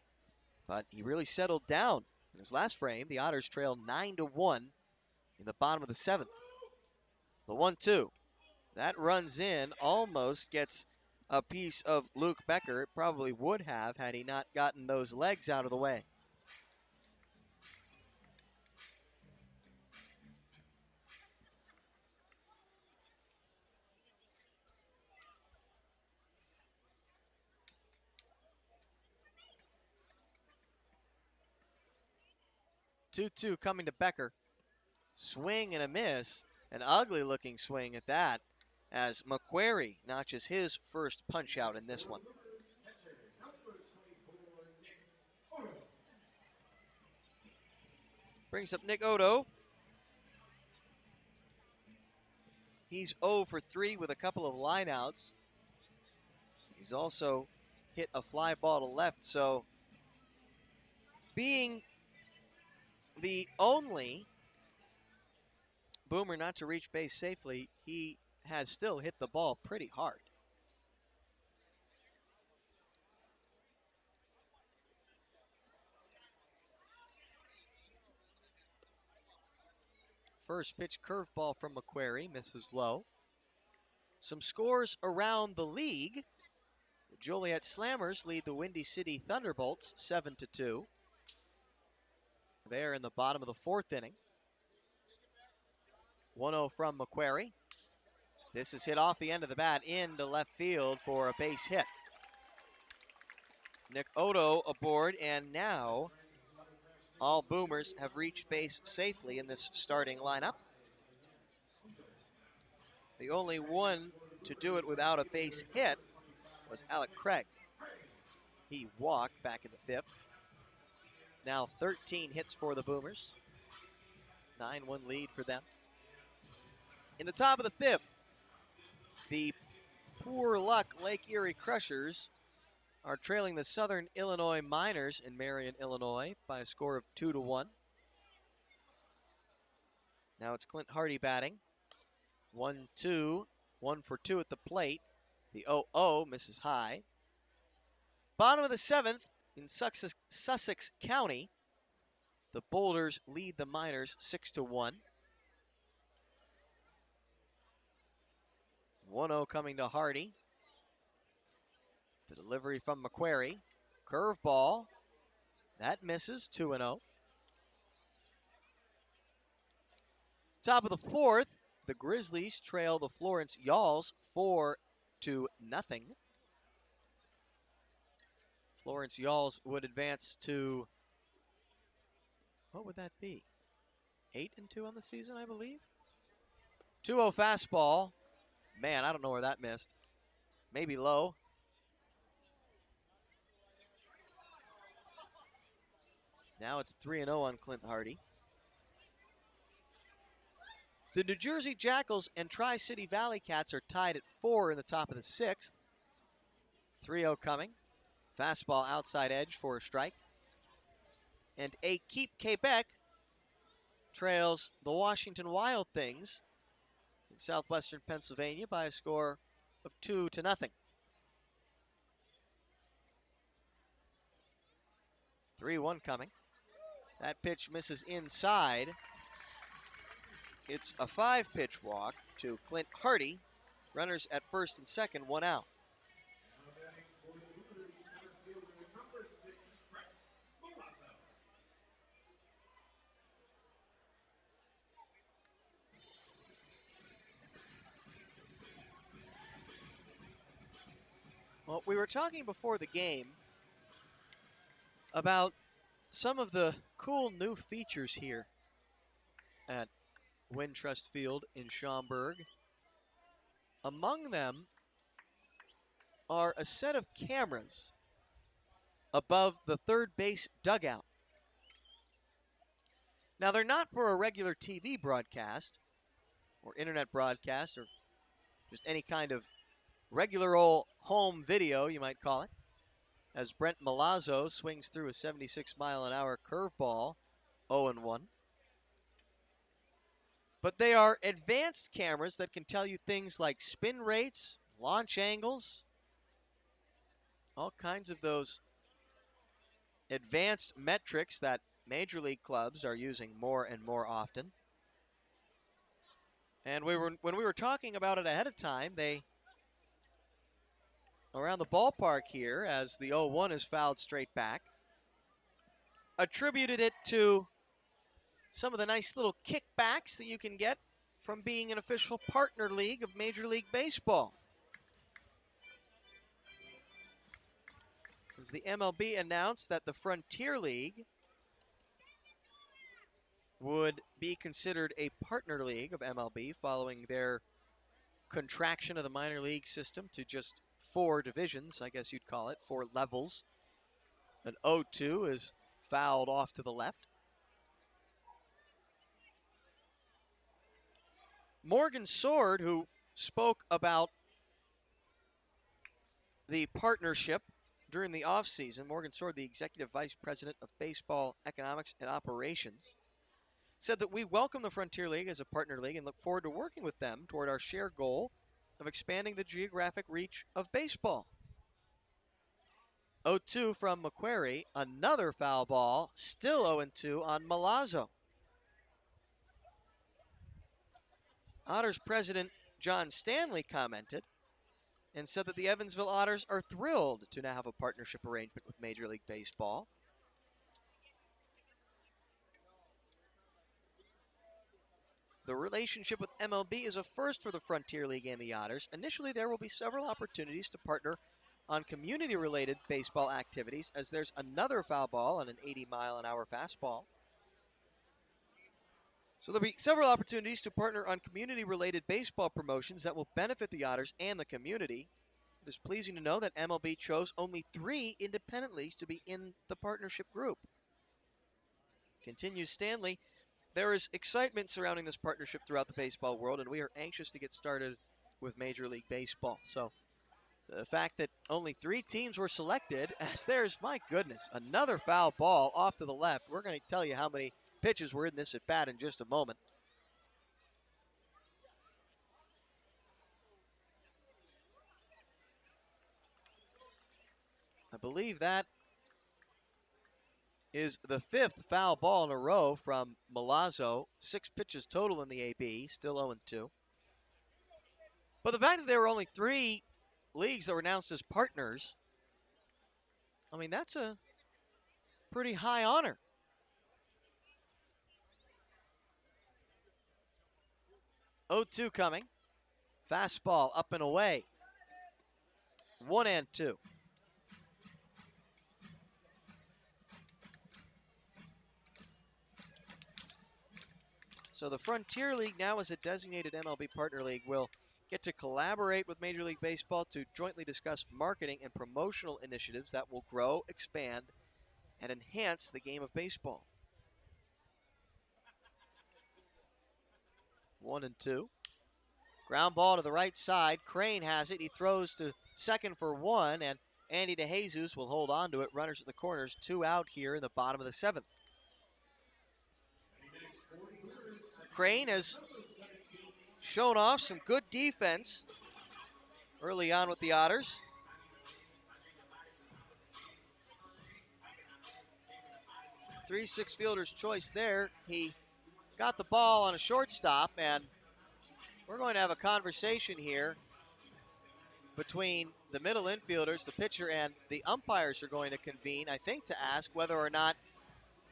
but he really settled down. In his last frame, the Otters trail 9-1 in the bottom of the 7th. The 1-2. That runs in, almost gets a piece of Luke Becker. It probably would have had he not gotten those legs out of the way. 2-2 coming to Becker. Swing and a miss. An ugly looking swing at that, as McQuarrie notches his first punch out in this one. Brings up Nick Odo. He's 0 for 3 with a couple of lineouts. He's also hit a fly ball to left, so being the only Boomer not to reach base safely, he has still hit the ball pretty hard. First pitch curveball from McQuarrie, misses low. Some scores around the league. The Joliet Slammers lead the Windy City Thunderbolts 7-2. They're in the bottom of the fourth inning. 1-0 from McQuarrie. This is hit off the end of the bat into left field for a base hit. Nick Odo aboard, and now all Boomers have reached base safely in this starting lineup. The only one to do it without a base hit was Alec Craig. He walked back in the fifth. Now 13 hits for the Boomers. 9-1 lead for them. In the top of the fifth, the poor luck Lake Erie Crushers are trailing the Southern Illinois Miners in Marion, Illinois by a score of 2-1. Now it's Clint Hardy batting. 1-2, 1 for 2 at the plate. The 0-0 misses high. Bottom of the seventh in Sussex County, the Boulders lead the Miners 6-1. 1-0 coming to Hardy. The delivery from McQuarrie. Curveball. That misses, 2-0. Top of the fourth, the Grizzlies trail the Florence Yalls 4-0. Florence Yalls would advance to, what would that be? 8-2 on the season, I believe. 2-0 fastball. Man, I don't know where that missed. Maybe low. Now it's 3-0 on Clint Hardy. The New Jersey Jackals and Tri-City Valley Cats are tied at 4 in the top of the sixth. 3-0 coming. Fastball outside edge for a strike. And a Keep Quebec trails the Washington Wild Things in southwestern Pennsylvania by a score of 2-0. 3-1 coming. That pitch misses inside. It's a 5-pitch walk to Clint Hardy. Runners at first and second, 1 out. Well, we were talking before the game about some of the cool new features here at Wintrust Field in Schaumburg. Among them are a set of cameras above the third base dugout. Now, they're not for a regular TV broadcast or internet broadcast or just any kind of regular old home video, you might call it, as Brent Milazzo swings through a 76-mile-an-hour curveball, 0-1. But they are advanced cameras that can tell you things like spin rates, launch angles, all kinds of those advanced metrics that major league clubs are using more and more often. And when we were talking about it ahead of time, they, around the ballpark here, as the 0-1 is fouled straight back, attributed it to some of the nice little kickbacks that you can get from being an official partner league of Major League Baseball. As the MLB announced that the Frontier League would be considered a partner league of MLB following their contraction of the minor league system to just 4 divisions, I guess you'd call it, 4 levels. An 0-2 is fouled off to the left. Morgan Sword, who spoke about the partnership during the offseason, Morgan Sword, the Executive Vice President of Baseball Economics and Operations, said that we welcome the Frontier League as a partner league and look forward to working with them toward our shared goal of expanding the geographic reach of baseball. 0-2 from Macquarie, another foul ball, still 0-2 on Milazzo. Otters president John Stanley commented and said that the Evansville Otters are thrilled to now have a partnership arrangement with Major League Baseball. The relationship with MLB is a first for the Frontier League and the Otters. Initially, there will be several opportunities to partner on community-related baseball activities, as there's another foul ball on an 80-mile-an-hour fastball. So there'll be several opportunities to partner on community-related baseball promotions that will benefit the Otters and the community. It is pleasing to know that MLB chose only 3 independent leagues to be in the partnership group. Continues Stanley, there is excitement surrounding this partnership throughout the baseball world, and we are anxious to get started with Major League Baseball. So the fact that only 3 teams were selected, as there's, my goodness, another foul ball off to the left. We're going to tell you how many pitches were in this at bat in just a moment. I believe that is the 5th foul ball in a row from Milazzo. 6 pitches total in the AB, still 0-2. But the fact that there were only 3 leagues that were announced as partners, I mean, that's a pretty high honor. Oh-2 coming. Fastball up and away. 1-2. So the Frontier League, now as a designated MLB partner league, will get to collaborate with Major League Baseball to jointly discuss marketing and promotional initiatives that will grow, expand, and enhance the game of baseball. 1-2. Ground ball to the right side. Crane has it. He throws to second for 1, and Andy DeJesus will hold on to it. Runners at the corners, 2 out here in the bottom of the 7th. Crane has shown off some good defense early on with the Otters. Three-6 fielder's choice there. He got the ball on a shortstop, and we're going to have a conversation here between the middle infielders, the pitcher, and the umpires are going to convene, I think, to ask whether or not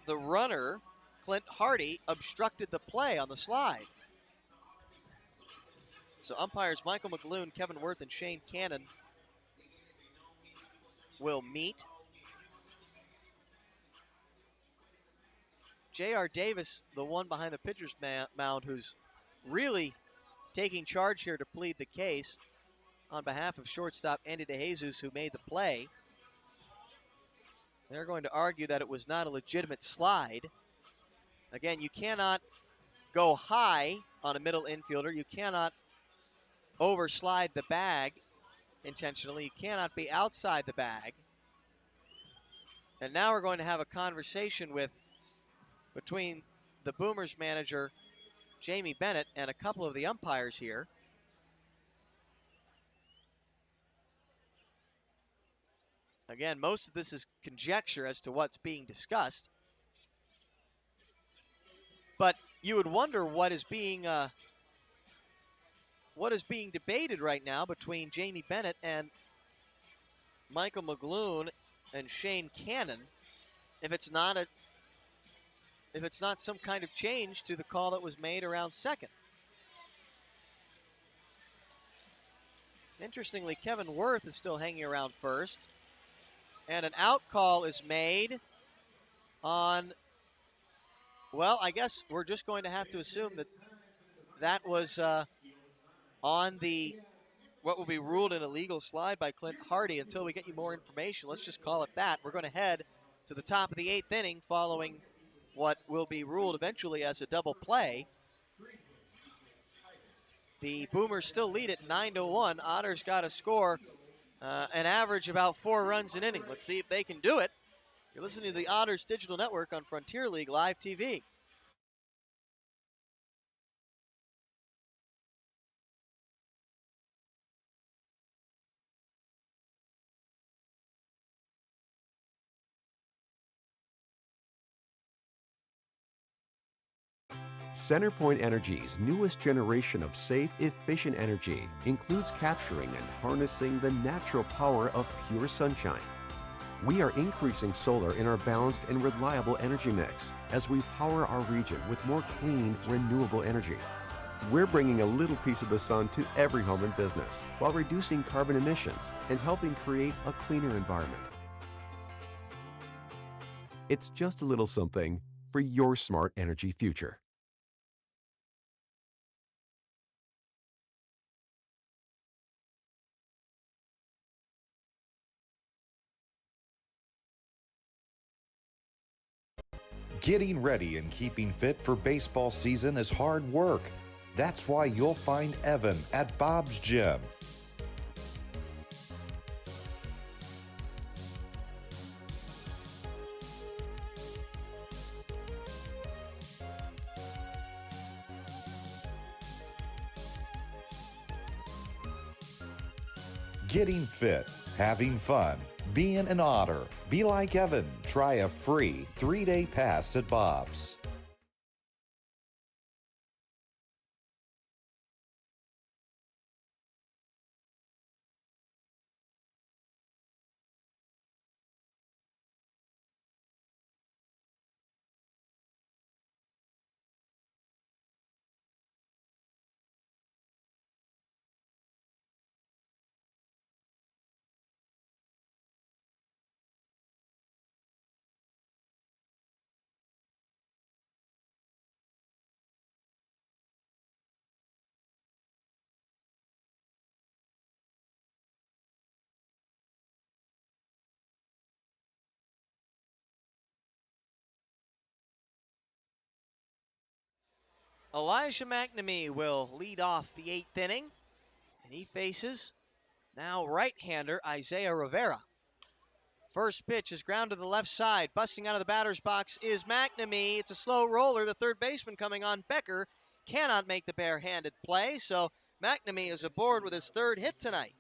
the runner, Clint Hardy, obstructed the play on the slide. So umpires Michael McGloon, Kevin Worth, and Shane Cannon will meet. J.R. Davis, the one behind the pitcher's mound, who's really taking charge here to plead the case on behalf of shortstop Andy DeJesus, who made the play. They're going to argue that it was not a legitimate slide. Again, you cannot go high on a middle infielder. You cannot overslide the bag intentionally. You cannot be outside the bag. And now we're going to have a conversation between the Boomers manager, Jamie Bennett, and a couple of the umpires here. Again, most of this is conjecture as to what's being discussed. But you would wonder what is being debated right now between Jamie Bennett and Michael McGloon and Shane Cannon, if it's not some kind of change to the call that was made around second. Interestingly, Kevin Worth is still hanging around first. And an out call is made on Well, I guess we're just going to have to assume that that was on the what will be ruled an illegal slide by Clint Hardy. Until we get you more information, let's just call it that. We're going to head to the top of the 8th inning following what will be ruled eventually as a double play. The Boomers still lead it 9-1. Otters got to score an average about 4 runs an inning. Let's see if they can do it. You're listening to the Otters Digital Network on Frontier League Live TV. CenterPoint Energy's newest generation of safe, efficient energy includes capturing and harnessing the natural power of pure sunshine. We are increasing solar in our balanced and reliable energy mix as we power our region with more clean, renewable energy. We're bringing a little piece of the sun to every home and business while reducing carbon emissions and helping create a cleaner environment. It's just a little something for your smart energy future. Getting ready and keeping fit for baseball season is hard work. That's why you'll find Evan at Bob's Gym. Getting fit, having fun, being an Otter. Be like Evan. Try a free 3-day pass at Bob's. Elijah McNamee will lead off the 8th inning, and he faces now right-hander Isaiah Rivera. First pitch is ground to the left side. Busting out of the batter's box is McNamee. It's a slow roller. The third baseman coming on, Becker, cannot make the bare-handed play, so McNamee is aboard with his 3rd hit tonight.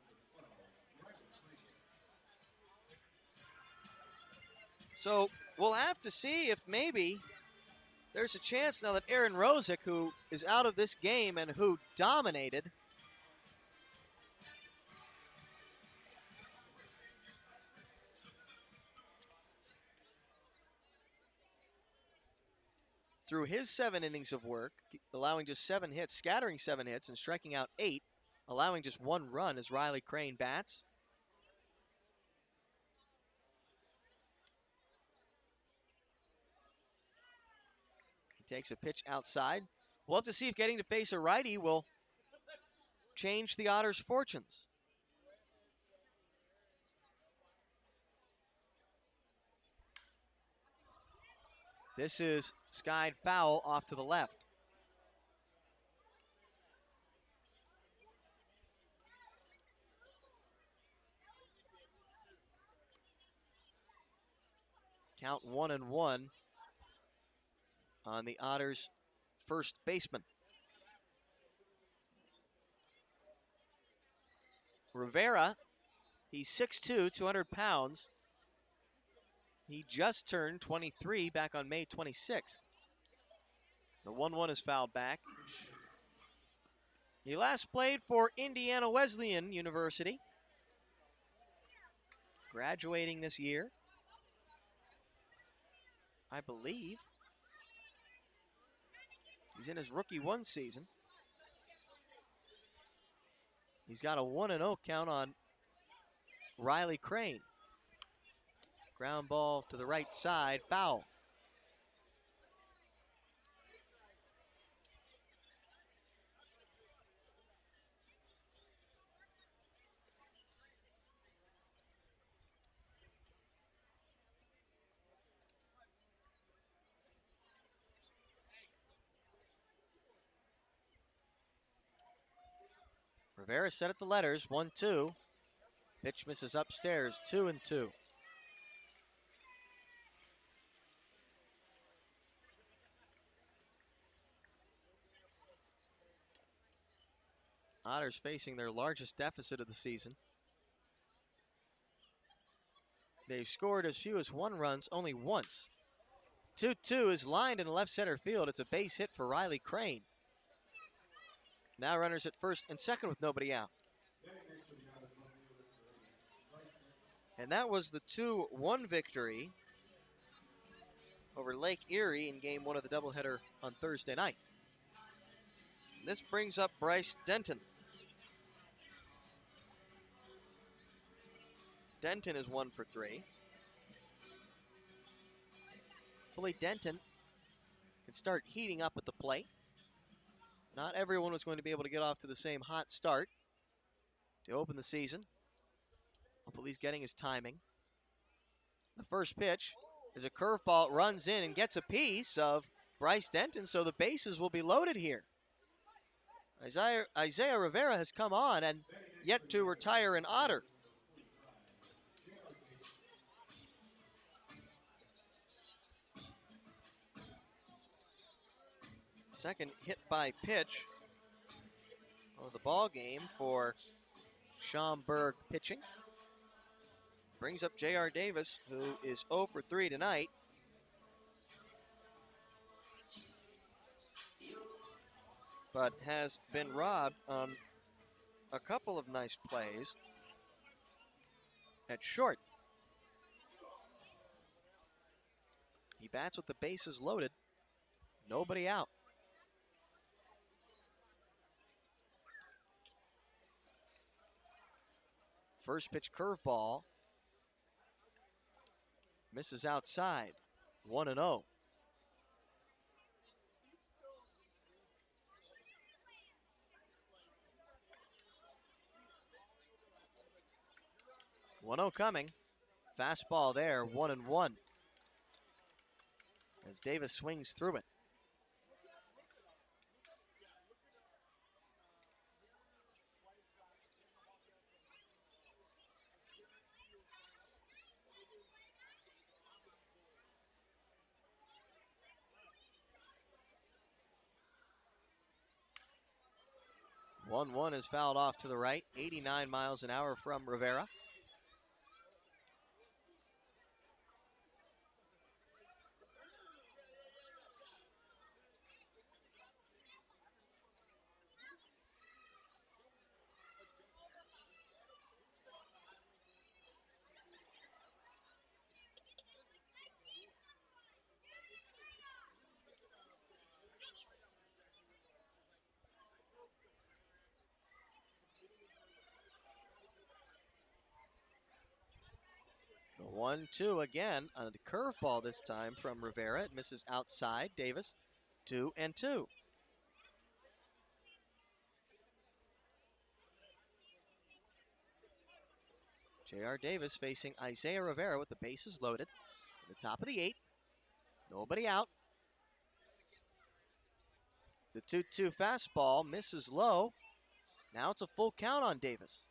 So we'll have to see if maybe there's a chance now that Aaron Rosick, who is out of this game and who dominated, through his 7 innings of work, allowing just 7 hits, scattering 7 hits and striking out 8, allowing just 1 run as Riley Crane bats. He takes a pitch outside. We'll have to see if getting to face a righty will change the Otters' fortunes. This is skied foul off to the left. Count 1-1 on the Otters' first baseman. Rivera, he's 6'2", 200 pounds. He just turned 23 back on May 26th. The 1-1 is fouled back. He last played for Indiana Wesleyan University, graduating this year, I believe. He's in his rookie 1 season. He's got a 1-0 count on Riley Crane. Ground ball to the right side, foul. Rivera set at the letters, 1-2. Pitch misses upstairs, 2-2. Otters facing their largest deficit of the season. They've scored as few as 1 run only once. 2-2 is lined in left center field. It's a base hit for Riley Crane. Now runners at first and second with nobody out. And that was the 2-1 victory over Lake Erie in game 1 of the doubleheader on Thursday night. This brings up Bryce Denton. Denton is 1 for 3. Hopefully Denton can start heating up at the plate. Not everyone was going to be able to get off to the same hot start to open the season. Hopefully he's getting his timing. The first pitch is a curveball, runs in and gets a piece of Bryce Denton, so the bases will be loaded here. Isaiah Rivera has come on and yet to retire an Otter. Second hit by pitch of the ball game for Schaumburg pitching. Brings up J.R. Davis, who is 0 for 3 tonight. But has been robbed on a couple of nice plays at short. He bats with the bases loaded, nobody out. First pitch curveball. Misses outside. 1-0. Coming. Fastball there, 1-1. As Davis swings through it. One is fouled off to the right, 89 miles an hour from Rivera. The 1-2 again on a curveball this time from Rivera. It misses outside. Davis, 2-2. J.R. Davis facing Isaiah Rivera with the bases loaded. At the top of the 8th. Nobody out. The 2-2 fastball misses low. Now it's a full count on Davis.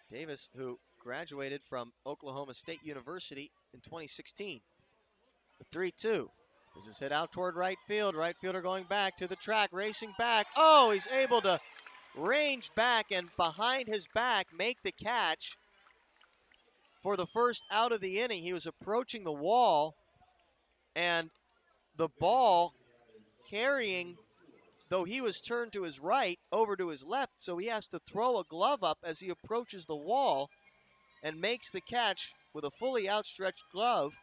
Davis, who graduated from Oklahoma State University in 2016. The 3-2. This is hit out toward right field. Right fielder going back to the track, racing back. Oh, he's able to range back and behind his back make the catch for the first out of the inning. He was approaching the wall, and the ball carrying, though he was turned to his right, over to his left, so he has to throw a glove up as he approaches the wall and makes the catch with a fully outstretched glove,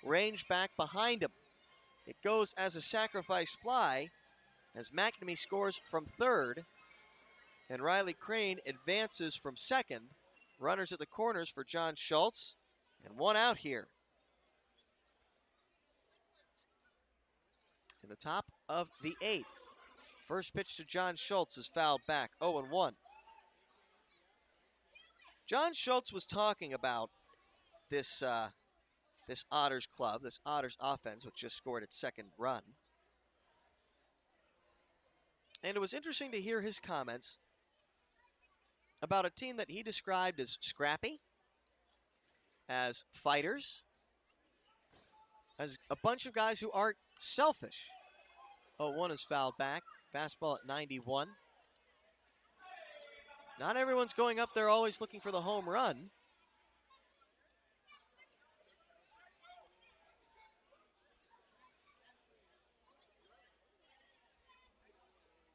range back behind him. It goes as a sacrifice fly as McNamee scores from third, and Riley Crane advances from second. Runners at the corners for John Schultz, and one out here. In the top of the 8th. First pitch to John Schultz is fouled back, 0-1. John Schultz was talking about this this Otters club, this Otters offense, which just scored its second run. And it was interesting to hear his comments about a team that he described as scrappy, as fighters, as a bunch of guys who aren't selfish. Oh, one is fouled back. Fastball at 91. Not everyone's going up there always looking for the home run.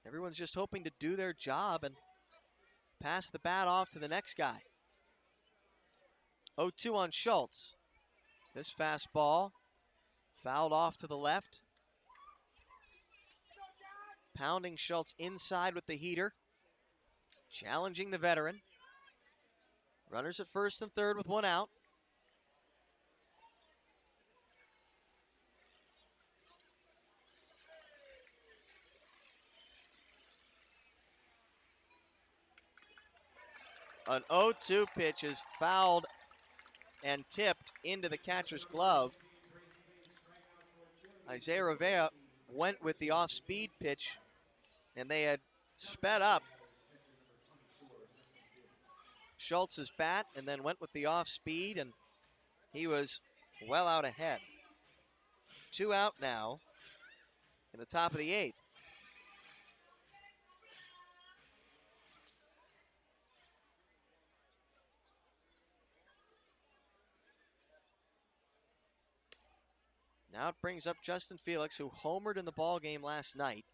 Everyone's just hoping to do their job and pass the bat off to the next guy. 0-2 on Schultz. This fastball fouled off to the left. Pounding Schultz inside with the heater. Challenging the veteran. Runners at first and third with one out. An 0-2 pitch is fouled and tipped into the catcher's glove. Isaiah Rivera went with the off-speed pitch, and they had sped up Schultz's bat and then went with the off-speed, and he was well out ahead. 2 out now in the top of the 8th. Now it brings up Justin Felix, who homered in the ballgame last night.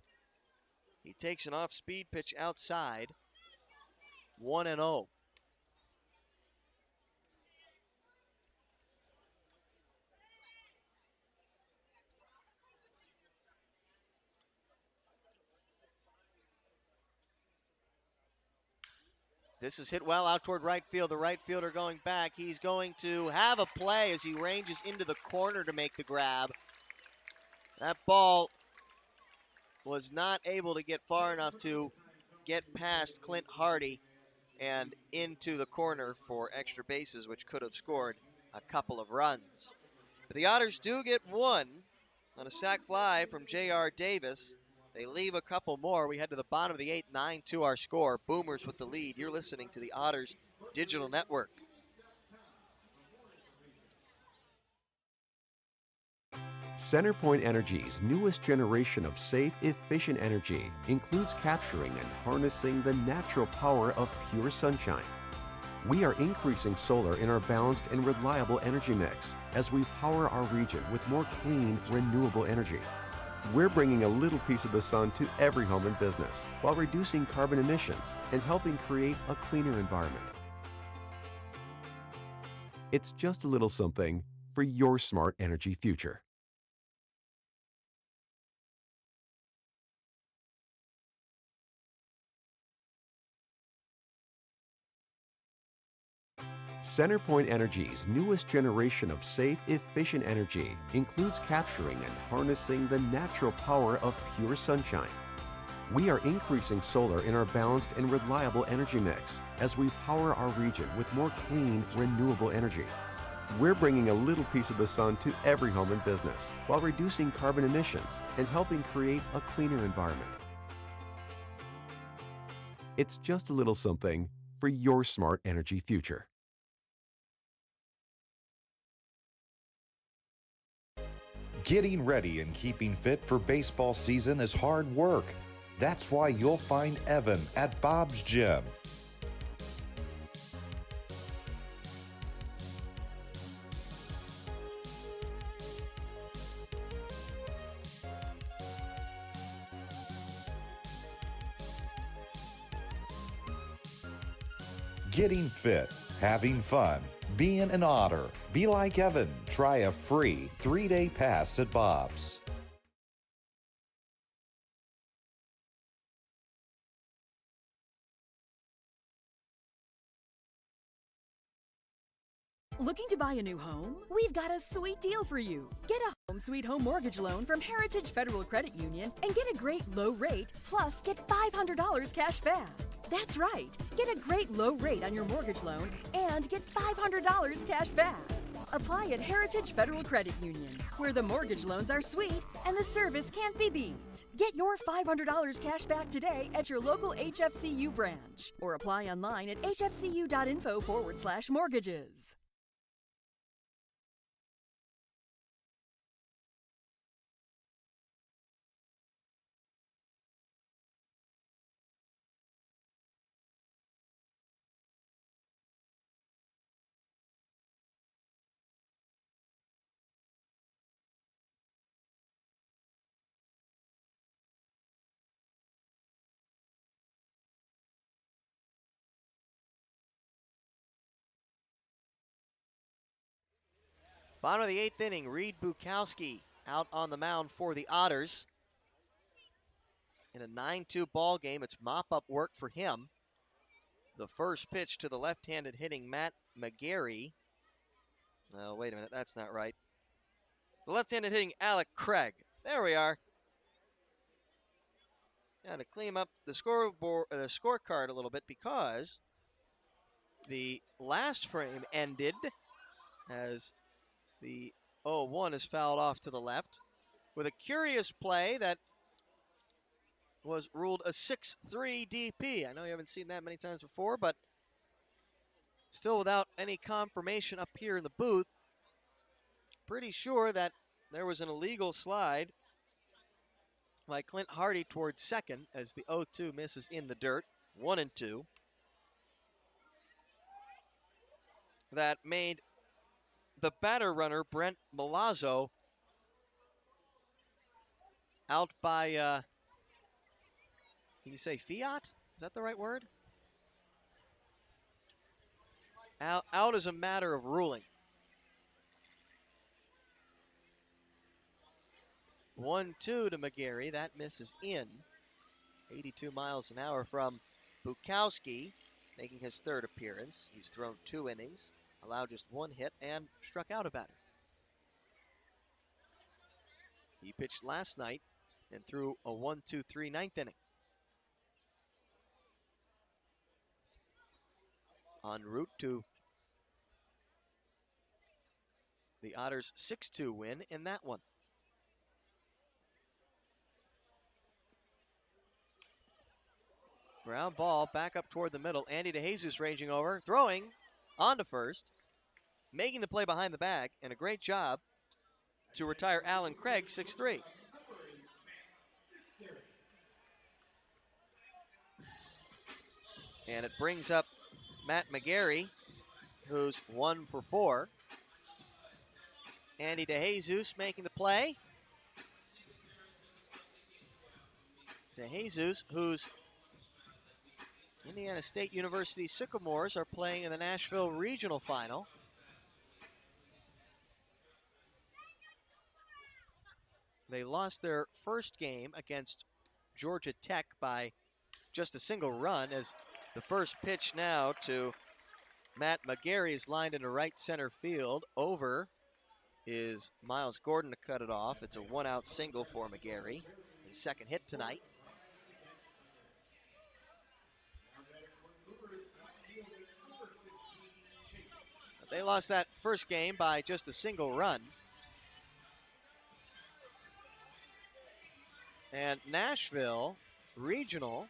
He takes an off-speed pitch outside. 1-0. This is hit well out toward right field. The right fielder going back. He's going to have a play as he ranges into the corner to make the grab. That ball was not able to get far enough to get past Clint Hardy and into the corner for extra bases, which could have scored a couple of runs. But the Otters do get one on a sac fly from J.R. Davis. They leave a couple more. We head to the bottom of the 8th, 9-2 our score. Boomers with the lead. You're listening to the Otters Digital Network. CenterPoint Energy's newest generation of safe, efficient energy includes capturing and harnessing the natural power of pure sunshine. We are increasing solar in our balanced and reliable energy mix as we power our region with more clean, renewable energy. We're bringing a little piece of the sun to every home and business while reducing carbon emissions and helping create a cleaner environment. It's just a little something for your smart energy future. CenterPoint Energy's newest generation of safe, efficient energy includes capturing and harnessing the natural power of pure sunshine. We are increasing solar in our balanced and reliable energy mix as we power our region with more clean, renewable energy. We're bringing a little piece of the sun to every home and business while reducing carbon emissions and helping create a cleaner environment. It's just a little something for your smart energy future. Getting ready and keeping fit for baseball season is hard work. That's why you'll find Evan at Bob's Gym. Getting fit, having fun, being an Otter. Be like Evan. Try a free 3-day pass at Bob's. Looking to buy a new home? We've got a sweet deal for you. Get a Home Sweet Home mortgage loan from Heritage Federal Credit Union and get a great low rate, plus get $500 cash back. That's right. Get a great low rate on your mortgage loan and get $500 cash back. Apply at Heritage Federal Credit Union, where the mortgage loans are sweet and the service can't be beat. Get your $500 cash back today at your local HFCU branch or apply online at hfcu.info/mortgages. Bottom of the 8th inning, Reed Bukowski out on the mound for the Otters. In a 9-2 ball game, it's mop-up work for him. The first pitch to the left-handed hitting Matt McGarry. No, wait a minute, that's not right. The left-handed hitting Alec Craig. There we are. Now to clean up the scorecard a little bit, because the last frame ended as the 0-1 is fouled off to the left with a curious play that was ruled a 6-3 DP. I know you haven't seen that many times before, but still without any confirmation up here in the booth. Pretty sure that there was an illegal slide by Clint Hardy towards second as the 0-2 misses in the dirt, 1-2. That made the batter runner, Brent Milazzo, out by, can you say fiat? Is that the right word? Out as a matter of ruling. 1-2 to McGarry. That misses in. 82 miles an hour from Bukowski, making his third appearance. He's thrown 2 innings, allowed just 1 hit, and struck out a batter. He pitched last night and threw a 1-2-3 ninth inning. En route to the Otters' 6-2 win in that one. Ground ball back up toward the middle. Andy DeJesus ranging over, throwing on to first, making the play behind the bag, and a great job to retire Alec Craig 6-3. And it brings up Matt McGarry, who's 1 for 4. Andy DeJesus making the play. DeJesus, whose Indiana State University Sycamores are playing in the Nashville Regional Final. They lost their first game against Georgia Tech by just a single run, as the first pitch now to Matt McGarry is lined into right center field. Over is Miles Gordon to cut it off. It's a 1-out single for McGarry, his second hit tonight. They lost that first game by just a single run. And Nashville Regional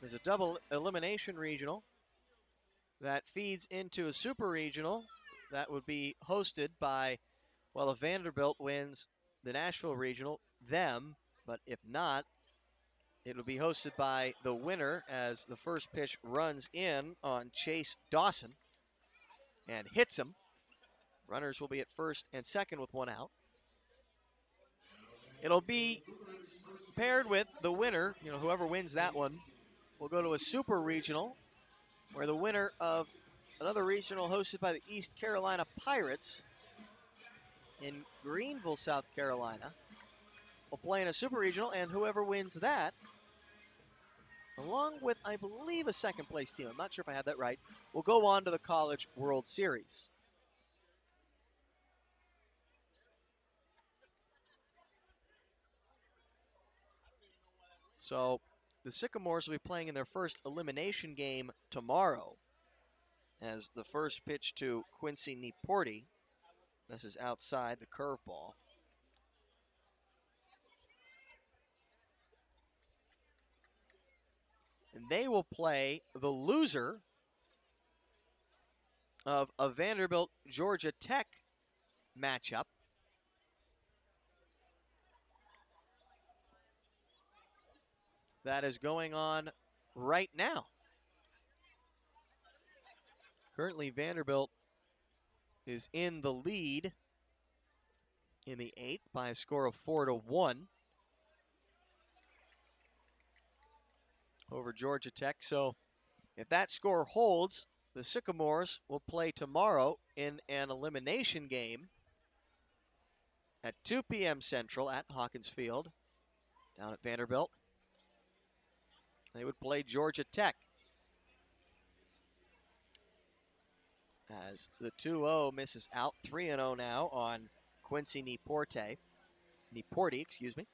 is a double elimination regional that feeds into a super regional that would be hosted by, well, if Vanderbilt wins the Nashville Regional, them, but if not, it will be hosted by the winner as the first pitch runs in on Chase Dawson and hits him. Runners will be at first and second with 1 out. It'll be paired with the winner, whoever wins that one will go to a super regional where the winner of another regional hosted by the East Carolina Pirates in Greenville, South Carolina, will play in a super regional, and whoever wins that, along with, I believe, a second place team, I'm not sure if I had that right, will go on to the College World Series. So the Sycamores will be playing in their first elimination game tomorrow, as the first pitch to Quincy Nieporti. This is outside the curveball. And they will play the loser of a Vanderbilt Georgia Tech matchup. That is going on right now. Currently, Vanderbilt is in the lead in the 8th by a score of 4-1 over Georgia Tech. So if that score holds, the Sycamores will play tomorrow in an elimination game at 2 p.m. Central at Hawkins Field down at Vanderbilt. They would play Georgia Tech. As the 2-0 misses out, 3-0 now on Quincy Nieporti, excuse me.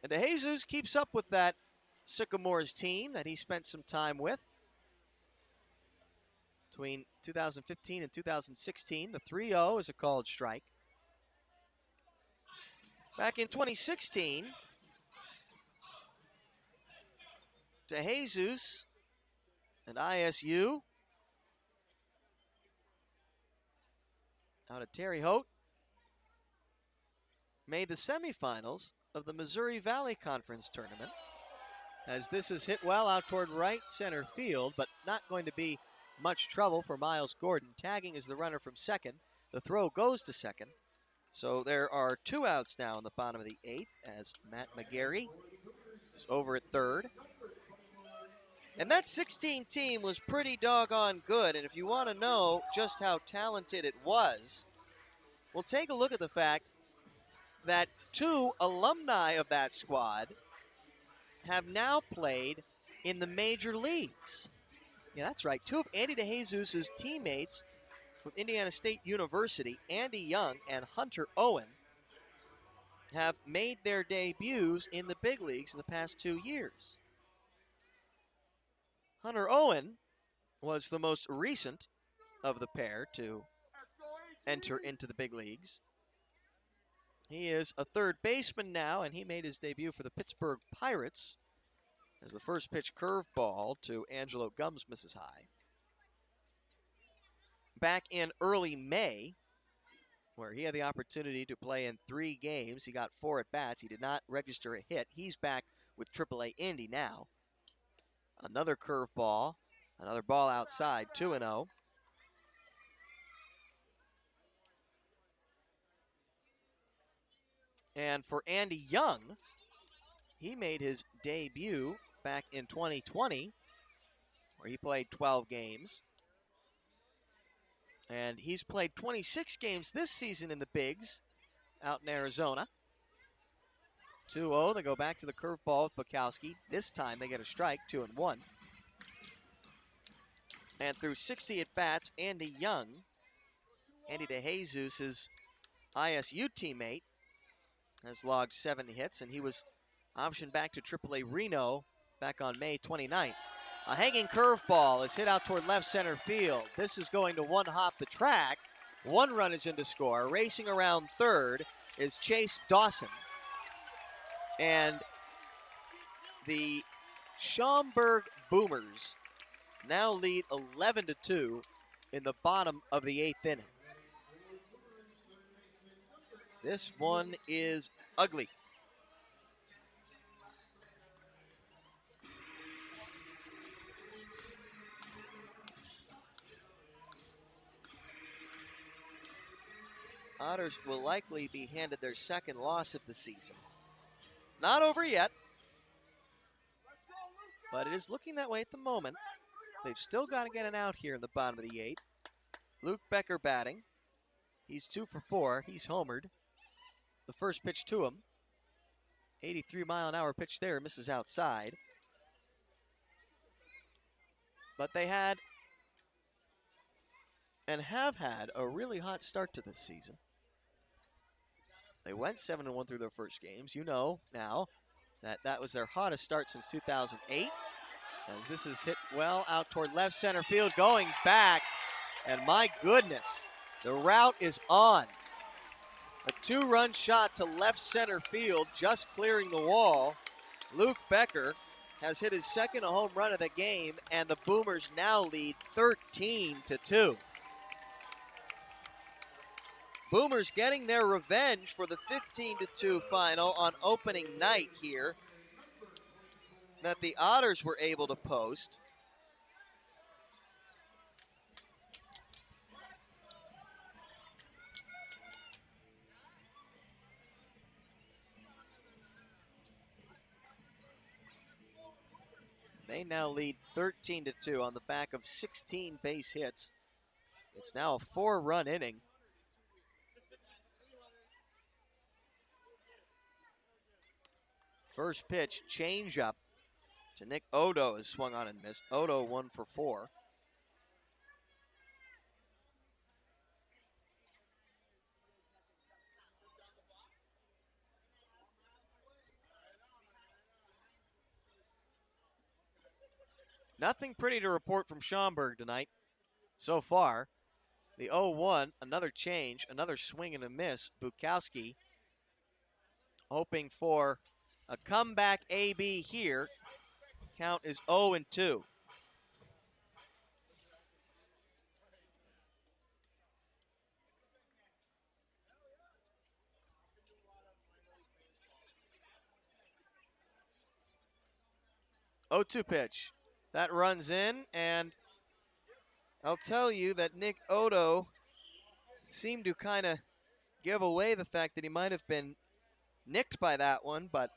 And DeJesus keeps up with that Sycamores team that he spent some time with. Between 2015 and 2016, the 3-0 is a called strike. Back in 2016, DeJesus and ISU out of Terre Haute made the semifinals of the Missouri Valley Conference tournament, as this is hit well out toward right center field, but not going to be much trouble for Miles Gordon. Tagging is the runner from second. The throw goes to second. So there are 2 outs now in the bottom of the 8th as Matt McGarry is over at third. And that 16 team was pretty doggone good, and if you want to know just how talented it was, we'll take a look at the fact that 2 alumni of that squad have now played in the major leagues. Yeah, that's right. 2 of Andy DeJesus' teammates with Indiana State University, Andy Young and Hunter Owen, have made their debuts in the big leagues in the past 2 years. Hunter Owen was the most recent of the pair to enter into the big leagues. He is a third baseman now, and he made his debut for the Pittsburgh Pirates as the first pitch curveball to Angelo Gums misses high. Back in early May, where he had the opportunity to play in 3 games, he got 4 at-bats. He did not register a hit. He's back with AAA Indy now. Another curveball, another ball outside, 2-0. And for Andy Young, he made his debut back in 2020, where he played 12 games. And he's played 26 games this season in the bigs out in Arizona. 2-0, they go back to the curveball with Bukowski. This time they get a strike, 2-1. And through 60 at-bats, Andy Young, Andy DeJesus, his ISU teammate, has logged 7 hits, and he was optioned back to AAA Reno back on May 29th. A hanging curveball is hit out toward left center field. This is going to one-hop the track. 1 run is in to score. Racing around third is Chase Dawson. And the Schaumburg Boomers now lead 11-2 in the bottom of the 8th inning. This one is ugly. Otters will likely be handed their second loss of the season. Not over yet, but it is looking that way at the moment. They've still got to get an out here in the bottom of the 8th. Luke Becker batting. He's 2 for 4. He's homered. The first pitch to him, 83-mile-an-hour pitch there, misses outside. But they had and have had a really hot start to this season. They went 7-1 through their first games. You know now that was their hottest start since 2008. As this is hit well out toward left center field, going back. And my goodness, the route is on. A 2-run shot to left center field, just clearing the wall. Luke Becker has hit his second home run of the game, and the Boomers now lead 13-2. Boomers getting their revenge for the 15-2 final on opening night here that the Otters were able to post. They now lead 13-2 on the back of 16 base hits. It's now a 4-run inning. First pitch, changeup to Nick Odo is swung on and missed. Odo 1 for 4. Nothing pretty to report from Schaumburg tonight so far. The 0-1, another change, another swing and a miss. Bukowski hoping for a comeback AB here. Count is 0-2. Oh, 2 pitch. That runs in, and I'll tell you that Nick Odo seemed to kind of give away the fact that he might have been nicked by that one, but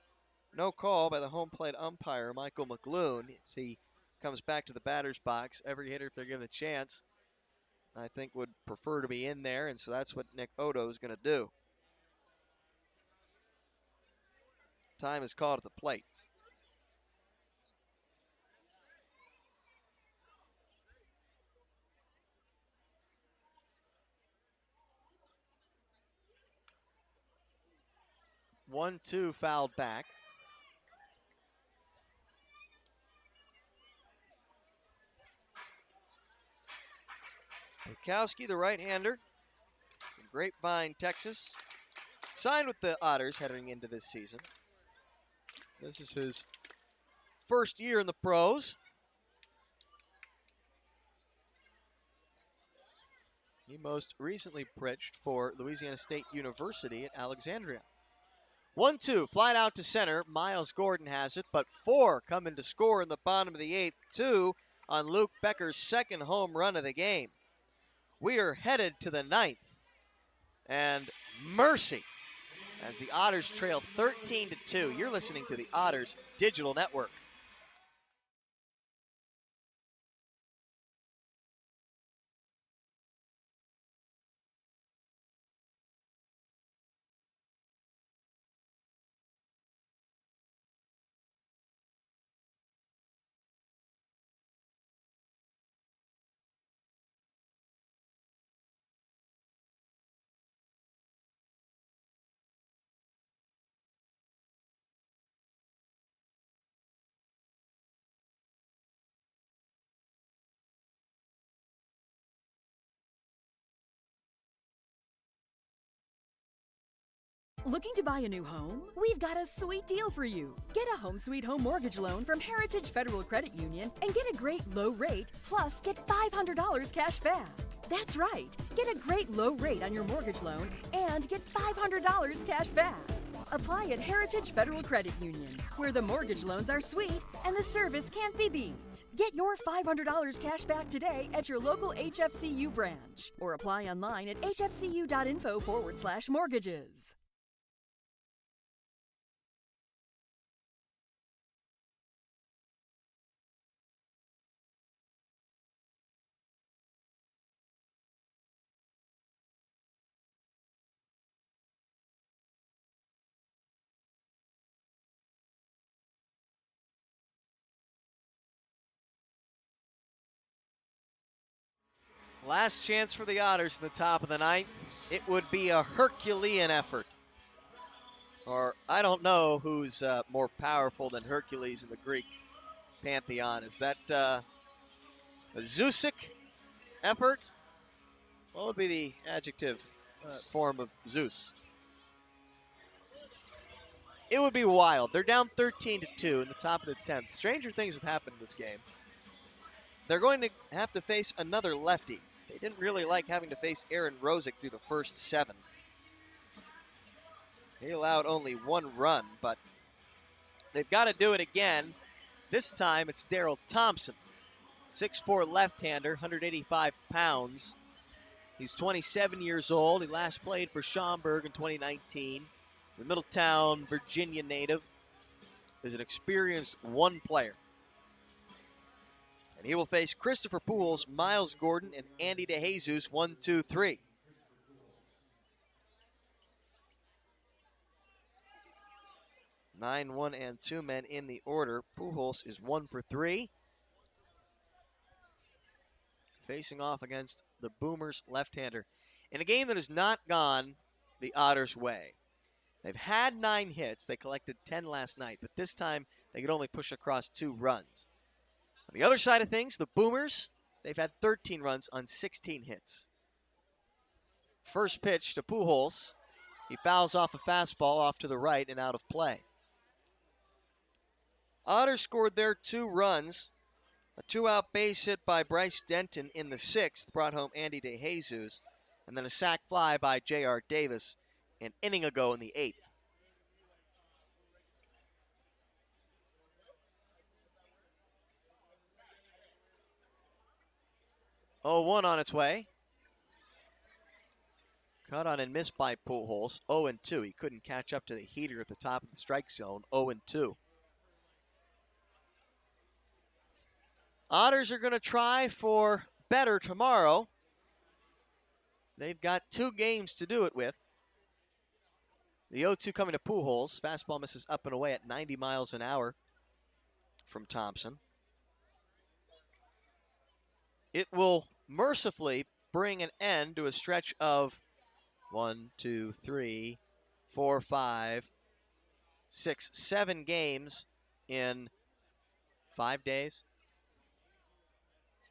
no call by the home plate umpire, Michael McGloon. As he comes back to the batter's box, every hitter, if they're given a chance, I think would prefer to be in there, and so that's what Nick Odo is going to do. Time is called at the plate. One, two, fouled back. Bukowski, the right-hander from Grapevine, Texas, signed with the Otters heading into this season. This is his first year in the pros. He most recently pitched for Louisiana State University at Alexandria. 1-2, flight out to center. Miles Gordon has it, but 4 coming to score in the bottom of the 8th. 2 on Luke Becker's second home run of the game. We are headed to the 9th. And mercy as the Otters trail 13-2. You're listening to the Otters Digital Network. Looking to buy a new home? We've got a sweet deal for you. Get a home sweet home mortgage loan from Heritage Federal Credit Union and get a great low rate, plus get $500 cash back. That's right. Get a great low rate on your mortgage loan and get $500 cash back. Apply at Heritage Federal Credit Union, where the mortgage loans are sweet and the service can't be beat. Get your $500 cash back today at your local HFCU branch or apply online at hfcu.info/mortgages. Last chance for the Otters in the top of the 9th. It would be a Herculean effort Or I don't know who's more powerful than Hercules in the Greek pantheon. Is that a Zeusic effort? What would be the adjective form of Zeus? It would be wild. They're down 13-2 in the top of the 10th. Stranger things have happened in this game. They're going to have to face another lefty. They didn't really like having to face Aaron Rosick through the first 7. He allowed only 1 run, but they've got to do it again. This time it's Daryl Thompson, 6'4" left-hander, 185 pounds. He's 27 years old. He last played for Schaumburg in 2019. The Middletown, Virginia native is an experienced 1 player. And he will face Christopher Pools, Miles Gordon, and Andy DeJesus, 1, 2, 3. Nine, 1, and 2 men in the order. Pujols is 1 for 3. Facing off against the Boomers left-hander. In a game that has not gone the Otters' way. They've had 9 hits. They collected 10 last night, but this time they could only push across 2 runs. On the other side of things, the Boomers, they've had 13 runs on 16 hits. First pitch to Pujols. He fouls off a fastball off to the right and out of play. Otters scored their 2 runs. A 2-out base hit by Bryce Denton in the 6th brought home Andy DeJesus, and then a sac fly by J.R. Davis an inning ago in the 8th. 0-1 on its way. Cut on and missed by Pujols. 0-2. He couldn't catch up to the heater at the top of the strike zone. 0-2. Otters are going to try for better tomorrow. They've got 2 games to do it with. The 0-2 coming to Pujols. Fastball misses up and away at 90 miles an hour from Thompson. It will mercifully bring an end to a stretch of 1, 2, 3, 4, 5, 6, 7 games in 5 days.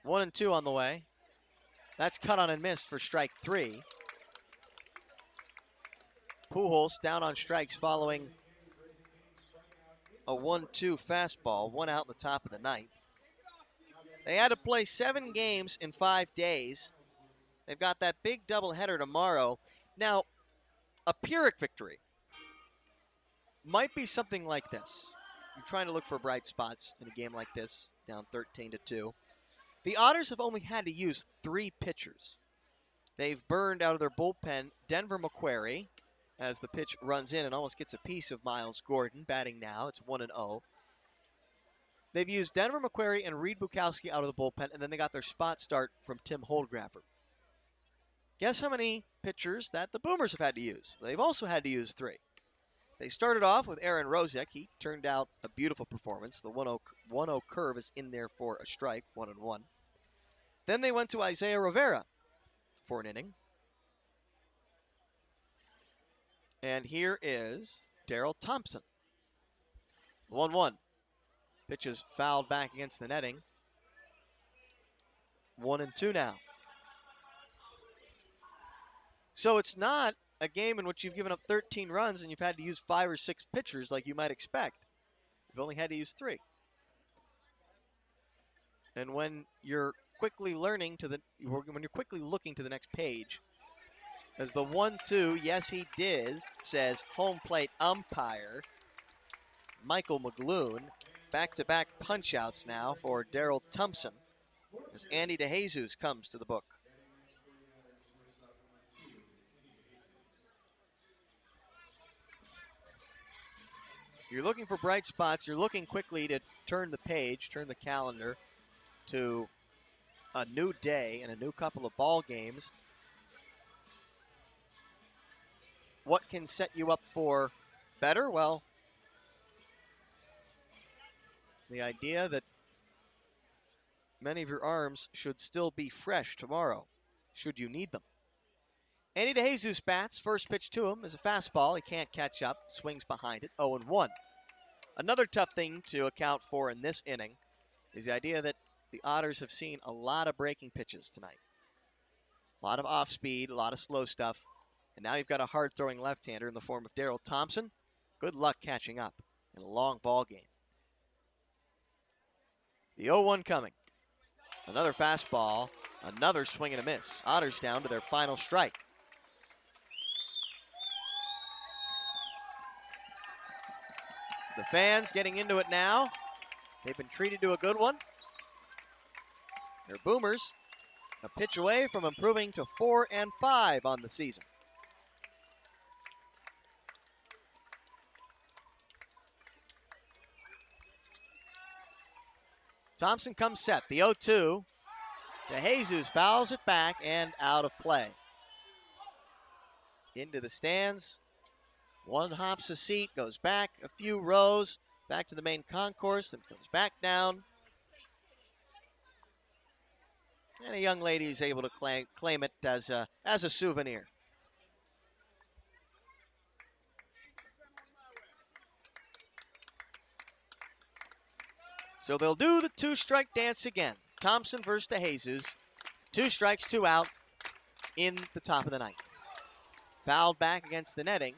1-2 on the way. That's cut on and missed for strike 3. Pujols down on strikes following a 1-2 fastball, 1 out in the top of the 9th. They had to play 7 games in 5 days. They've got that big doubleheader tomorrow. Now, a Pyrrhic victory might be something like this. You're trying to look for bright spots in a game like this, down 13-2. The Otters have only had to use 3 pitchers. They've burned out of their bullpen Denver McQuarrie as the pitch runs in and almost gets a piece of Miles Gordon, batting now. It's 1-0. They've used Denver McQuarrie and Reed Bukowski out of the bullpen, and then they got their spot start from Tim Holdgraffer. Guess how many pitchers that the Boomers have had to use? They've also had to use 3. They started off with Aaron Rosick. He turned out a beautiful performance. The 1-0 curve is in there for a strike, 1-1. Then they went to Isaiah Rivera for an inning. And here is Daryl Thompson. 1-1. Pitch is fouled back against the netting. 1-2 now. So it's not a game in which you've given up 13 runs and you've had to use 5 or 6 pitchers like you might expect. You've only had to use 3. And when you're quickly looking to the next page, as the 1-2, yes he did, says home plate umpire Michael McGloon. Back-to-back punch-outs now for Daryl Thompson as Andy DeJesus comes to the book. You're looking for bright spots. You're looking quickly to turn the page, turn the calendar to a new day and a new couple of ball games. What can set you up for better? Well, the idea that many of your arms should still be fresh tomorrow, should you need them. Andy DeJesus bats. First pitch to him is a fastball. He can't catch up. Swings behind it. 0-1. Another tough thing to account for in this inning is the idea that the Otters have seen a lot of breaking pitches tonight. A lot of off speed, a lot of slow stuff. And now you've got a hard-throwing left-hander in the form of Darryl Thompson. Good luck catching up in a long ball game. The 0-1 coming. Another fastball, another swing and a miss. Otters down to their final strike. The fans getting into it now. They've been treated to a good one. Their Boomers a pitch away from improving to 4-5 on the season. Thompson comes set. The 0-2. DeJesus fouls it back and out of play. Into the stands. One hops a seat, goes back a few rows, back to the main concourse, then comes back down. And a young lady is able to claim it as a souvenir. So they'll do the two-strike dance again. Thompson versus DeJesus. 2 strikes, 2 out in the top of the ninth. Fouled back against the netting.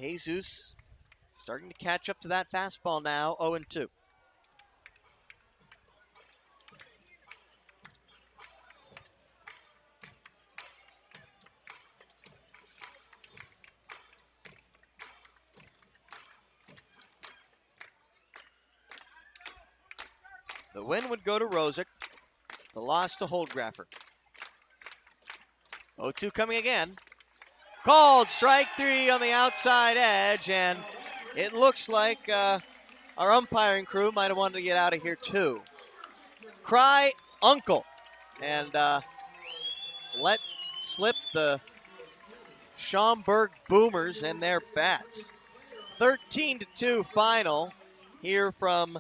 DeJesus starting to catch up to that fastball now, 0-2. The win would go to Rosick. The loss to Holdgraffer. 0-2 coming again. Called strike 3 on the outside edge, and it looks like our umpiring crew might have wanted to get out of here too. Cry uncle, and let slip the Schaumburg Boomers and their bats. 13-2 final here from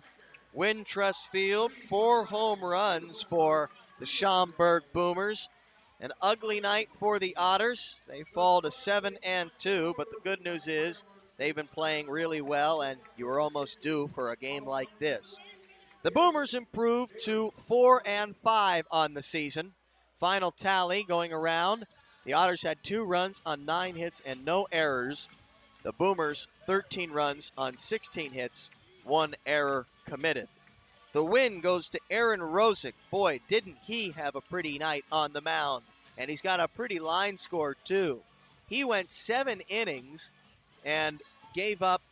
Wintrust Field. 4 home runs for the Schaumburg Boomers. An ugly night for the Otters. They fall to 7-2, but the good news is they've been playing really well, and you were almost due for a game like this. The Boomers improved to 4-5 on the season. Final tally going around. The Otters had 2 runs on 9 hits and no errors. The Boomers 13 runs on 16 hits, 1 error committed. The win goes to Aaron Rosick. Boy, didn't he have a pretty night on the mound. And he's got a pretty line score, too. He went 7 innings and gave up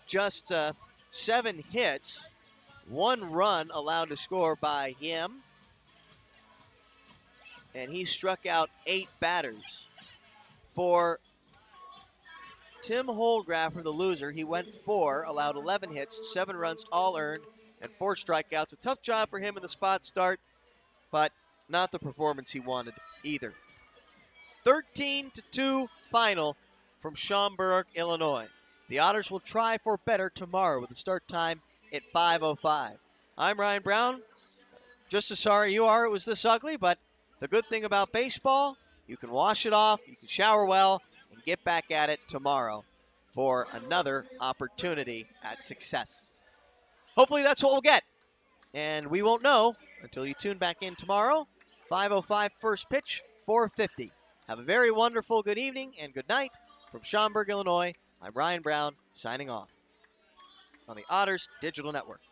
just 7 hits. 1 run allowed to score by him. And he struck out 8 batters. For Tim Holdgraffer, the loser, he went 4, allowed 11 hits, 7 runs, all earned, and 4 strikeouts. A tough job for him in the spot start, but not the performance he wanted either. 13-2 final from Schaumburg, Illinois. The Otters will try for better tomorrow with the start time at 5:05. I'm Ryan Brown. Just as sorry you are it was this ugly, but the good thing about baseball, you can wash it off, you can shower well, and get back at it tomorrow for another opportunity at success. Hopefully that's what we'll get. And we won't know until you tune back in tomorrow. 5:05 first pitch, 4:50. Have a very wonderful good evening and good night from Schaumburg, Illinois. I'm Ryan Brown, signing off on the Otters Digital Network.